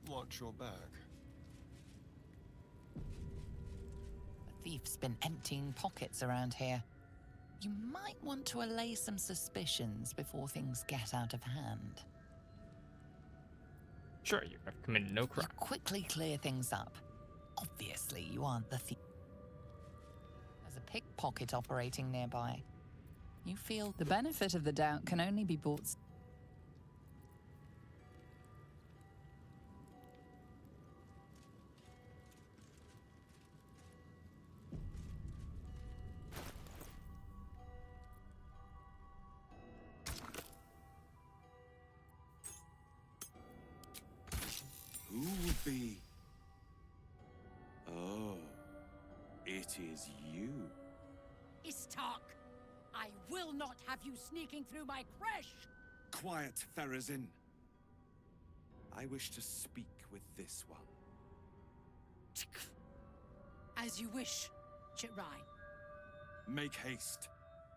Watch your back. The thief's been emptying pockets around here. You might want to allay some suspicions before things get out of hand. Sure, you have committed no crime. You quickly clear things up. Obviously, you aren't the thief. There's a pickpocket operating nearby. You feel the benefit of the doubt can only be bought. Who will be? Oh, it is you. Istark! I will not have you sneaking through my creche! Quiet, Therazin. I wish to speak with this one. As you wish, Chitrai. Make haste.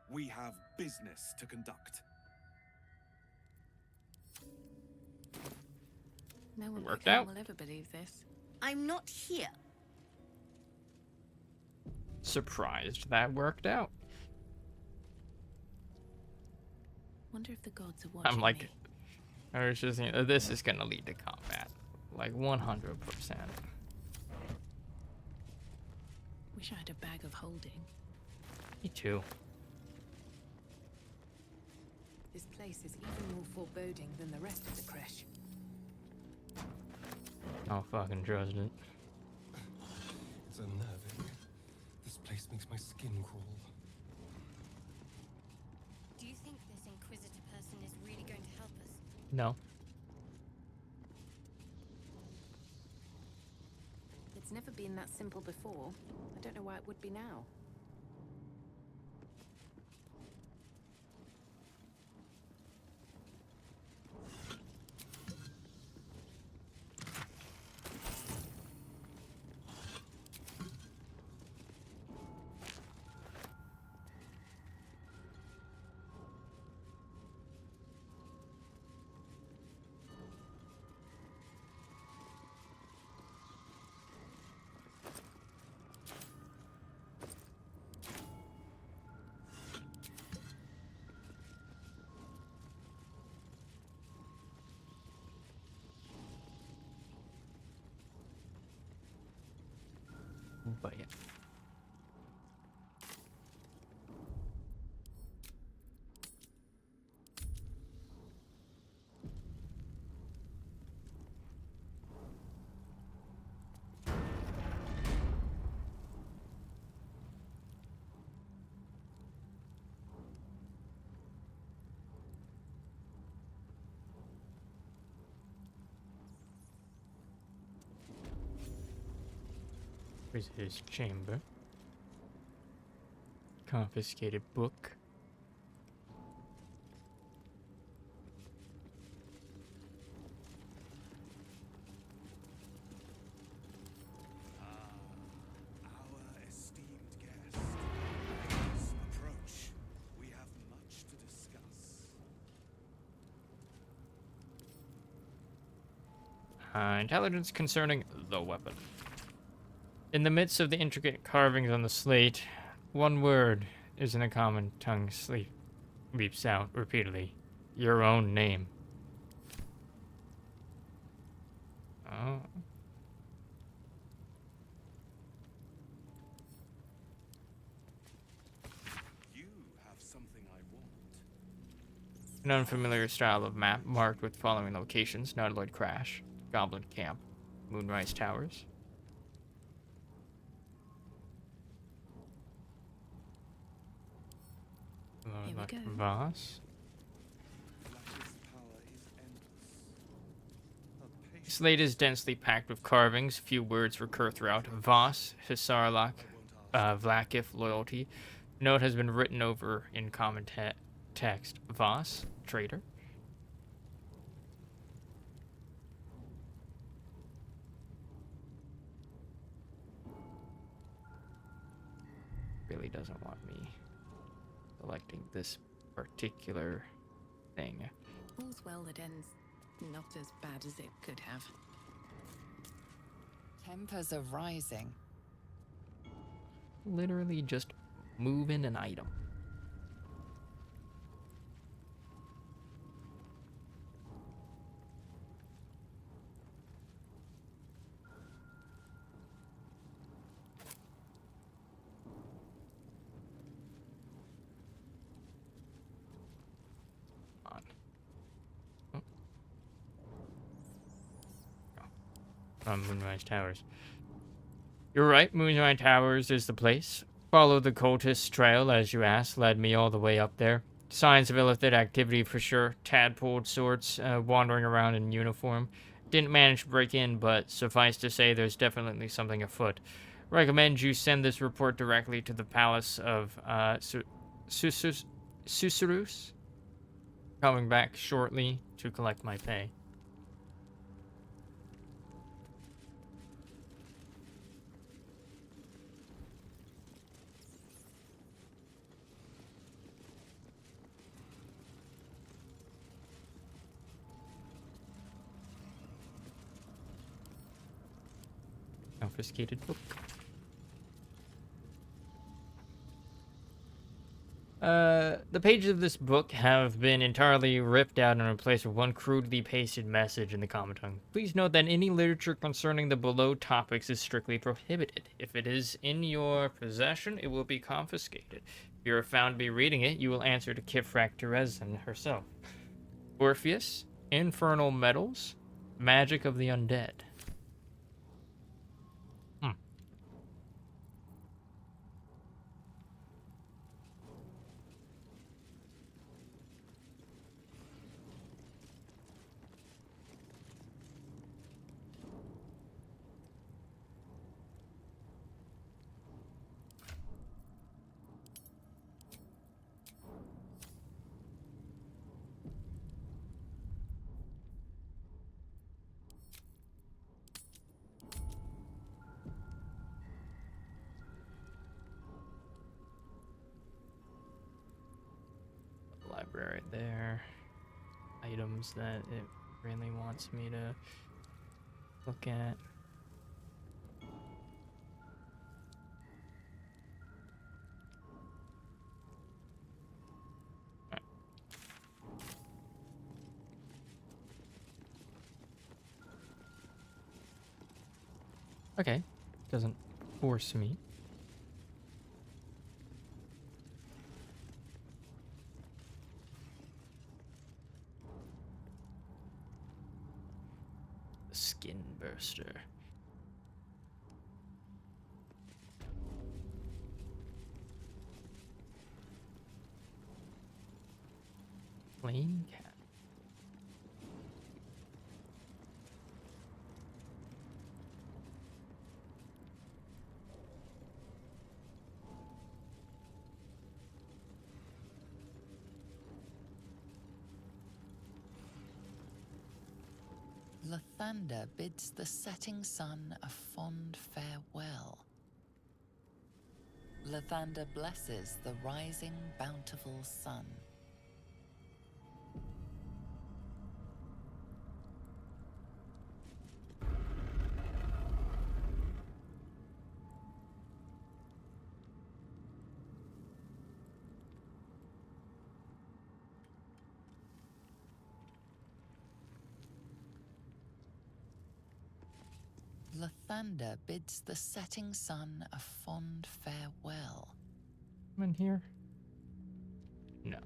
We have business to conduct. No one Worked but him out. will ever believe this. I'm not here. Surprised that worked out. Wonder if the gods are watching I'm like, me. I was just thinking, this is gonna lead to combat, like 100%. Wish I had a bag of holding. Me too. This place is even more foreboding than the rest of the creche. I'll fucking trust it. It's unnerving. This place makes my skin crawl. Do you think this Inquisitor person is really going to help us? No. It's never been that simple before. I don't know why it would be now. But yeah. Here's his chamber. Confiscated book. Our esteemed guest. Please approach. We have much to discuss. Intelligence concerning the weapon. In the midst of the intricate carvings on the slate, one word is in a common tongue leaps out repeatedly. Your own name. Oh. You have something I want. An unfamiliar style of map marked with following locations: Nautiloid Crash, Goblin Camp, Moonrise Towers. Here we go. Voss. Slate is densely packed with carvings. Few words recur throughout. Voss, Hisarlok, Vlakith, loyalty. Note has been written over in common text. Voss, traitor. Really doesn't want me selecting this particular thing. All's well that ends not as bad as it could have. Tempers are rising. Literally just move in an item. Moonrise Towers. You're right, Moonrise Towers is the place. Followed the cultist trail, as you asked, led me all the way up there. Signs of illicit activity for sure. Tadpole sorts, wandering around in uniform. Didn't manage to break in, but suffice to say there's definitely something afoot. Recommend you send this report directly to the Palace of Susurrus. Coming back shortly to collect my pay. Confiscated book. The pages of this book have been entirely ripped out and replaced with one crudely pasted message in the common tongue. Please note that any literature concerning the below topics is strictly prohibited. If it is in your possession, it will be confiscated. If you are found to be reading it, you will answer to Kithrak Terezin herself. Orpheus, Infernal Metals, Magic of the Undead. Library there. Items that it really wants me to look at. Okay, doesn't force me. Skin burster. Plain cat. Lathander bids the setting sun a fond farewell. Lathander blesses the rising bountiful sun. Lathander bids the setting sun a fond farewell. I'm in here. No.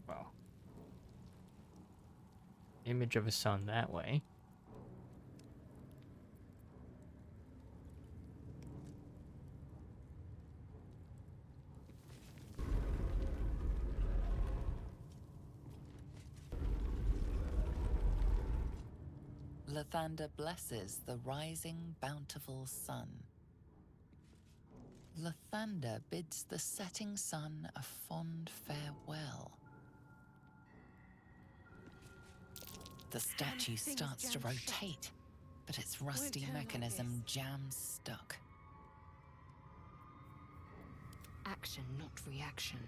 Well. Image of a sun that way. Lathander blesses the rising bountiful sun. Lathander bids the setting sun a fond farewell. The statue starts to rotate, but its rusty mechanism jams stuck. Action, not reaction.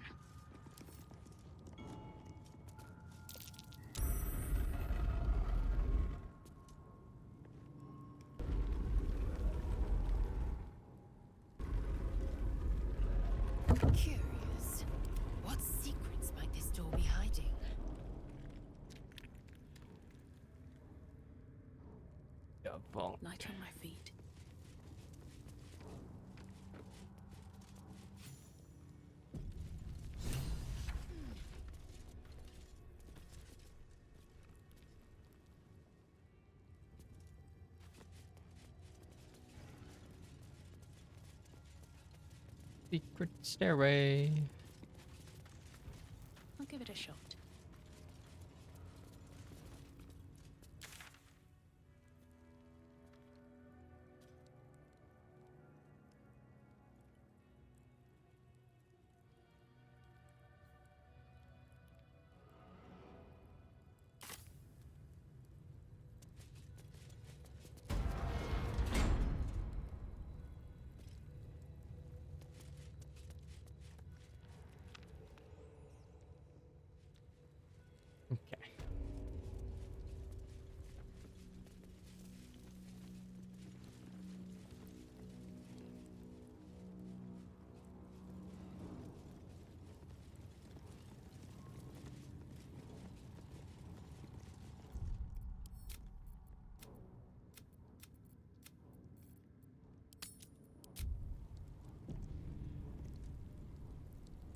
Curious. What secrets might this door be hiding? Light on my feet. Secret stairway. I'll give it a shot. Okay.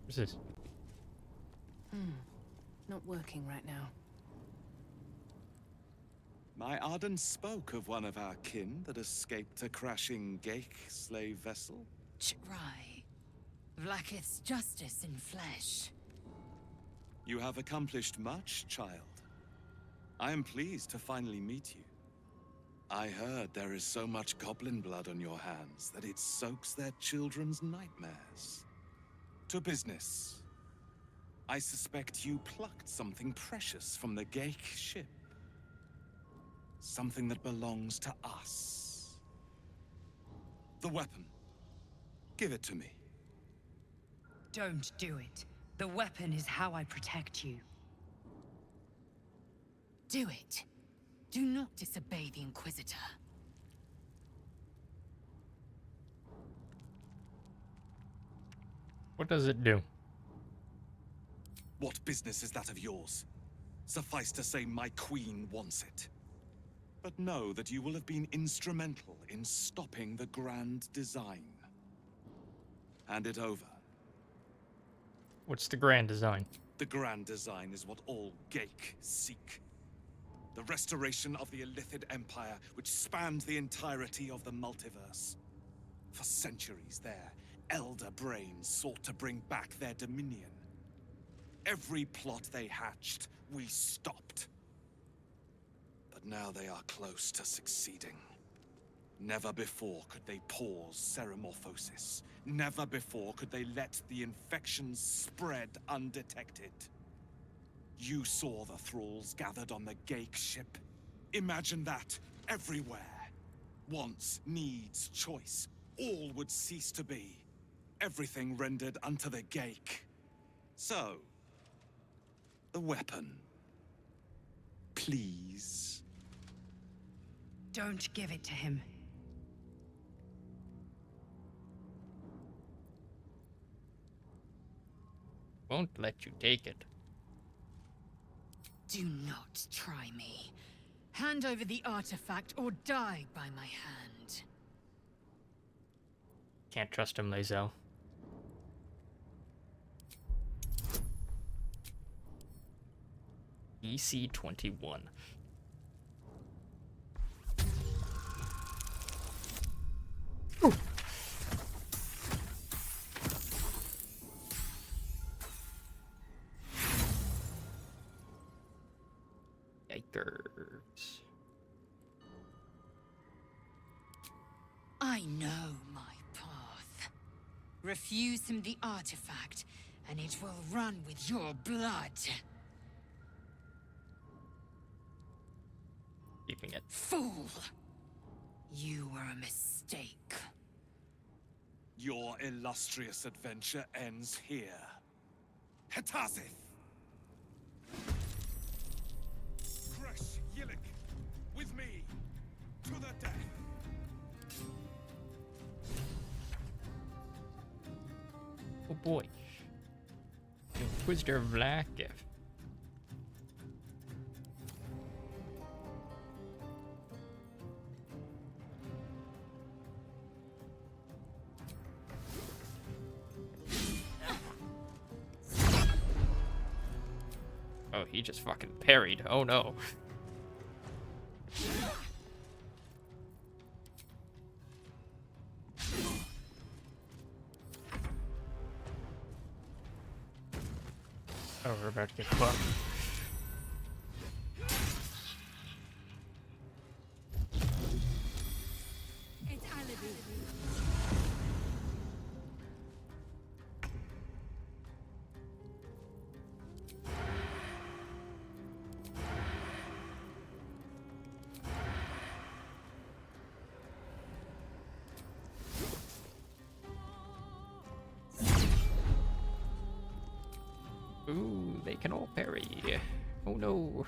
What's this? Not working right now. My Arden spoke of one of our kin that escaped a crashing Geik slave vessel. Chitrai. Vlaakith's justice in flesh. You have accomplished much, child. I am pleased to finally meet you. I heard there is so much goblin blood on your hands that it soaks their children's nightmares. To business. I suspect you plucked something precious from the Geik ship. Something that belongs to us. The weapon. Give it to me. Don't do it. The weapon is how I protect you. Do it. Do not disobey the Inquisitor. What does it do? What business is that of yours? Suffice to say, my queen wants it. But know that you will have been instrumental in stopping the grand design. Hand it over. What's the grand design? The grand design is what all Geik seek. The restoration of the Illithid Empire, which spanned the entirety of the multiverse. For centuries, their elder brains sought to bring back their dominion. Every plot they hatched, we stopped. But now they are close to succeeding. Never before could they pause Ceramorphosis. Never before could they let the infections spread undetected. You saw the thralls gathered on the Geik ship. Imagine that everywhere. Wants, needs, choice. All would cease to be. Everything rendered unto the Geik. So, the weapon. Please. Don't give it to him. Won't let you take it. Do not try me. Hand over the artifact or die by my hand. Can't trust him, Lae'zel. EC 21. Ooh. Yikers. I know my path. Refuse him the artifact, and it will run with your blood. Keeping it. Fool! You were a mistake. Your illustrious adventure ends here. Hetazith! Kresh Yillik, with me, to the death! Oh boy. Inquisitor Vlaakith. Oh, he just fucking parried. Oh no. we're about to get fucked. It's alibi. Ooh, they can all parry. Oh no.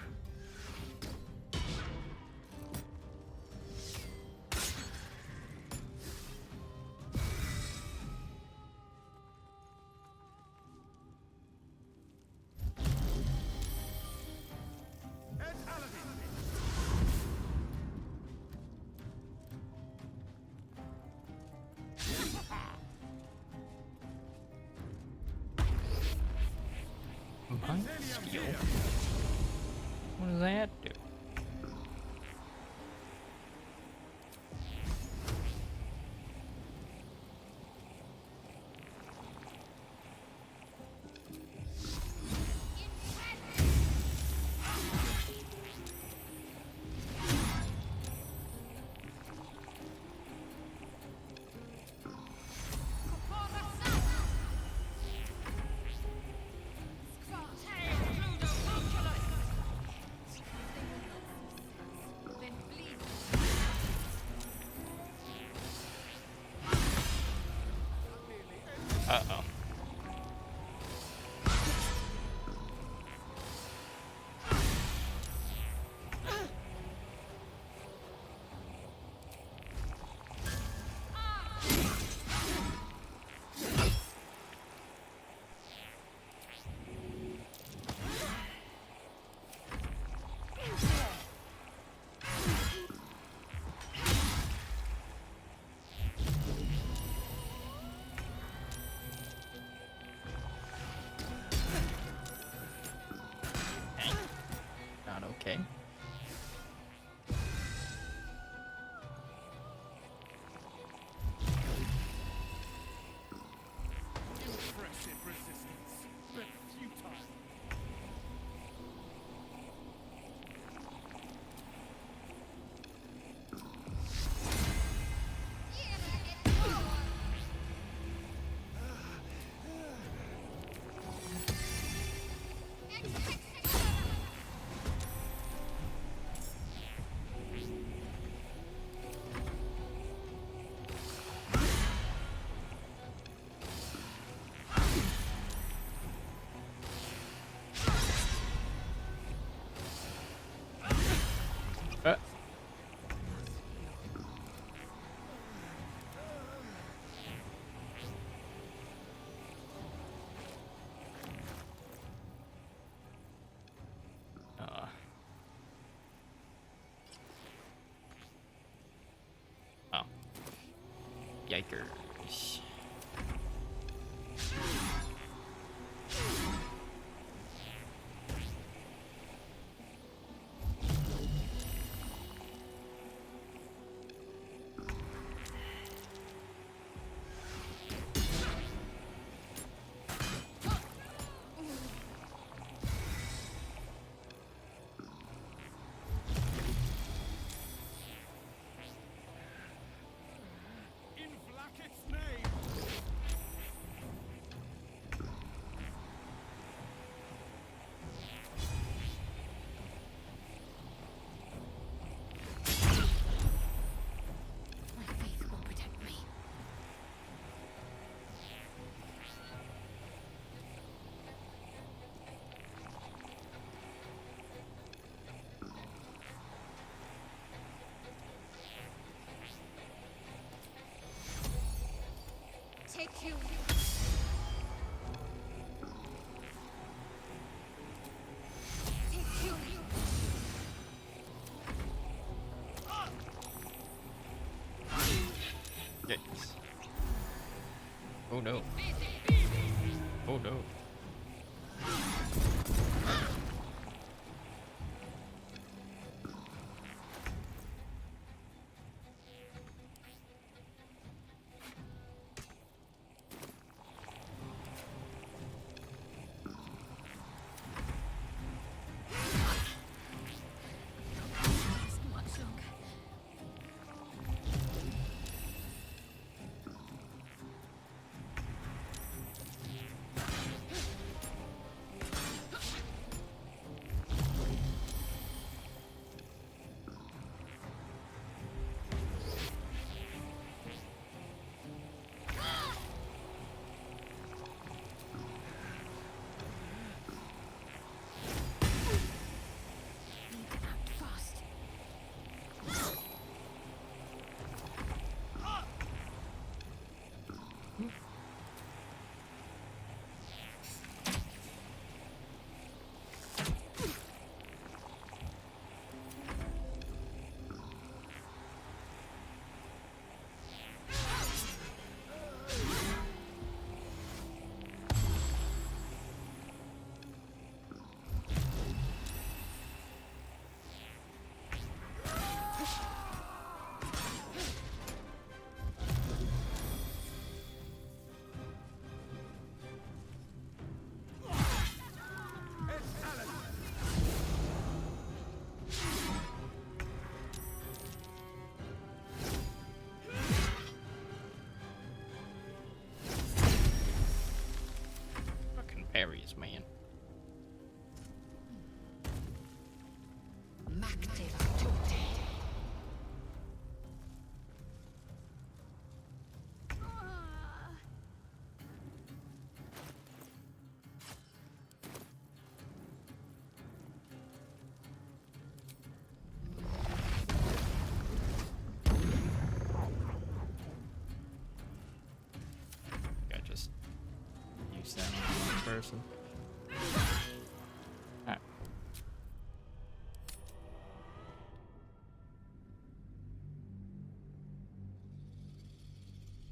Mind skill? What does that do? Uh-oh. Not okay. Impressive resistance, but futile. Oh. Yikers. In Vlaakith's name! My faith will protect me. Take you. Take you. Yikes. Oh no. Oh no. sound in person. Alright.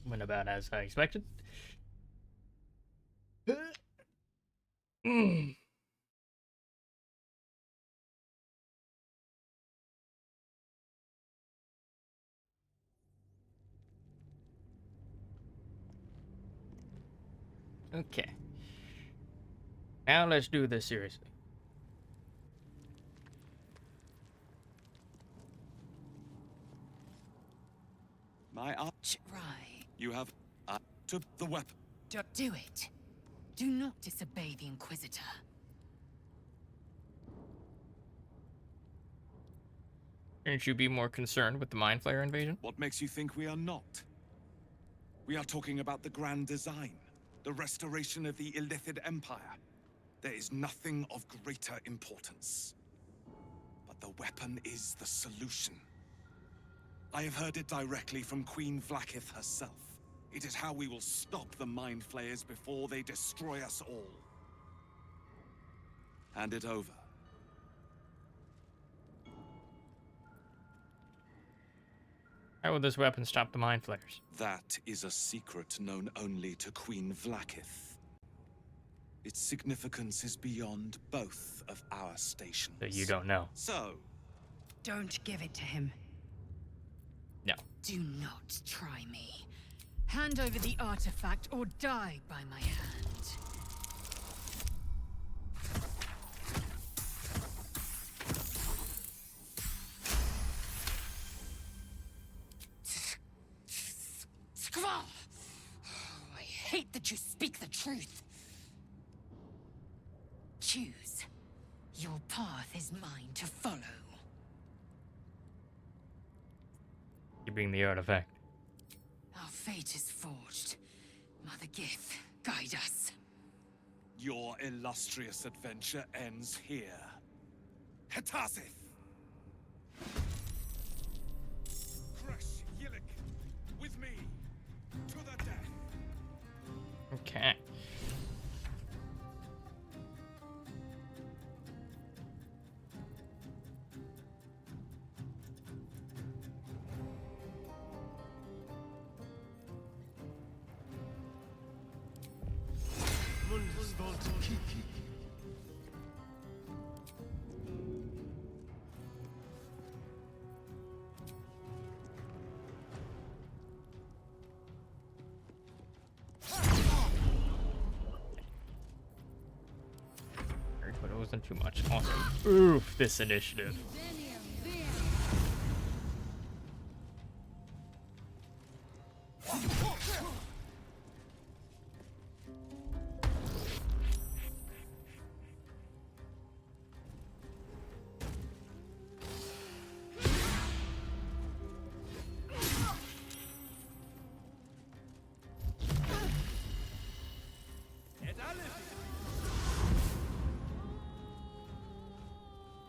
Went about as I expected. Okay. Now let's do this seriously. My Right. You have to the weapon. Don't do it. Do not disobey the Inquisitor. Shouldn't you be more concerned with the Mind Flayer invasion? What makes you think we are not? We are talking about the grand design, the restoration of the Illithid Empire. There is nothing of greater importance. But the weapon is the solution. I have heard it directly from Queen Vlaakith herself. It is how we will stop the Mind Flayers before they destroy us all. Hand it over. How will this weapon stop the Mind Flayers? That is a secret known only to Queen Vlaakith. Its significance is beyond both of our stations. So you don't know. So, Don't give it to him. No. Do not try me. Hand over the artifact or die by my hand. Skvar! I hate that you speak the truth. Choose. Your path is mine to follow. You bring the artifact. Our fate is forged. Mother Gith, guide us. your illustrious adventure ends here. Hetazith! Crush Yillik with me to the death. Okay. But it wasn't too much. Awesome. Oof, this initiative.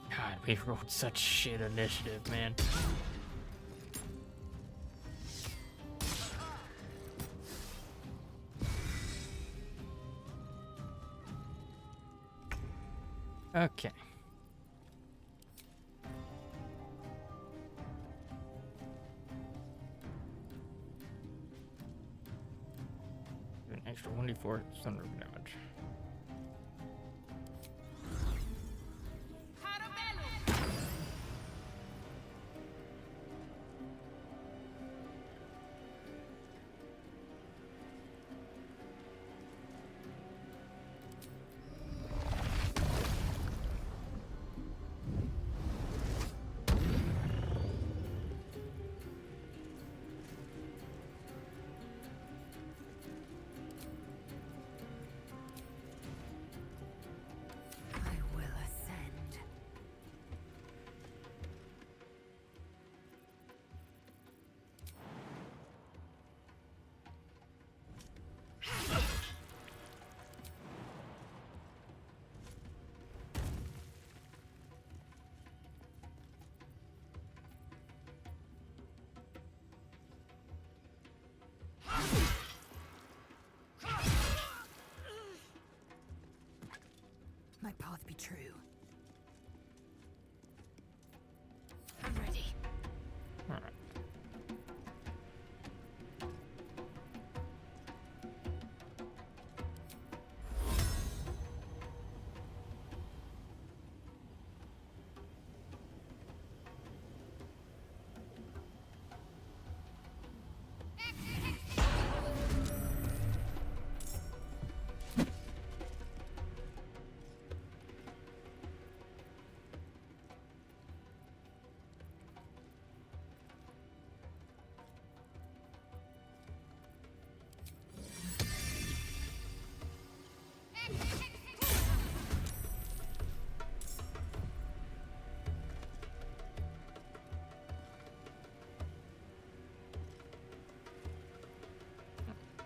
God, we rolled such shit initiative, man. Okay. An extra 1d4 thunder damage. I will ascend.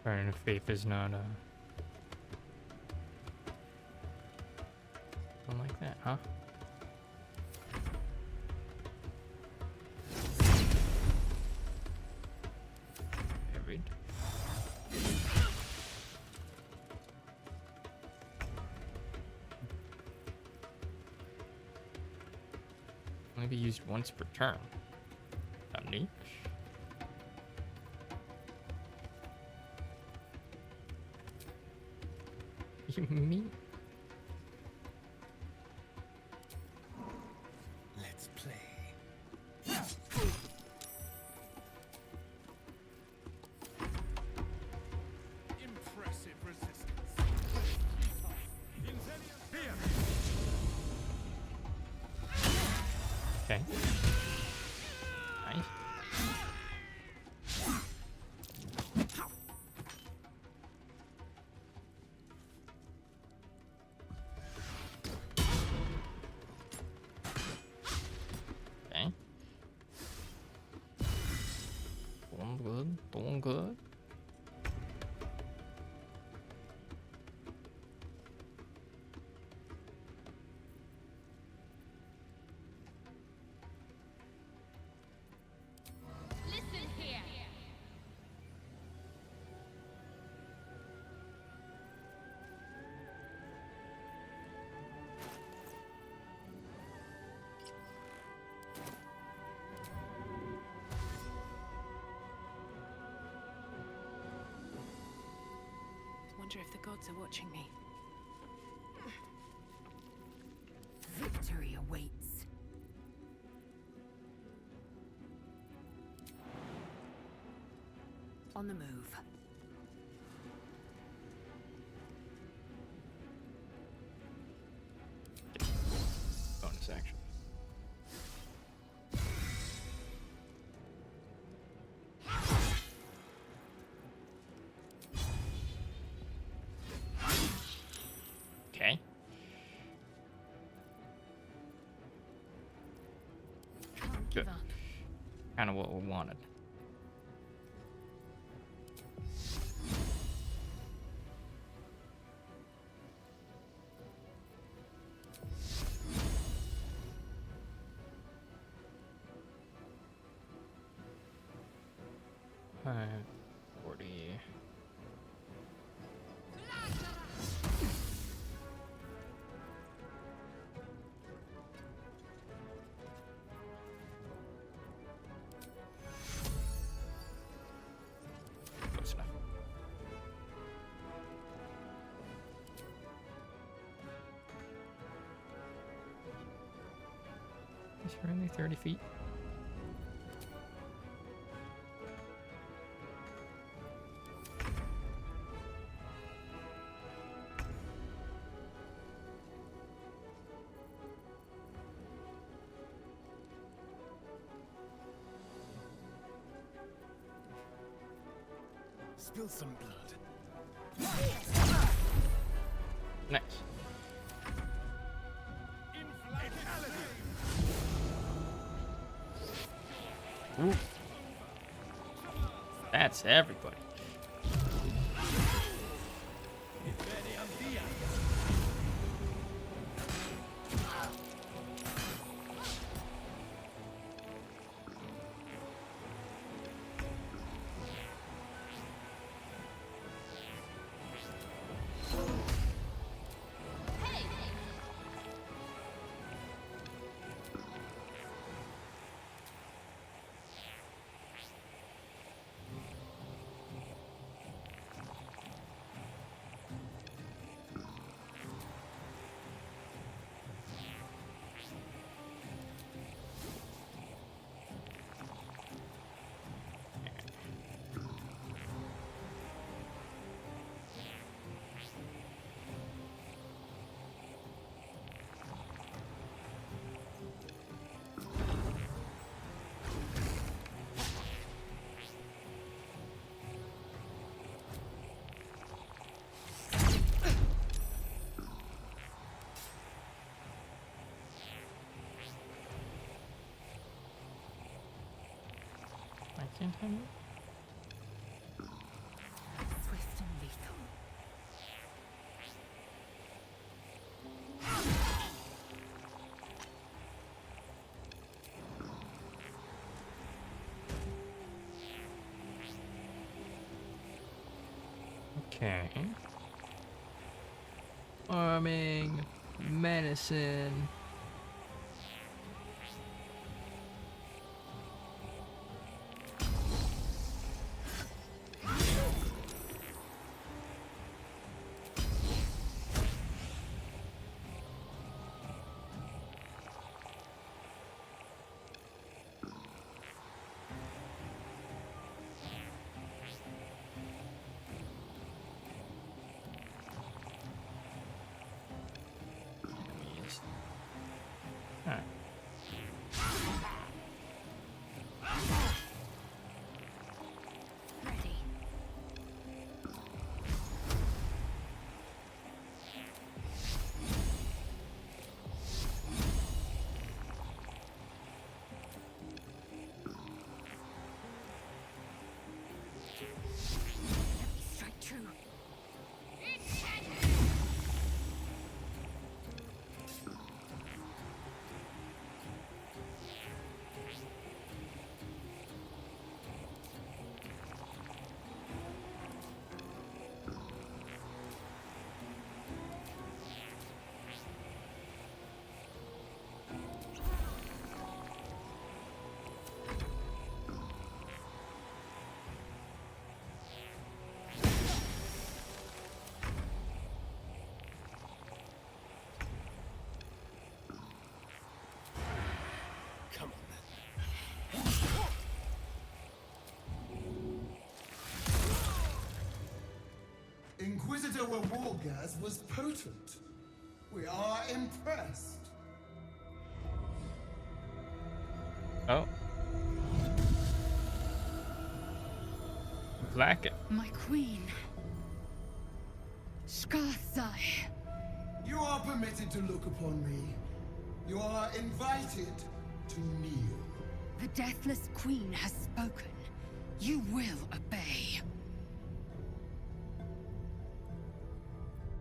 Burning of faith is not something like that, huh? Buried. Only be used once per turn. Not neat. You mean? Let's play. Impressive resistance. Here. Okay. Nice. Okay. Doing good. Doing good. Listen here. Wonder if the gods are watching me. Victory awaits. On the move. Bonus action. Okay. Good. Kind of what we wanted. Alright, 40. Close enough. Is it really 30 feet? Spill some blood. Nice. Ooh. That's everybody. I can't have it. Okay. Farming, medicine. Alright. Strike true. Come on. Inquisitor Wargas was potent. We are impressed. Oh. Black it. My queen. Skarsai. You are permitted to look upon me. You are invited to kneel. The Deathless Queen has spoken. You will obey.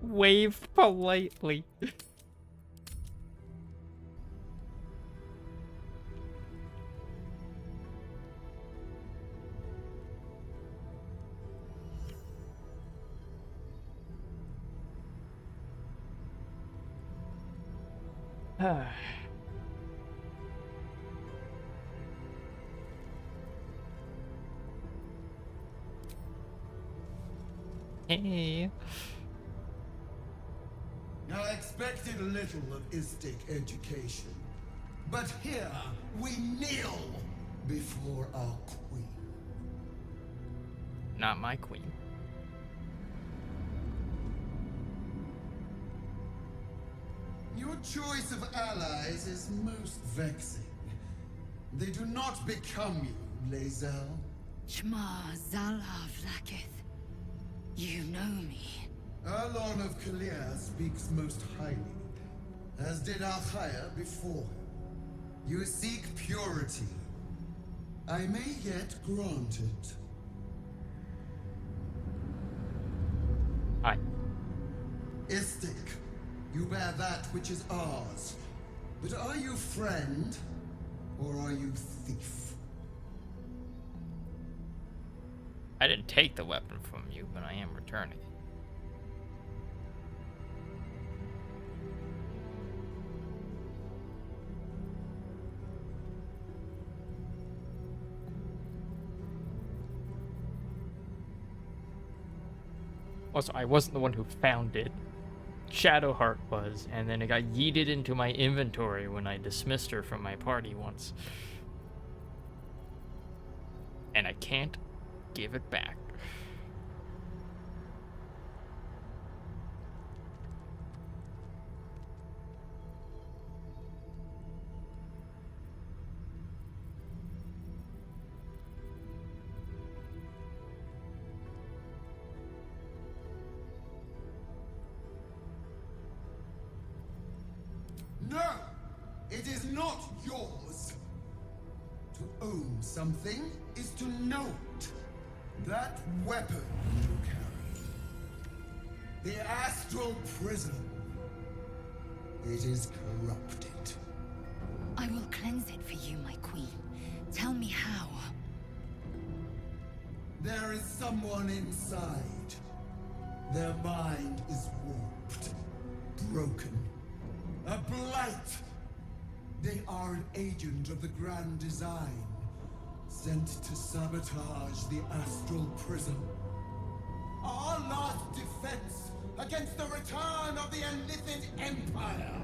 Wave politely. Hey. I expected little of Istic education, but here we kneel before our queen. Not my queen. Your choice of allies is most vexing. They do not become you, Lae'zel. Shma Zala Vlakith. You know me. Erlon of Kalir speaks most highly, as did Alchaya before him. You seek purity. I may yet grant it. Hi. Istic, you bear that which is ours. But are you friend, or are you thief? I didn't take the weapon from you, but I am returning it. Also, I wasn't the one who found it. Shadowheart was, and then it got yeeted into my inventory when I dismissed her from my party once. And I can't give it back. No! It is not yours! To own something is to know it. That weapon you carry. The Astral Prism. It is corrupted. I will cleanse it for you, my queen. Tell me how. There is someone inside. Their mind is warped, broken, a blight. They are an agent of the Grand Design, sent to sabotage the Astral Prism. Our last defense against the return of the Illithid Empire.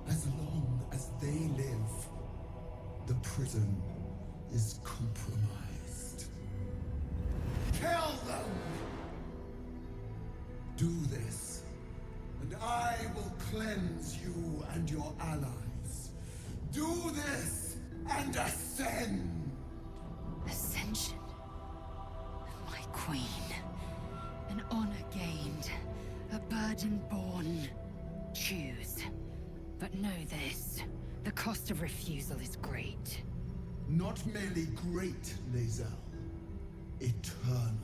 As long as they live, the prism is compromised. Kill them! Do this, and I will cleanse you and your allies. Do this, and ascend! Ascension. My queen. An honor gained. A burden borne. Choose. But know this. The cost of refusal is great. Not merely great, Lae'zel. Eternal.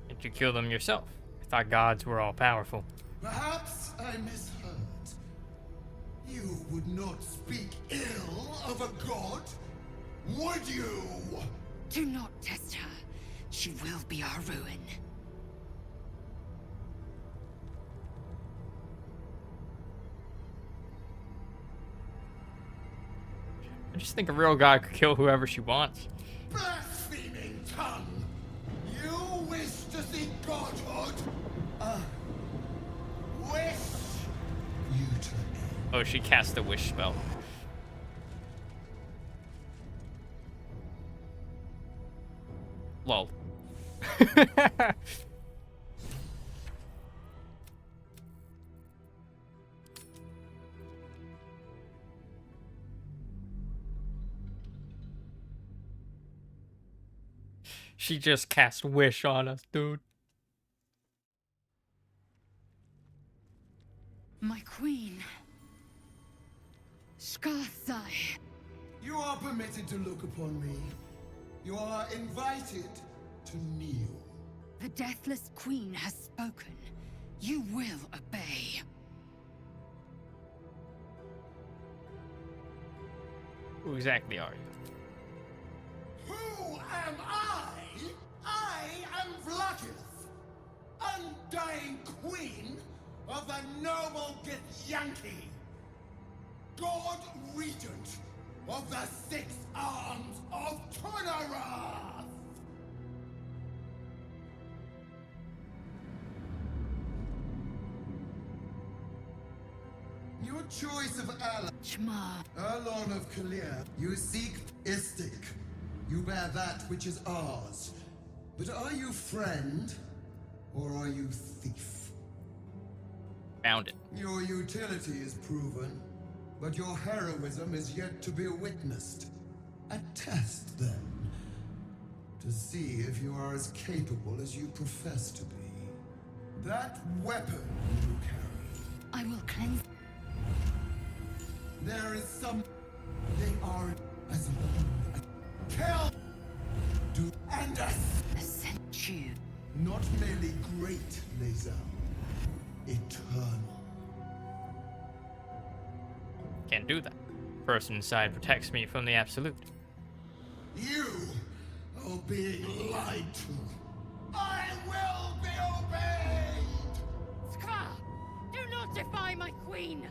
Did you kill them yourself? I thought gods were all powerful. Perhaps I misheard. You would not speak ill of a god, would you? Do not test her. She will be our ruin. I just think a real god could kill whoever she wants. Blaspheming tongue! You wish to see godhood? Wish you to end. Oh, she cast a wish spell. Lol. She just cast wish on us, dude. My queen. Skarsai. You are permitted to look upon me. You are invited to kneel. The Deathless Queen has spoken. You will obey. Who exactly are you? Who am I? I am Vlaakith, undying queen of the noble Githyanki, God Regent of the Six Arms of Tunnarath! Your choice of ally. Shma. Erlon of Kalir. You seek Istik. You bear that which is ours. But are you friend, or are you thief? Found it. Your utility is proven, but your heroism is yet to be witnessed. A test, then, to see if you are as capable as you profess to be. That weapon you carry. I will cleanse. There is some. They are as long as. Kill! Do and Ascend you. Not merely great, Lae'zel. Eternal. Can't do that. Person inside protects me from the absolute. You are being lied to. I will be obeyed! Skva! Do not defy my queen!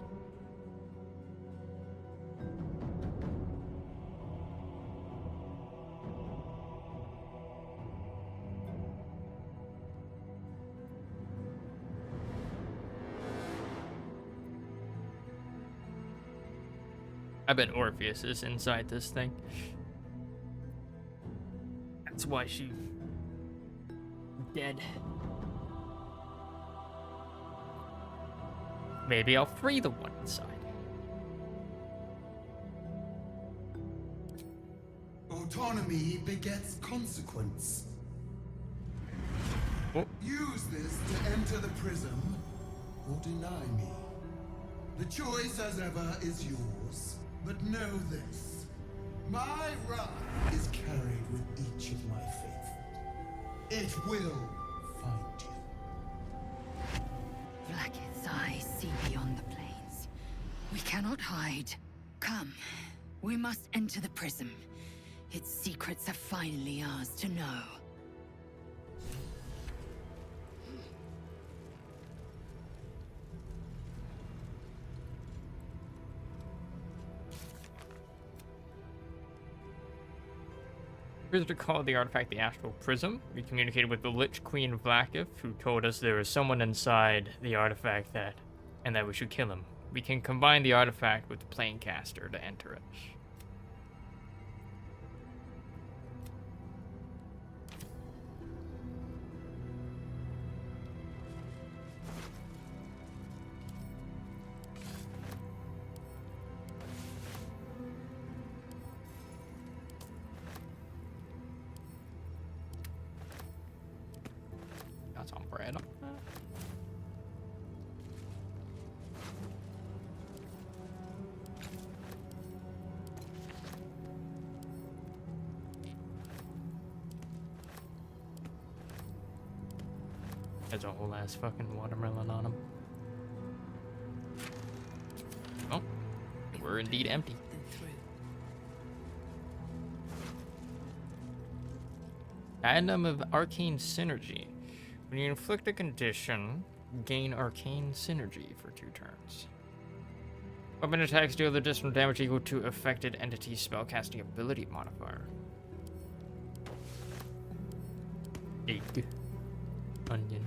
I bet Orpheus is inside this thing. That's why she dead. Maybe I'll free the one inside. Autonomy begets consequence. Oh. Use this to enter the prism, or deny me. The choice, as ever, is yours. But know this. My wrath is carried with each of my faithful. It will find you. Vlaakith's eyes see beyond the plains. We cannot hide. Come, we must enter the prism. Its secrets are finally ours to know. Visitor called the artifact the Astral Prism. We communicated with the Lich Queen Vlaakith, who told us there was someone inside the artifact and that we should kill him. We can combine the artifact with the Planecaster to enter it. Got some bread on that. There's a whole ass fucking watermelon on him. Oh, we're indeed empty. Addendum of Arcane Synergy. When you inflict a condition, gain Arcane Synergy for 2 turns. Weapon attacks deal additional damage equal to affected entity's spellcasting ability modifier. Egg. Onion.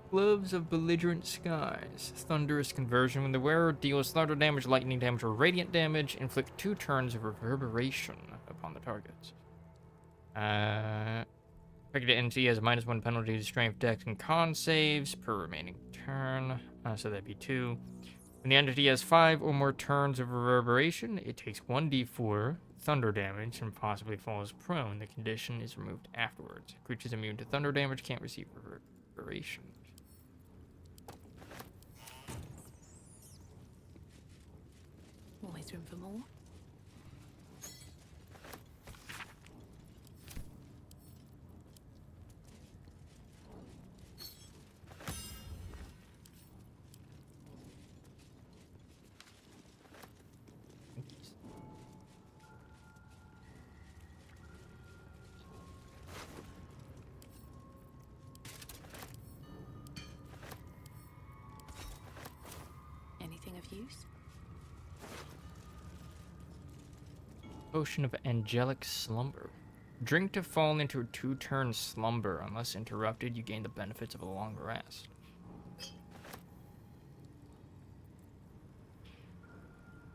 Gloves of Belligerent Skies. Thunderous Conversion. When the wearer deals thunder damage, lightning damage, or radiant damage, inflict 2 turns of reverberation upon the target. Affected entity has a -1 penalty to strength, dex, and con saves per remaining turn. So that'd be 2. When the entity has 5 or more turns of reverberation, it takes 1d4 thunder damage and possibly falls prone. The condition is removed afterwards. Creatures immune to thunder damage can't receive reverberation. Always room for more. Anything of use? Potion of Angelic Slumber. Drink to fall into a 2-turn slumber. Unless interrupted, you gain the benefits of a long rest.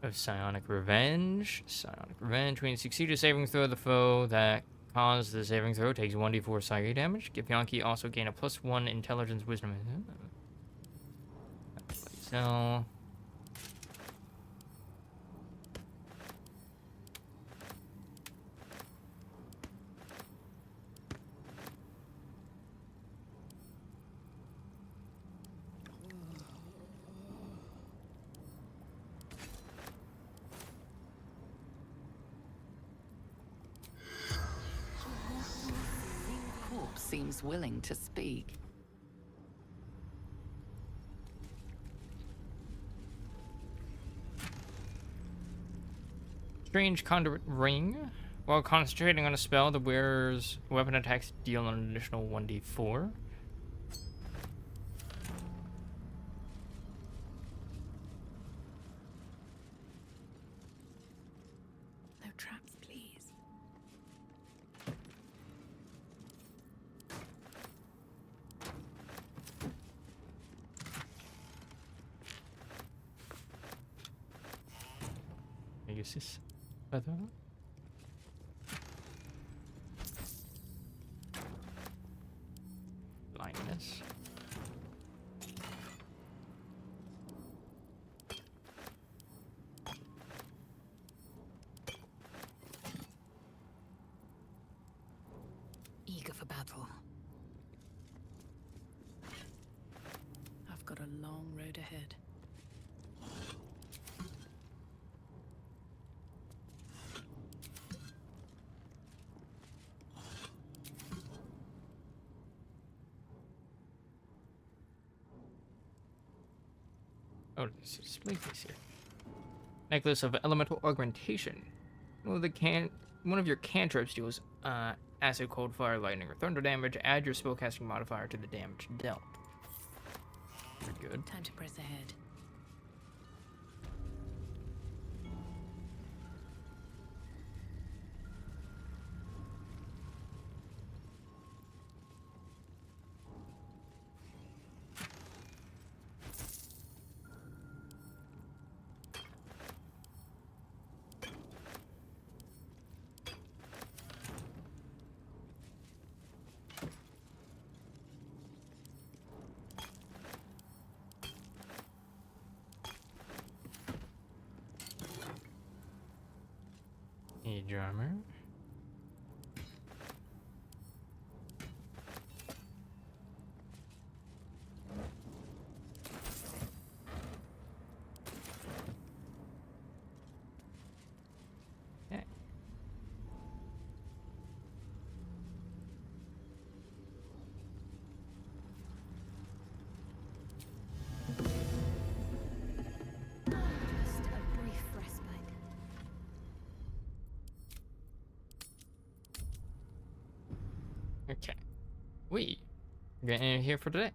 Of Psionic Revenge. Psionic Revenge. When you succeed a saving throw, the foe that caused the saving throw takes 1d4 psychic damage. Githyanki also gain a +1 intelligence, wisdom. So. Corpse seems willing to speak. Strange Conduit Ring. While concentrating on a spell, the wearer's weapon attacks deal an additional 1d4. No traps, please. I guess this better. Blindness. Eager for battle. I've got a long road ahead. Oh, this display case here. Necklace of elemental augmentation. One of your cantrips deals acid, cold, fire, lightning, or thunder damage. Add your spellcasting modifier to the damage dealt. Pretty good. Time to press ahead. A drummer. Okay. Just a brief respite. Okay. We're getting in here for today.